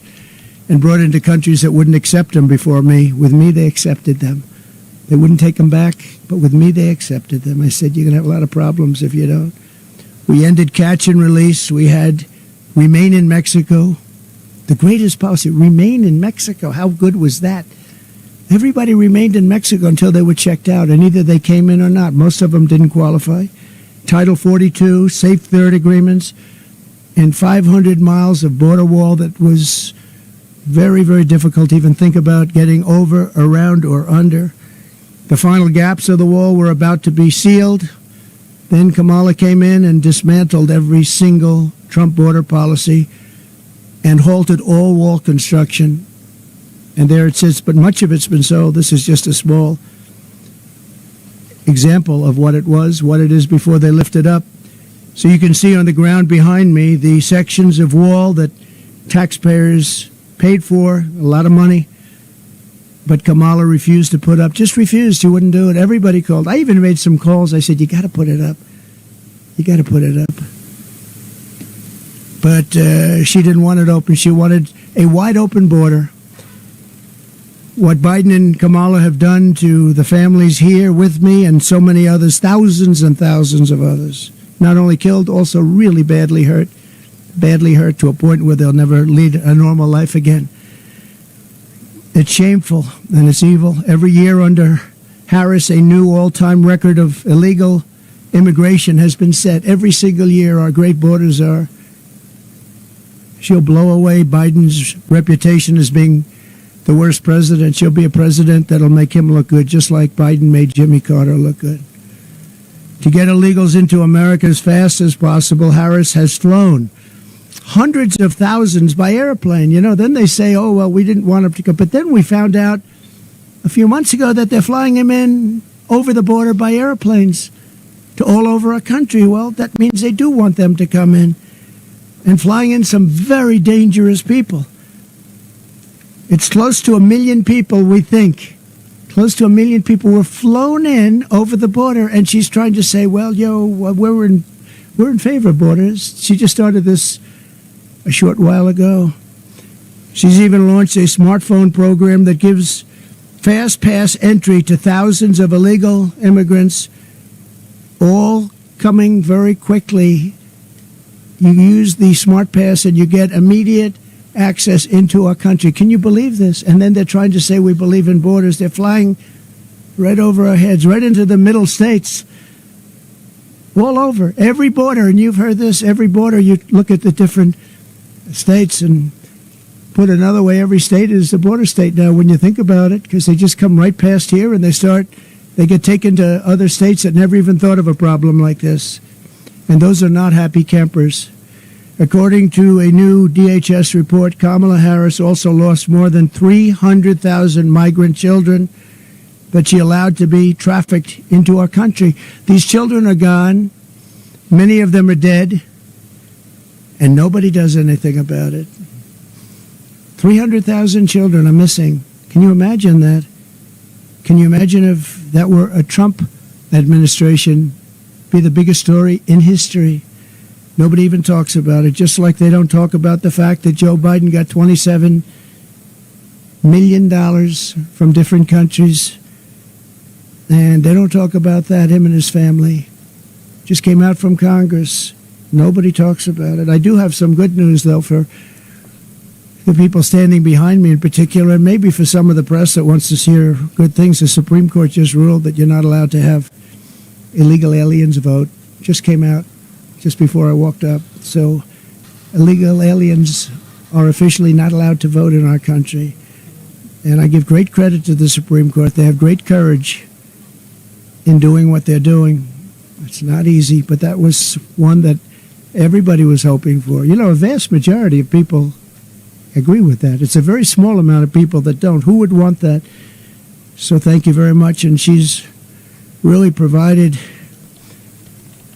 and brought into countries that wouldn't accept them before me. With me, they accepted them. They wouldn't take them back, but with me, they accepted them. I said, you're going to have a lot of problems if you don't. We ended catch and release. We had remain in Mexico. The greatest policy, remain in Mexico. How good was that? Everybody remained in Mexico until they were checked out, and either they came in or not. Most of them didn't qualify. Title 42, Safe Third agreements, and 500 miles of border wall that was very, very difficult to even think about getting over, around, or under. The final gaps of the wall were about to be sealed. Then Kamala came in and dismantled every single Trump border policy and halted all wall construction. And there it sits, but much of it's been sold. This is just a small example of what it was, what it is before they lift it up. So you can see on the ground behind me the sections of wall that taxpayers paid for, a lot of money. But Kamala refused to put up, just refused. She wouldn't do it. Everybody called. I even made some calls. I said, you got to put it up. You got to put it up. But she didn't want it open. She wanted a wide open border. What Biden and Kamala have done to the families here with me and so many others, thousands and thousands of others, not only killed, also really badly hurt to a point where they'll never lead a normal life again. It's shameful and it's evil. Every year under Harris, a new all-time record of illegal immigration has been set. Every single year, our great borders are. She'll blow away Biden's reputation as being the worst president. She'll be a president that'll make him look good, just like Biden made Jimmy Carter look good. To get illegals into America as fast as possible, Harris has flown hundreds of thousands by airplane. Then they say, oh, well, we didn't want him to go. But then we found out a few months ago that they're flying him in over the border by airplanes to all over our country. Well, that means they do want them to come in, and flying in some very dangerous people. It's close to 1 million people, we think. Close to 1 million people were flown in over the border, and she's trying to say, well, we're in favor of borders. She just started this a short while ago. She's even launched a smartphone program that gives fast pass entry to thousands of illegal immigrants, all coming very quickly. You use the Smart Pass and you get immediate access into our country. Can you believe this? And then they're trying to say we believe in borders. They're flying right over our heads, right into the middle states, all over. Every border, and you've heard this, every border, you look at the different states and put another way, every state is a border state now when you think about it, because they just come right past here and they get taken to other states that never even thought of a problem like this. And those are not happy campers. According to a new DHS report, Kamala Harris also lost more than 300,000 migrant children that she allowed to be trafficked into our country. These children are gone. Many of them are dead. And nobody does anything about it. 300,000 children are missing. Can you imagine that? Can you imagine if that were a Trump administration, be the biggest story in history? Nobody even talks about it, just like they don't talk about the fact that Joe Biden got $27 million from different countries. And they don't talk about that, him and his family. Just came out from Congress. Nobody talks about it. I do have some good news, though, for the people standing behind me in particular, and maybe for some of the press that wants to hear good things. The Supreme Court just ruled that you're not allowed to have illegal aliens vote. Just came out just before I walked up. So illegal aliens are officially not allowed to vote in our country. And I give great credit to the Supreme Court. They have great courage in doing what they're doing. It's not easy, but that was one that everybody was hoping for. You know, a vast majority of people agree with that. It's a very small amount of people that don't. Who would want that? So thank you very much. And she's really provided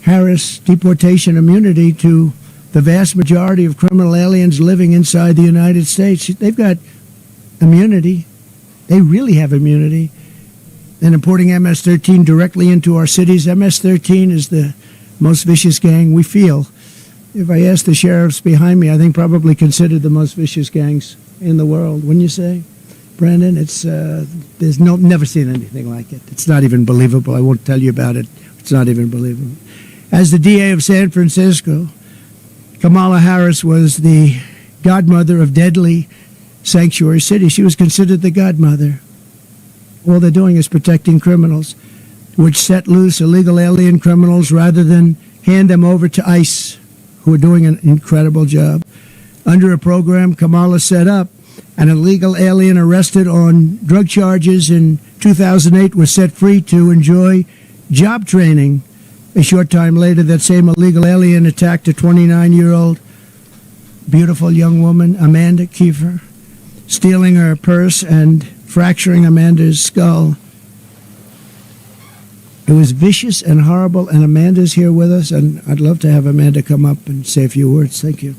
Harris deportation immunity to the vast majority of criminal aliens living inside the United States. They've got immunity. They really have immunity. And importing MS-13 directly into our cities. MS-13 is the most vicious gang we feel. If I ask the sheriffs behind me, I think probably considered the most vicious gangs in the world. Wouldn't you say, Brandon? It's there's never seen anything like it. It's not even believable. I won't tell you about it. It's not even believable. As the DA of San Francisco, Kamala Harris was the godmother of deadly sanctuary cities. She was considered the godmother. All they're doing is protecting criminals, which set loose illegal alien criminals rather than hand them over to ICE, who are doing an incredible job. Under a program Kamala set up, an illegal alien arrested on drug charges in 2008 was set free to enjoy job training. A short time later, that same illegal alien attacked a 29-year-old beautiful young woman, Amanda Kiefer, stealing her purse and fracturing Amanda's skull. It was vicious and horrible, and Amanda's here with us, and I'd love to have Amanda come up and say a few words. Thank you.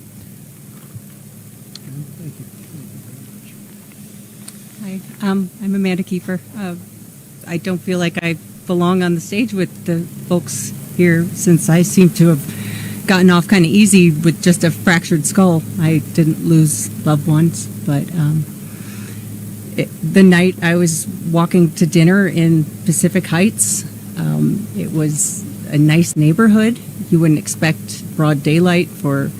Hi, I'm Amanda Kiefer. I don't feel like I belong on the stage with the folks here, since I seem to have gotten off kind of easy with just a fractured skull. I didn't lose loved ones, but the night I was walking to dinner in Pacific Heights, it was a nice neighborhood. You wouldn't expect broad daylight for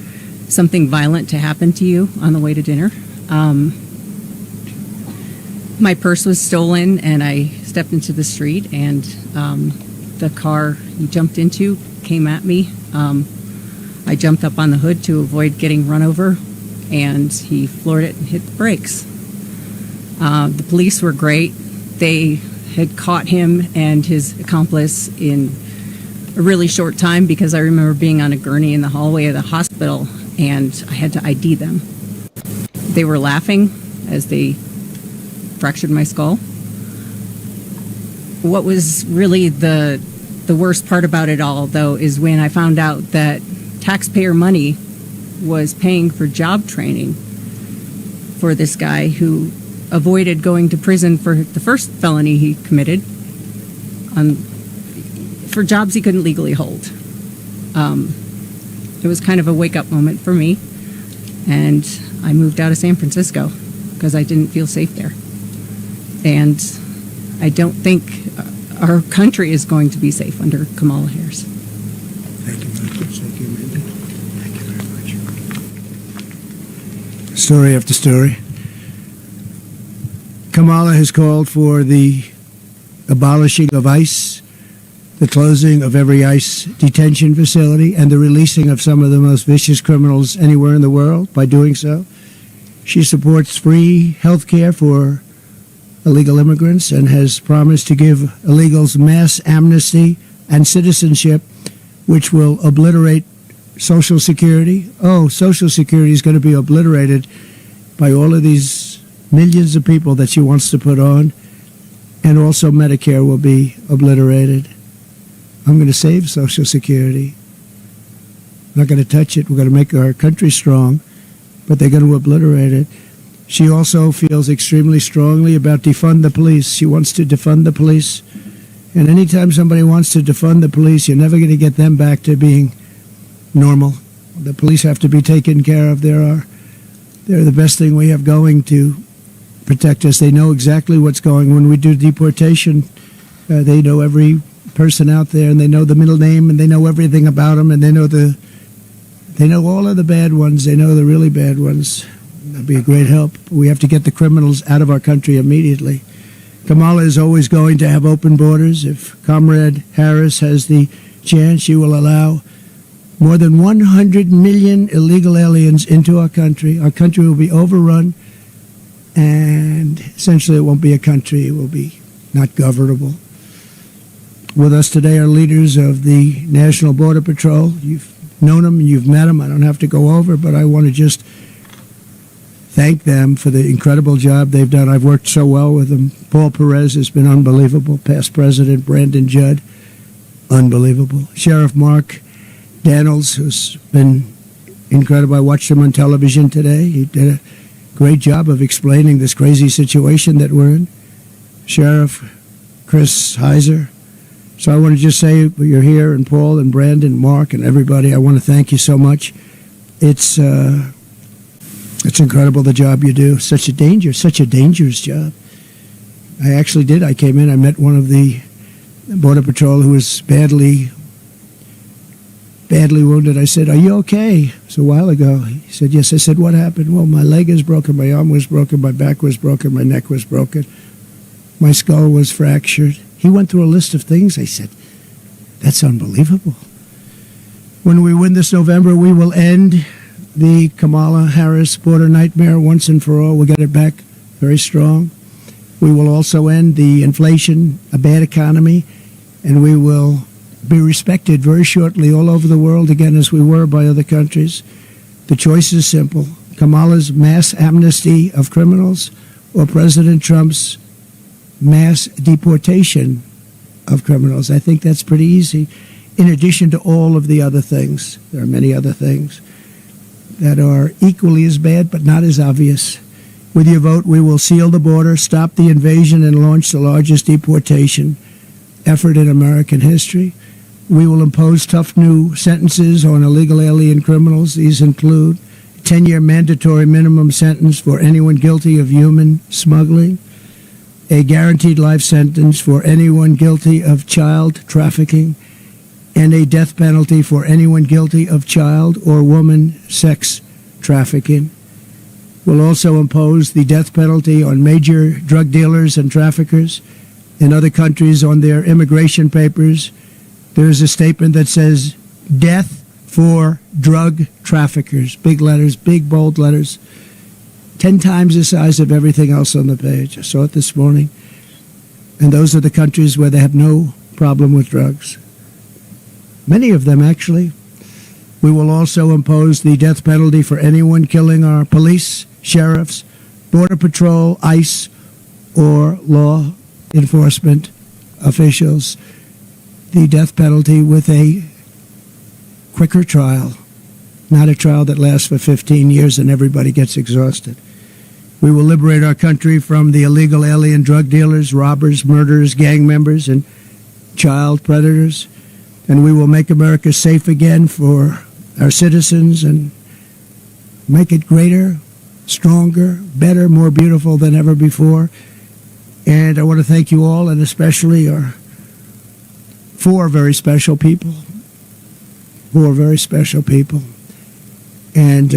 something violent to happen to you on the way to dinner. My purse was stolen, and I stepped into the street, and the car he jumped into came at me. I jumped up on the hood to avoid getting run over, and he floored it and hit the brakes. The police were great. They had caught him and his accomplice in a really short time, because I remember being on a gurney in the hallway of the hospital, and I had to ID them. They were laughing as they fractured my skull. What was really the worst part about it all, though, is when I found out that taxpayer money was paying for job training for this guy who avoided going to prison for the first felony he committed for jobs he couldn't legally hold. It was kind of a wake-up moment for me, and I moved out of San Francisco because I didn't feel safe there. And I don't think our country is going to be safe under Kamala Harris. Thank you very much. Thank you, Amanda. Thank you very much. Story after story. Kamala has called for the abolishing of ICE, the closing of every ICE detention facility, and the releasing of some of the most vicious criminals anywhere in the world by doing so. She supports free health care for illegal immigrants and has promised to give illegals mass amnesty and citizenship, which will obliterate Social Security. Oh, Social Security is going to be obliterated by all of these millions of people that she wants to put on, and also Medicare will be obliterated. I'm going to save Social Security. I'm not going to touch it. We're going to make our country strong, but they're going to obliterate it. She also feels extremely strongly about defund the police. She wants to defund the police. And anytime somebody wants to defund the police, you're never going to get them back to being normal. The police have to be taken care of. They're the best thing we have going to protect us. They know exactly what's going on. When we do deportation, they know every person out there, and they know the middle name, and they know everything about them, and they know all of the bad ones. They know the really bad ones. That'd be a great help. We have to get the criminals out of our country immediately. Kamala is always going to have open borders. If Comrade Harris has the chance, she will allow more than 100 million illegal aliens into our country. Our country will be overrun, and essentially it won't be a country. It will be not governable. With us today are leaders of the National Border Patrol. You've known them, you've met them. I don't have to go over, but I want to just thank them for the incredible job they've done. I've worked so well with them. Paul Perez has been unbelievable. Past President Brandon Judd, unbelievable. Sheriff Mark Daniels, who's been incredible. I watched him on television today. He did a great job of explaining this crazy situation that we're in. Sheriff Chris Heiser. So I want to just say, you're here, and Paul and Brandon, Mark, and everybody, I want to thank you so much. It's incredible the job you do. Such a dangerous job. I came in, I met one of the Border Patrol who was badly wounded. I said, "Are you okay?" It was a while ago. He said, "Yes." I said, "What happened?" "Well, my leg is broken, my arm was broken, my back was broken, my neck was broken, my skull was fractured." He went through a list of things. I said, "That's unbelievable." When we win this November, we will end the Kamala Harris border nightmare once and for all. We'll get it back very strong. We will also end the inflation, a bad economy, and we will be respected very shortly all over the world again as we were by other countries. The choice is simple. Kamala's mass amnesty of criminals or President Trump's mass deportation of criminals. I think that's pretty easy. In addition to all of the other things, there are many other things that are equally as bad but not as obvious. With your vote, we will seal the border, stop the invasion, and launch the largest deportation effort in American history. We will impose tough new sentences on illegal alien criminals. These include a 10-year mandatory minimum sentence for anyone guilty of human smuggling, a guaranteed life sentence for anyone guilty of child trafficking, and a death penalty for anyone guilty of child or woman sex trafficking. We'll also impose the death penalty on major drug dealers and traffickers. In other countries, on their immigration papers, there's a statement that says, "Death for drug traffickers." Big letters, big bold letters, 10 times the size of everything else on the page. I saw it this morning. And those are the countries where they have no problem with drugs. Many of them, actually. We will also impose the death penalty for anyone killing our police, sheriffs, Border Patrol, ICE, or law enforcement officials. The death penalty with a quicker trial, not a trial that lasts for 15 years and everybody gets exhausted. We will liberate our country from the illegal alien drug dealers, robbers, murderers, gang members, and child predators. And we will make America safe again for our citizens and make it greater, stronger, better, more beautiful than ever before. And I want to thank you all, and especially our 4 very special people. 4 very special people. And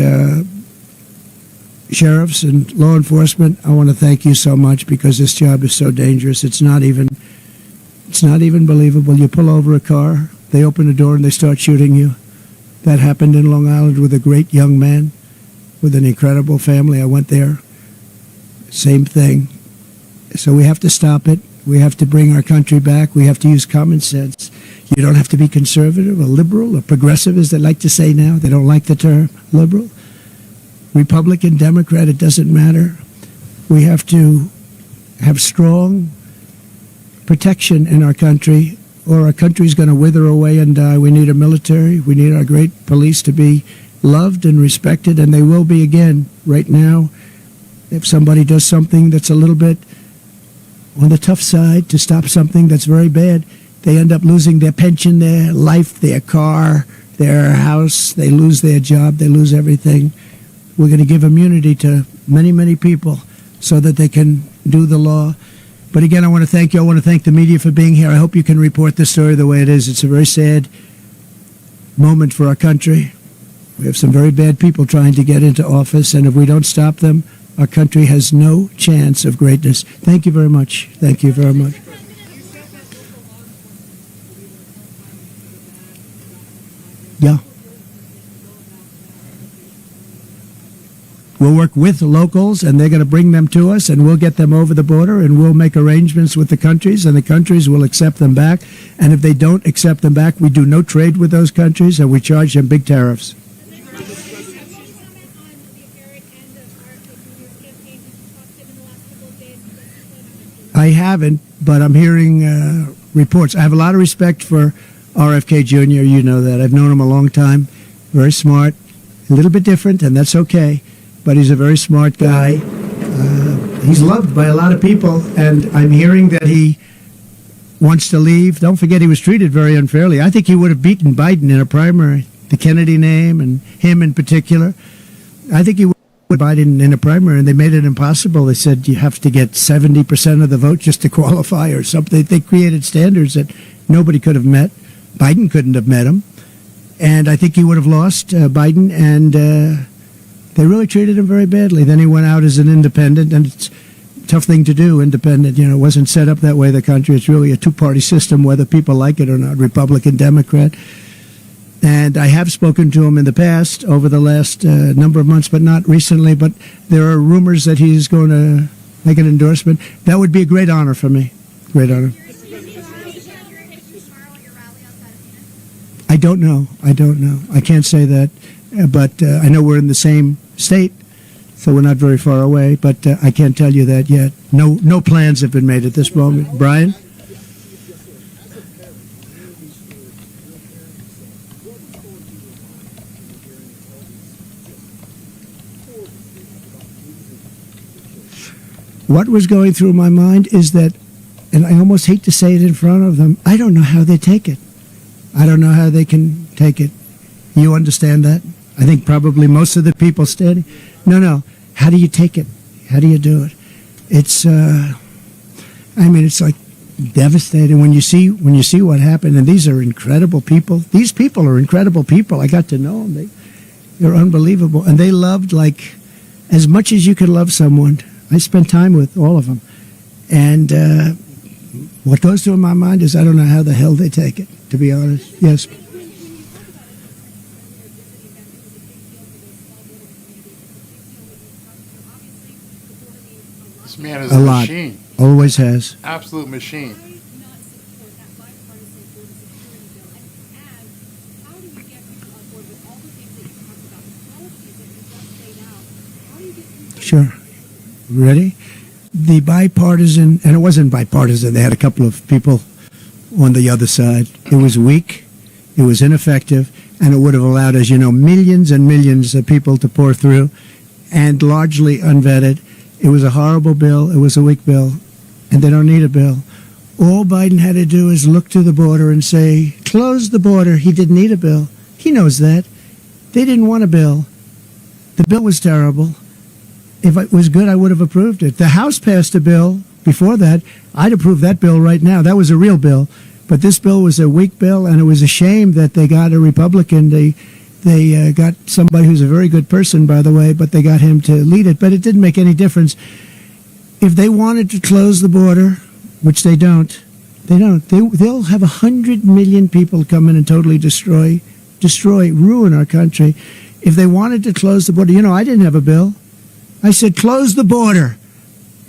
sheriffs and law enforcement, I want to thank you so much, because this job is so dangerous. It's not even believable. You pull over a car, they open the door, and they start shooting you. That happened in Long Island with a great young man with an incredible family. I went there. Same thing. So we have to stop it. We have to bring our country back. We have to use common sense. You don't have to be conservative or liberal or progressive, as they like to say now. They don't like the term liberal. Republican, Democrat, it doesn't matter. We have to have strong protection in our country, or our country's going to wither away and die. We need a military. We need our great police to be loved and respected, and they will be again. Right now, if somebody does something that's a little bit on the tough side to stop something that's very bad, they end up losing their pension, their life, their car, their house. They lose their job. They lose everything. We're going to give immunity to many, many people so that they can do the law. But again, I want to thank you. I want to thank the media for being here. I hope you can report the story the way it is. It's a very sad moment for our country. We have some very bad people trying to get into office, and if we don't stop them, our country has no chance of greatness. Thank you very much. Thank you very much. Yeah. We'll work with the locals, and they're going to bring them to us, and we'll get them over the border, and we'll make arrangements with the countries, and the countries will accept them back. And if they don't accept them back, we do no trade with those countries, and we charge them big tariffs. I haven't, but I'm hearing reports. I have a lot of respect for RFK Jr. You know that. I've known him a long time. Very smart. A little bit different, and that's okay. But he's a very smart guy. He's loved by a lot of people, and I'm hearing that he wants to leave. Don't forget, he was treated very unfairly. I think he would have beaten Biden in a primary, the Kennedy name and him in particular. I think he would have Biden in a primary, and they made it impossible. They said you have to get 70% of the vote just to qualify or something. They created standards that nobody could have met. Biden couldn't have met him. And I think he would have lost Biden, and they really treated him very badly. Then he went out as an independent, and it's a tough thing to do, independent. You know, it wasn't set up that way, the country. It's really a two-party system, whether people like it or not, Republican, Democrat. And I have spoken to him in the past over the last number of months, but not recently. But there are rumors that he's going to make an endorsement. That would be a great honor for me. Great honor. I don't know. I can't say that. But I know we're in the same state, so we're not very far away. But I can't tell you that yet. No plans have been made at this moment. Brian? What was going through my mind is that, and I almost hate to say it in front of them, I don't know how they take it. I don't know how they can take it. You understand that? I think probably most of the people standing. No. How do you take it? How do you do it? It's, it's like devastating when you see what happened. And these are incredible people. These people are incredible people. I got to know them. They're unbelievable. And they loved, like, as much as you could love someone. I spent time with all of them. And what goes through my mind is I don't know how the hell they take it, to be honest. Yes. This man is a machine. Always has. Absolute machine. Sure. Ready? The bipartisan, and it wasn't bipartisan, they had a couple of people on the other side. It was weak, it was ineffective, and it would have allowed, as you know, millions and millions of people to pour through, and largely unvetted. It was a horrible bill, it was a weak bill, and they don't need a bill. All Biden had to do is look to the border and say, close the border. He didn't need a bill. He knows that. They didn't want a bill. The bill was terrible. If it was good, I would have approved it. The House passed a bill before that, I'd approve that bill right now. That was a real bill. But this bill was a weak bill, and it was a shame that they got a Republican. They got somebody who's a very good person, by the way, but they got him to lead it. But it didn't make any difference. If they wanted to close the border, which they don't. They'll have 100 million people come in and totally destroy, ruin our country. If they wanted to close the border, I didn't have a bill. I said, close the border.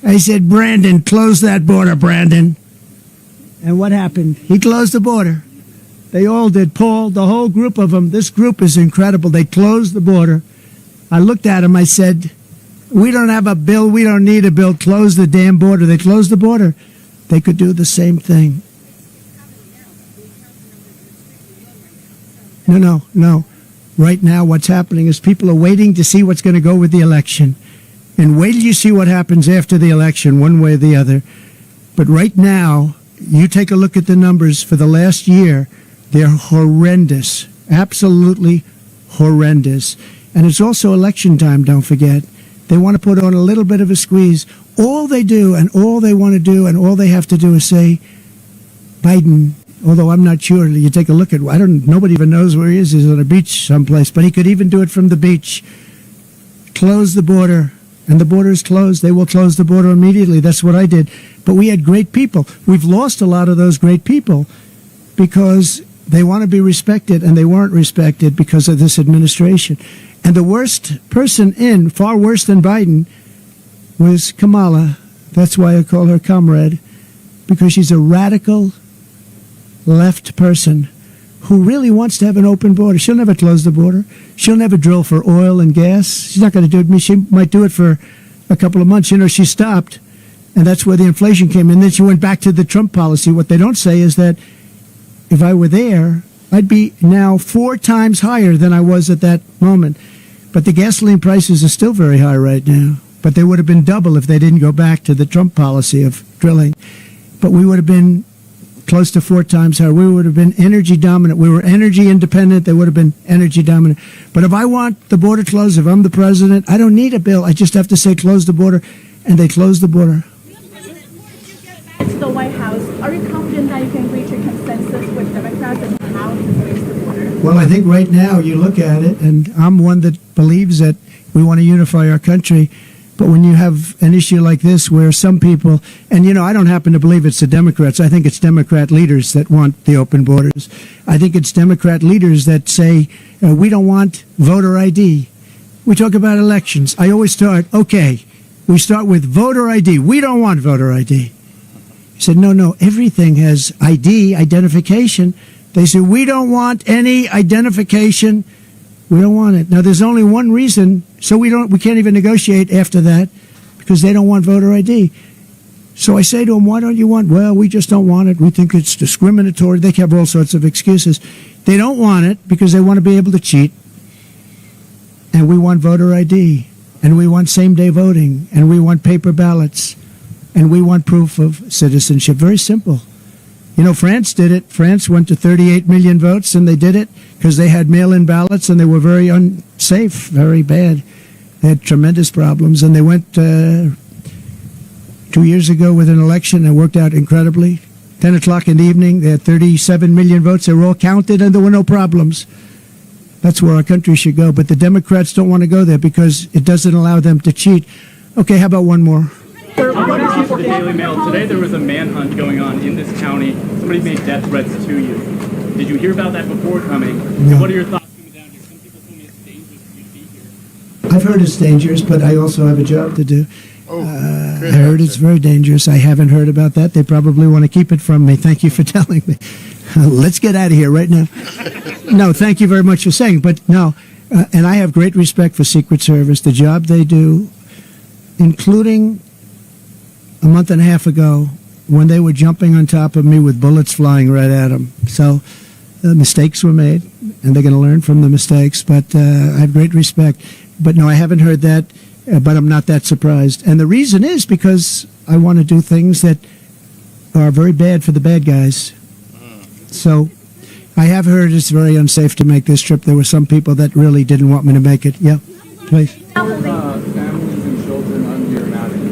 I said, Brandon, close that border, Brandon. And what happened? He closed the border. They all did. Paul, the whole group of them. This group is incredible. They closed the border. I looked at him. I said, we don't have a bill. We don't need a bill. Close the damn border. They closed the border. They could do the same thing. No. Right now, what's happening is people are waiting to see what's going to go with the election. And wait till you see what happens after the election, one way or the other. But right now, you take a look at the numbers for the last year. They're horrendous. Absolutely horrendous. And it's also election time, don't forget. They want to put on a little bit of a squeeze. All they do and all they want to do and all they have to do is say, Biden, although I'm not sure, you take a look at, nobody even knows where he is. He's on a beach someplace, but he could even do it from the beach. Close the border. And the border is closed. They will close the border immediately. That's what I did. But we had great people. We've lost a lot of those great people because they want to be respected, and they weren't respected because of this administration. And the worst person in, far worse than Biden, was Kamala. That's why I call her comrade, because she's a radical left person who really wants to have an open border. She'll never close the border. She'll never drill for oil and gas. She's not going to do it. She might do it for a couple of months. She stopped, and that's where the inflation came in. Then she went back to the Trump policy. What they don't say is that if I were there, I'd be now 4 times higher than I was at that moment. But the gasoline prices are still very high right now. But they would have been double if they didn't go back to the Trump policy of drilling. But we would have been close to 4 times higher. We would have been energy dominant. We were energy independent. They would have been energy dominant. But if I want the border closed, if I'm the president, I don't need a bill. I just have to say close the border, and they close the border. To the White House, are you confident that you can reach a consensus with Democrats and how to fix the border? Well, I think right now you look at it, and I'm one that believes that we want to unify our country. But when you have an issue like this where some people, and I don't happen to believe it's the Democrats. I think it's Democrat leaders that want the open borders. I think it's Democrat leaders that say, we don't want voter ID. We talk about elections. I always start, we start with voter ID. We don't want voter ID. He said, no, everything has ID, identification. They said, we don't want any identification. We don't want it. Now, there's only one reason, so we can't even negotiate after that, because they don't want voter ID. So I say to them, why don't you want? Well, we just don't want it. We think it's discriminatory. They have all sorts of excuses. They don't want it because they want to be able to cheat. And we want voter ID. And we want same-day voting. And we want paper ballots. And we want proof of citizenship. Very simple. France did it. France went to 38 million votes, and they did it because they had mail-in ballots, and they were very unsafe, very bad. They had tremendous problems, and they went 2 years ago with an election and worked out incredibly. 10 o'clock in the evening, they had 37 million votes. They were all counted, and there were no problems. That's where our country should go. But the Democrats don't want to go there because it doesn't allow them to cheat. Okay, how about one more? For Daily Mail, today there was a manhunt going on in this county. Somebody made death threats to you. Did you hear about that before coming? No. What are your thoughts coming down here? Some people told me it's dangerous for you to be here. I've heard it's dangerous, but I also have a job to do. I heard it's very dangerous. I haven't heard about that. They probably want to keep it from me. Thank you for telling me. Let's get out of here right now. No, thank you very much for saying. But no, and I have great respect for Secret Service, the job they do, including a month and a half ago when they were jumping on top of me with bullets flying right at them. So mistakes were made, and they're going to learn from the mistakes. But I have great respect. But no, I haven't heard that, but I'm not that surprised. And the reason is because I want to do things that are very bad for the bad guys. So I have heard it's very unsafe to make this trip. There were some people that really didn't want me to make it. Yeah, please. Families and children under your matting.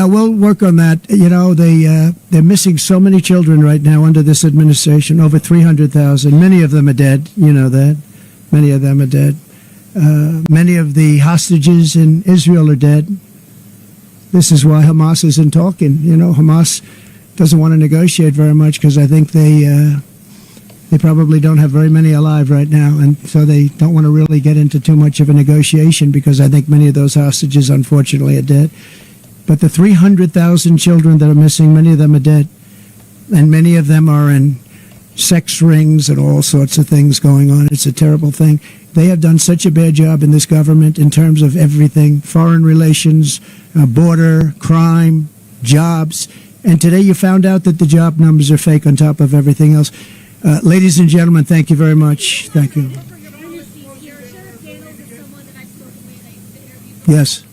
Yeah, we'll work on that. You know, they're missing so many children right now under this administration, over 300,000. Many of them are dead. You know that. Many of them are dead. Many of the hostages in Israel are dead. This is why Hamas isn't talking. You know, Hamas doesn't want to negotiate very much because I think they probably don't have very many alive right now, and so they don't want to really get into too much of a negotiation because I think many of those hostages, unfortunately, are dead. But the 300,000 children that are missing, many of them are dead, and many of them are in sex rings and all sorts of things going on. It's a terrible thing. They have done such a bad job in this government in terms of everything, foreign relations, border, crime, jobs. And today you found out that the job numbers are fake on top of everything else. Ladies and gentlemen, thank you very much. Thank you. Yes.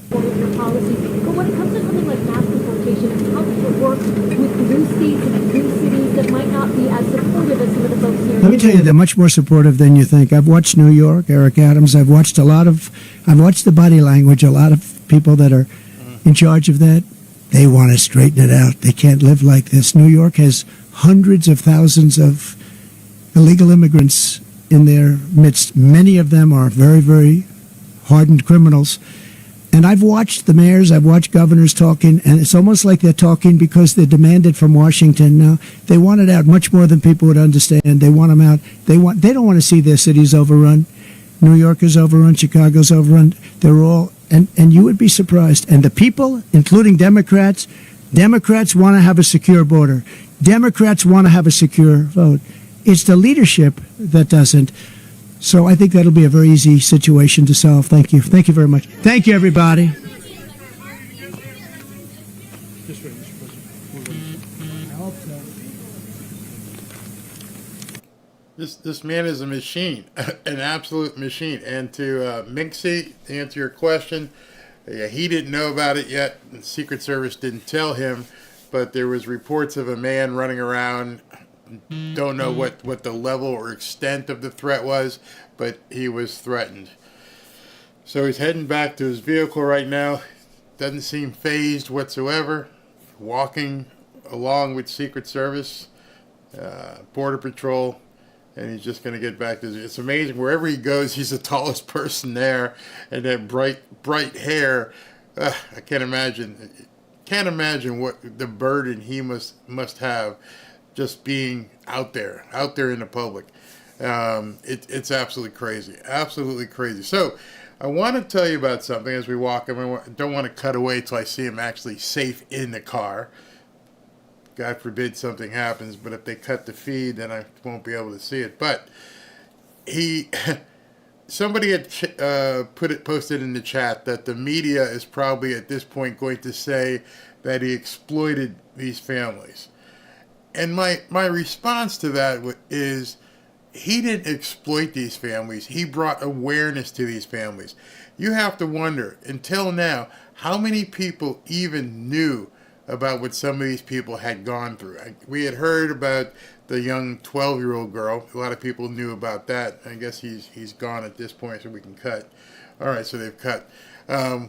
But when it comes to something like mass deportation, how does it work with blue states and blue cities that might not be as supportive as some of the folks here? Let me tell you, they're much more supportive than you think. I've watched New York, Eric Adams. I've watched the body language. A lot of people that are in charge of that, they want to straighten it out. They can't live like this. New York has hundreds of thousands of illegal immigrants in their midst. Many of them are very, very hardened criminals. And I've watched the mayors, I've watched governors talking, and it's almost like they're talking because they're demanded from Washington now. They want it out much more than people would understand. They want them out. They don't want to see their cities overrun. New York is overrun, Chicago's overrun. They're all, and you would be surprised. And the people, including Democrats want to have a secure border. Democrats want to have a secure vote. It's the leadership that doesn't. So I think that'll be a very easy situation to solve. Thank you. Thank you very much. Thank you, everybody. This man is a machine, an absolute machine. And to Minxie, to answer your question, he didn't know about it yet. The Secret Service didn't tell him, but there was reports of a man running around. Don't know what the level or extent of the threat was, but he was threatened. So he's heading back to his vehicle right now. Doesn't seem fazed whatsoever. Walking along with Secret Service, Border Patrol, and he's just going to get back to his... It's amazing. Wherever he goes, he's the tallest person there, and that bright hair. I can't imagine. Can't imagine what the burden he must have. Just being out there in the public. It's absolutely crazy. So I want to tell you about something as we walk. I don't want to cut away till I see him actually safe in the car. God forbid something happens, but if they cut the feed, then I won't be able to see it. But somebody had posted in the chat that the media is probably at this point going to say that he exploited these families. And my response to that is he didn't exploit these families. He brought awareness to these families. You have to wonder, until now, how many people even knew about what some of these people had gone through. We had heard about the young 12-year-old girl. A lot of people knew about that. I guess he's gone at this point, so we can cut. All right, so they've cut.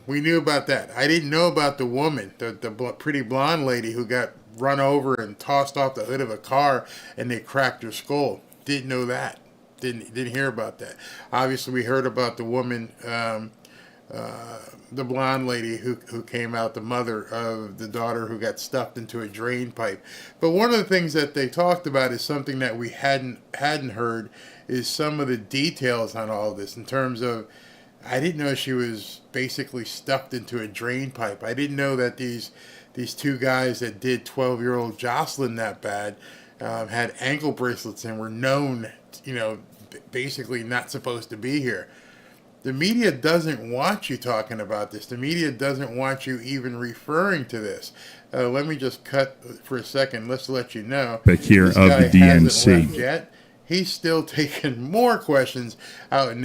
We knew about that. I didn't know about the woman, the pretty blonde lady who got run over and tossed off the hood of a car and they cracked her skull. Didn't know that. Didn't hear about that. Obviously, we heard about the woman, the blonde lady who came out, the mother of the daughter who got stuffed into a drain pipe. But one of the things that they talked about is something that we hadn't heard, is some of the details on all of this in terms of, I didn't know she was basically stuffed into a drain pipe. I didn't know that these two guys that did 12-year-old Jocelyn that bad had ankle bracelets and were known, basically not supposed to be here. The media doesn't want you talking about this. The media doesn't want you even referring to this. Let me just cut for a second. Let's let you know. Back here this of guy the DNC. hasn't left yet. He's still taking more questions out in